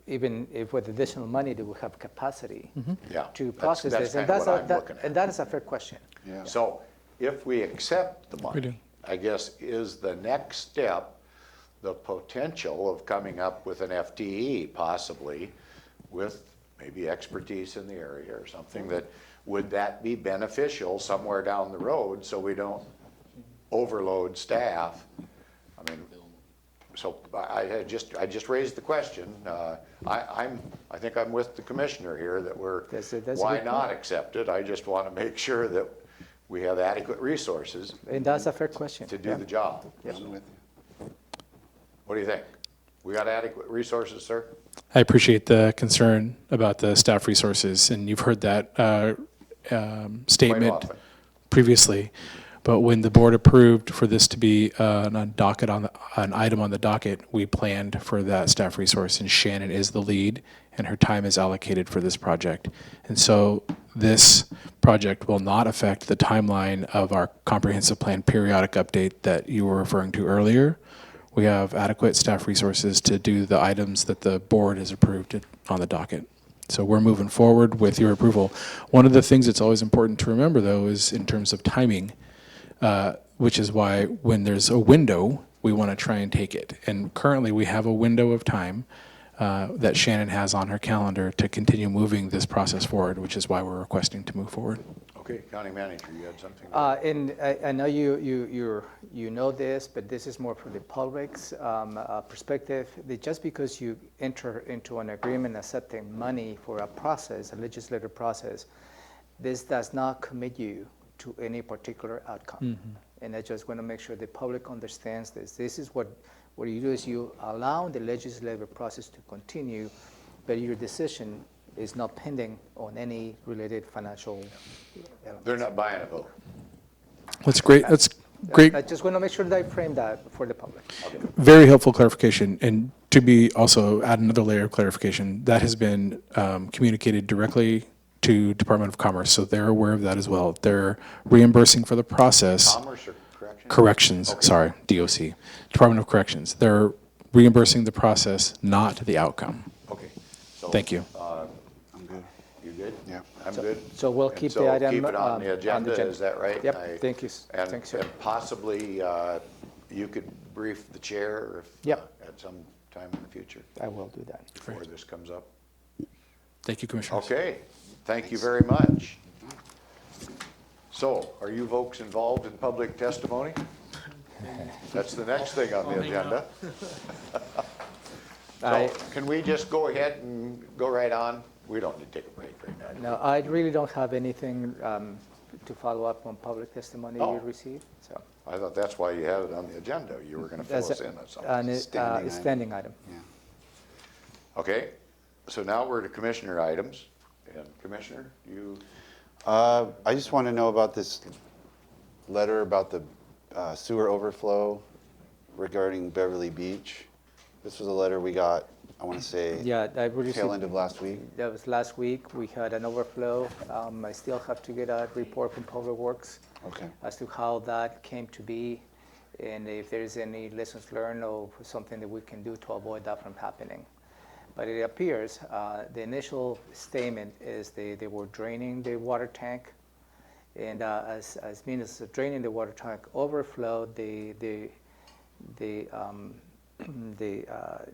even if with additional money, do we have capacity Yeah, to that's- process that's this? And kind of that's what I'm looking at. and that is a fair question. Yeah. So if we accept the do. money, I guess, is the next step the potential of coming up with an FTE possibly with maybe expertise in the area or something that, would that be beneficial somewhere down the road so we don't overload staff? I mean, so I just raised the question. I think I'm with the commissioner here that That's a why good not point. accept it? I just want to make sure that we have adequate resources And that's a fair question. to do Yeah. the job. I'm with you. What do you think? We got adequate resources, sir? I appreciate the concern about the staff resources, and you've heard that statement often. previously. But when the board approved for this to be an item on the docket, we planned for that staff resource, and Shannon is the lead, and her time is allocated for this project. And so this project will not affect the timeline of our comprehensive plan periodic update that you were referring to earlier. We have adequate staff resources to do the items that the board has approved on the docket. So we're moving forward with your approval. One of the things that's always important to remember, though, is in terms of timing, which is why when there's a window, we want to try and take it. And currently, we have a window of time that Shannon has on her calendar to continue moving this process forward, which is why we're requesting to move forward. Okay, county manager, you had something? And I know you know this, but this is more from the public's perspective. That just because you enter into an agreement accepting money for a process, a legislative process, this does not commit you to any particular outcome. And I just want to make sure the public understands this. This is what you do is you allow the legislative process to continue, but your decision is not pending on any related financial elements. They're not buying a vote. That's great. That's great. I just want to make sure that I frame that for the public. Very helpful clarification. And to be also add another layer of clarification, that has been communicated directly to Department of Commerce, so they're aware of that as well. They're reimbursing for the process. Commerce or corrections? Corrections, Okay. sorry, DOC, Department of Corrections. They're reimbursing the process, not the outcome. Okay. So, Thank you. I'm good. You good? Yeah. I'm good. So we'll And keep so the item keep it on on the the agenda, agenda. is that right? Yep, thank you, And thanks, sir. and possibly you could brief the chair if, Yep. at some time in the future I will do that. before this comes up. Thank you, Commissioners. Okay, thank you very much. So, are you folks involved in public testimony? That's the next thing on the agenda. So, can we just go ahead and go right on? We don't need to take a break right now. No, I really don't have anything to follow up on public testimony Oh. you received, so. I thought that's why you had it on the agenda. You were gonna fill That's us in on something. Standing item. Standing item. Okay, so now we're to commissioner items. And Commissioner, you, I just want to know about this letter about the sewer overflow regarding Beverly Beach. This was a letter we got, I want to say, Yeah, I received. tail end of last week. That was last week. We had an overflow. I still have to get a report from Public Works Okay. as to how that came to be and if there's any lessons learned or something that we can do to avoid that from happening. But it appears the initial statement is they were draining the water tank, and as mean as draining the water tank overflowed the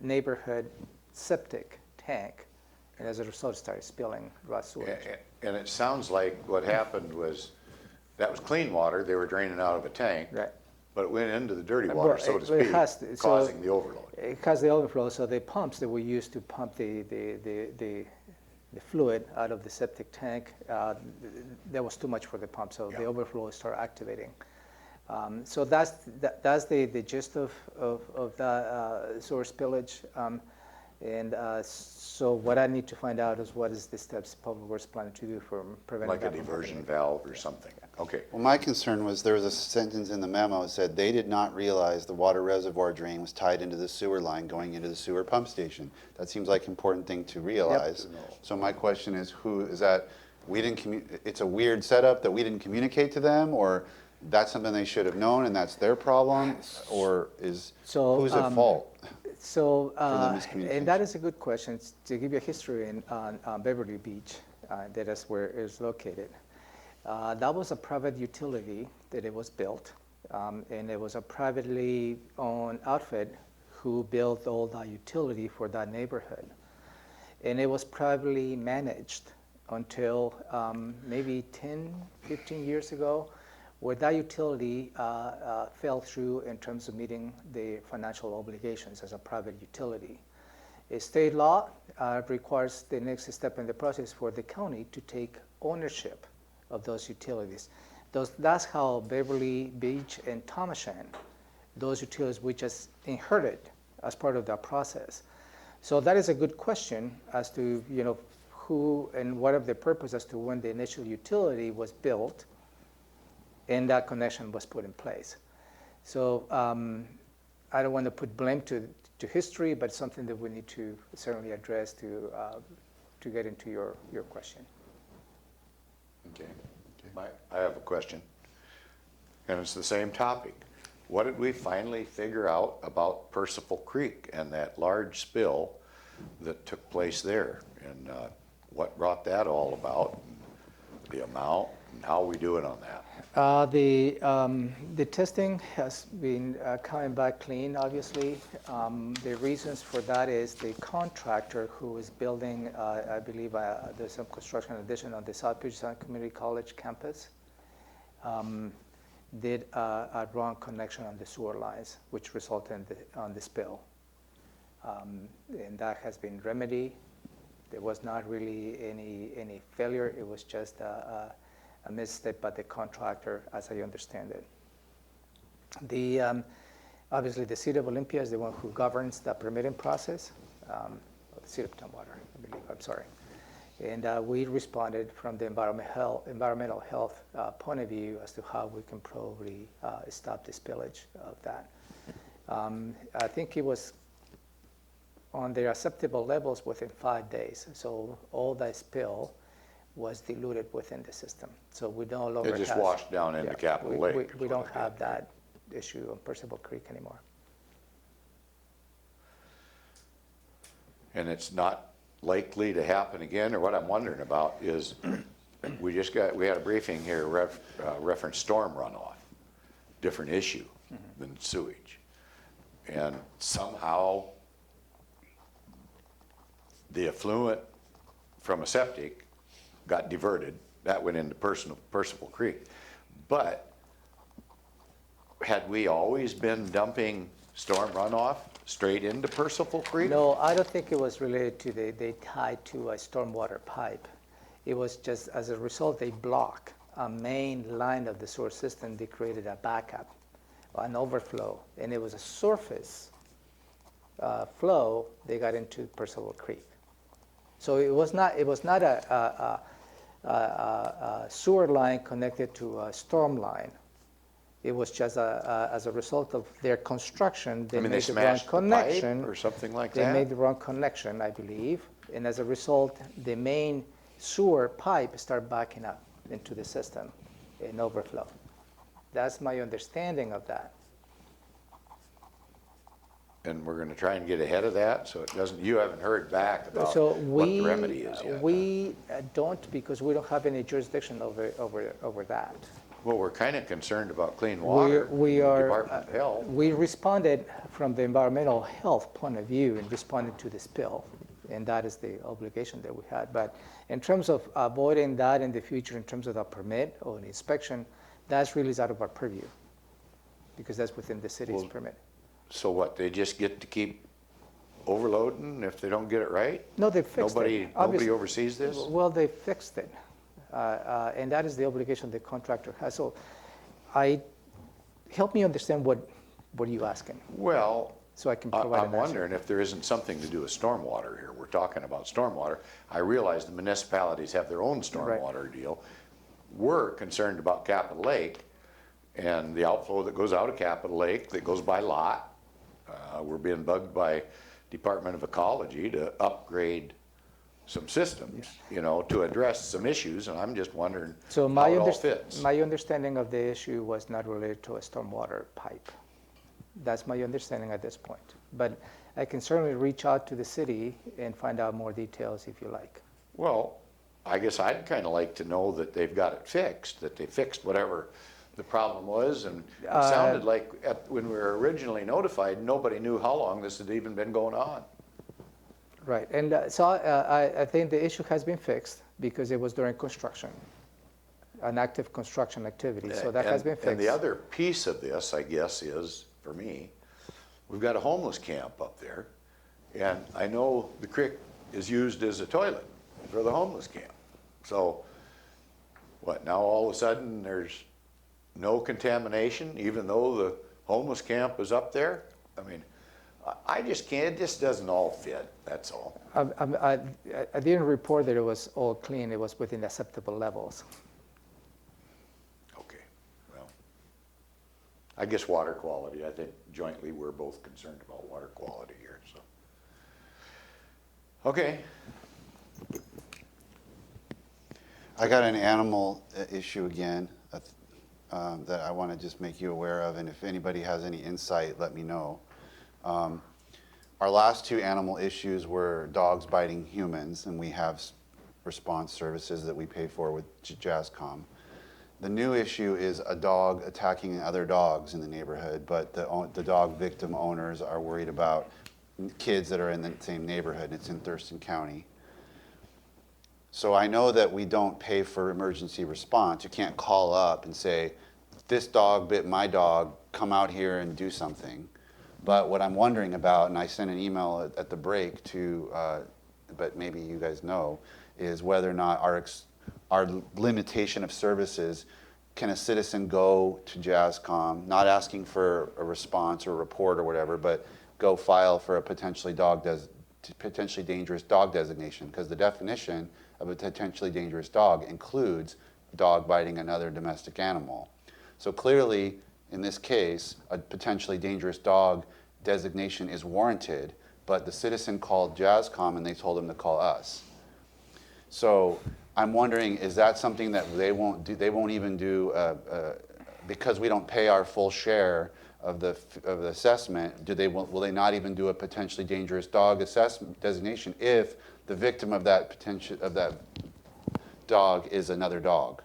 neighborhood septic tank, and as a result started spilling raw sewage. and it sounds like what happened was, that was clean water, they were draining out of a tank. Right. But it went into the dirty water, so to It has to, speak, so causing the overload. It caused the overflow, so the pumps that we used to pump the fluid out of the septic tank, that was too much for the pump, so the overflow started activating. So that's the gist of the sewer spillage. So what I need to find out is what is the steps Public Works planning to do for preventing Like a that from diversion happening. valve or something. Okay. Well, my concern was there was a sentence in the memo that said they did not realize the water reservoir drain was tied into the sewer line going into the sewer pump station. That seems like an important thing to realize. So my question is, who is that? We didn't it's a weird setup that we didn't communicate to them, or that's something they should have known and that's their problem, or who's at fault? So, the miscommunication. and that is a good question. To give you a history on Beverly Beach, that is where it is located. That was a private utility that it was built, and it was a privately owned outfit who built all that utility for that neighborhood. And it was privately managed until maybe 10, 15 years ago, where that utility fell through in terms of meeting the financial obligations as a private utility. A state law requires the next step in the process for the county to take ownership of those utilities. That's how Beverly Beach and Thomashan, those utilities we just inherited as part of that process. So that is a good question as to who and what of the purpose as to when the initial utility was built and that connection was put in place. So I don't want to put blame to history, but something that we need to certainly address to get into your question. Okay. I have a question, and it's the same topic. What did we finally figure out about Percival Creek and that large spill that took place there? And what brought that all about, and the amount, and how are we doing on that? The testing has been coming back clean, obviously. The reasons for that is the contractor who is building, I believe there's some construction addition on the South Puget Sound Community College campus, did a wrong connection on the sewer lines, which resulted on the spill. And that has been remedied. There was not really any failure. It was just a misstep by the contractor, as I understand it. Obviously, the City of Olympia is the one who governs the permitting process. The City of Tumwater, I believe, I'm sorry. And we responded from the environmental health point of view as to how we can probably stop the spillage of that. I think it was on their acceptable levels within 5 days. So all that spill was diluted within the system. So we no longer It just washed down into Capitol Lake. We don't have that issue on Percival Creek anymore. And it's not likely to happen again, or what I'm wondering about is, we had a briefing here, reference storm runoff, different issue than sewage. And somehow, the effluent from a septic got diverted. That went into Percival Creek. But had we always been dumping storm runoff straight into Percival Creek? No, I don't think it was related to they tied to a stormwater pipe. It was just as a result, they block a main line of the sewer system. They created a backup, an overflow, and it was a surface flow. They got into Percival Creek. So it was not a sewer line connected to a storm line. It was just as a result of their construction, they made the wrong connection. Or something like They that? made the wrong connection, I believe. And as a result, the main sewer pipe started backing up into the system in overflow. That's my understanding of that. And we're gonna try and get ahead of that, so it doesn't, you haven't heard back about So what the remedy is yet? we don't, because we don't have any jurisdiction over that. Well, we're kind of concerned about clean water. We are, Department of Health. we responded from the environmental health point of view in responding to the spill, and that is the obligation that we had. But in terms of avoiding that in the future, in terms of the permit or an inspection, that's really out of our purview, because that's within the city's permit. So what, they just get to keep overloading if they don't get it right? No, they fixed it. Nobody oversees this? Well, they fixed it. And that is the obligation the contractor has. So help me understand what are you asking? Well, so I can provide I'm wondering if there isn't something to do with stormwater here. We're talking about stormwater. I realize the municipalities have their own stormwater deal. were concerned about Capitol Lake and the outflow that goes out of Capitol Lake that goes by lot. We're being bugged by Department of Ecology to upgrade some systems, you know, to address some issues, and I'm just wondering So how it all fits. my understanding of the issue was not related to a stormwater pipe. That's my understanding at this point. But I can certainly reach out to the city and find out more details if you like. Well, I guess I'd kind of like to know that they've got it fixed, that they fixed whatever the problem was, and it sounded like when we were originally notified, nobody knew how long this had even been going on. Right, and so I think the issue has been fixed because it was during construction, an active construction activity, so that has been fixed. And the other piece of this, I guess, is, for me, we've got a homeless camp up there, and I know the creek is used as a toilet for the homeless camp. So, what, now all of a sudden there's no contamination even though the homeless camp is up there? I mean, I just can't, it just doesn't all fit, that's all. I didn't report that it was all clean, it was within acceptable levels. Okay, well, I guess water quality, I think jointly we're both concerned about water quality here, so. Okay. I got an animal issue again that I want to just make you aware of, and if anybody has any insight, let me know. Our last two animal issues were dogs biting humans, and we have response services that we pay for with JASCOM. The new issue is a dog attacking other dogs in the neighborhood, but the dog victim owners are worried about kids that are in the same neighborhood. It's in Thurston County. So I know that we don't pay for emergency response. You can't call up and say, this dog bit my dog, come out here and do something. But what I'm wondering about, and I sent an email at the break to, but maybe you guys know, is whether or not our limitation of services, can a citizen go to JASCOM, not asking for a response or a report or whatever, but go file for a potentially dangerous dog designation? Because the definition of a potentially dangerous dog includes dog biting another domestic animal. So clearly, in this case, a potentially dangerous dog designation is warranted, but the citizen called JASCOM and they told him to call us. So I'm wondering, is that something that they won't do? They won't even do because we don't pay our full share of the assessment. Will they not even do a potentially dangerous dog assessment designation if the victim of that dog is another dog?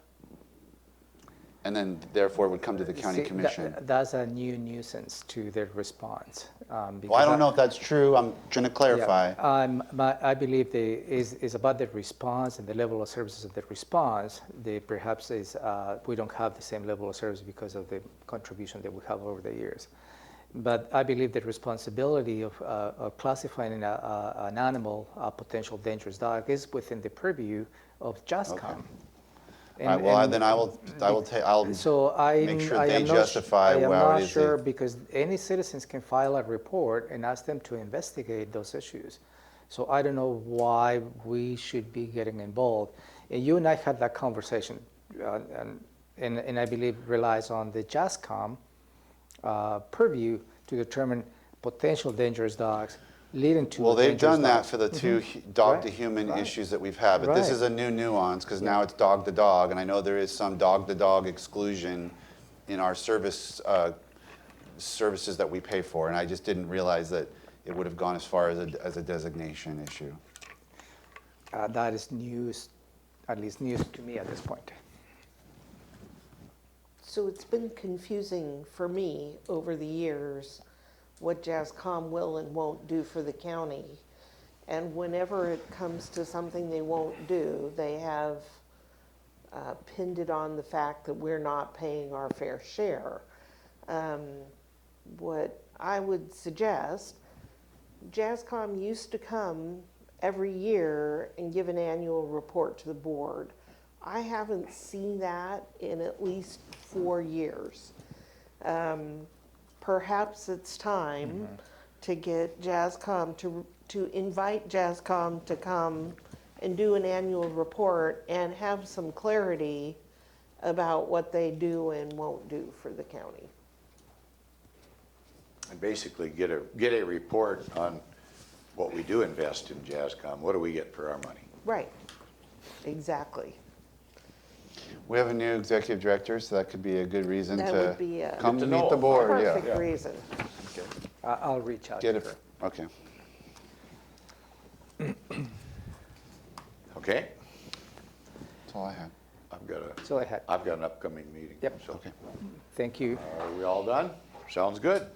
And then, therefore, it would come to the county commission. That's a new nuisance to their response. Well, I don't know if that's true. I'm trying to clarify. Yeah, I believe is about the response and the level of services of the response. Perhaps we don't have the same level of service because of the contribution that we have over the years. But I believe the responsibility of classifying an animal, a potential dangerous dog, is within the purview of JASCOM. Okay. All right, well, then I'll make sure they justify how it is. I am not sure because any citizens can file a report and ask them to investigate those issues. So I don't know why we should be getting involved. And you and I had that conversation, and I believe relies on the JASCOM purview to determine potential dangerous dogs leading to. Well, they've done that for the two dog-to-human issues that we've had, but this is a new nuance because now it's dog-to-dog, and I know there is some dog-to-dog exclusion in our services that we pay for, and I just didn't realize that it would have gone as far as a designation issue. That is news, at least news to me at this point. So it's been confusing for me over the years what JASCOM will and won't do for the county. And whenever it comes to something they won't do, they have pinned it on the fact that we're not paying our fair share. What I would suggest, JASCOM used to come every year and give an annual report to the board. I haven't seen that in at least 4 years. Perhaps it's time to get JASCOM to invite JASCOM to come and do an annual report and have some clarity about what they do and won't do for the county. And basically get a report on what we do invest in JASCOM. What do we get for our money? Right, exactly. We have a new executive director, so that could be a good reason That to would be a come Good to to meet know. the board, yeah. perfect reason. I'll reach out to Get her. it, okay. Okay? That's all I had. That's all I had. I've got an upcoming meeting. Yep. So, Okay. Thank you. are we all done? Sounds good.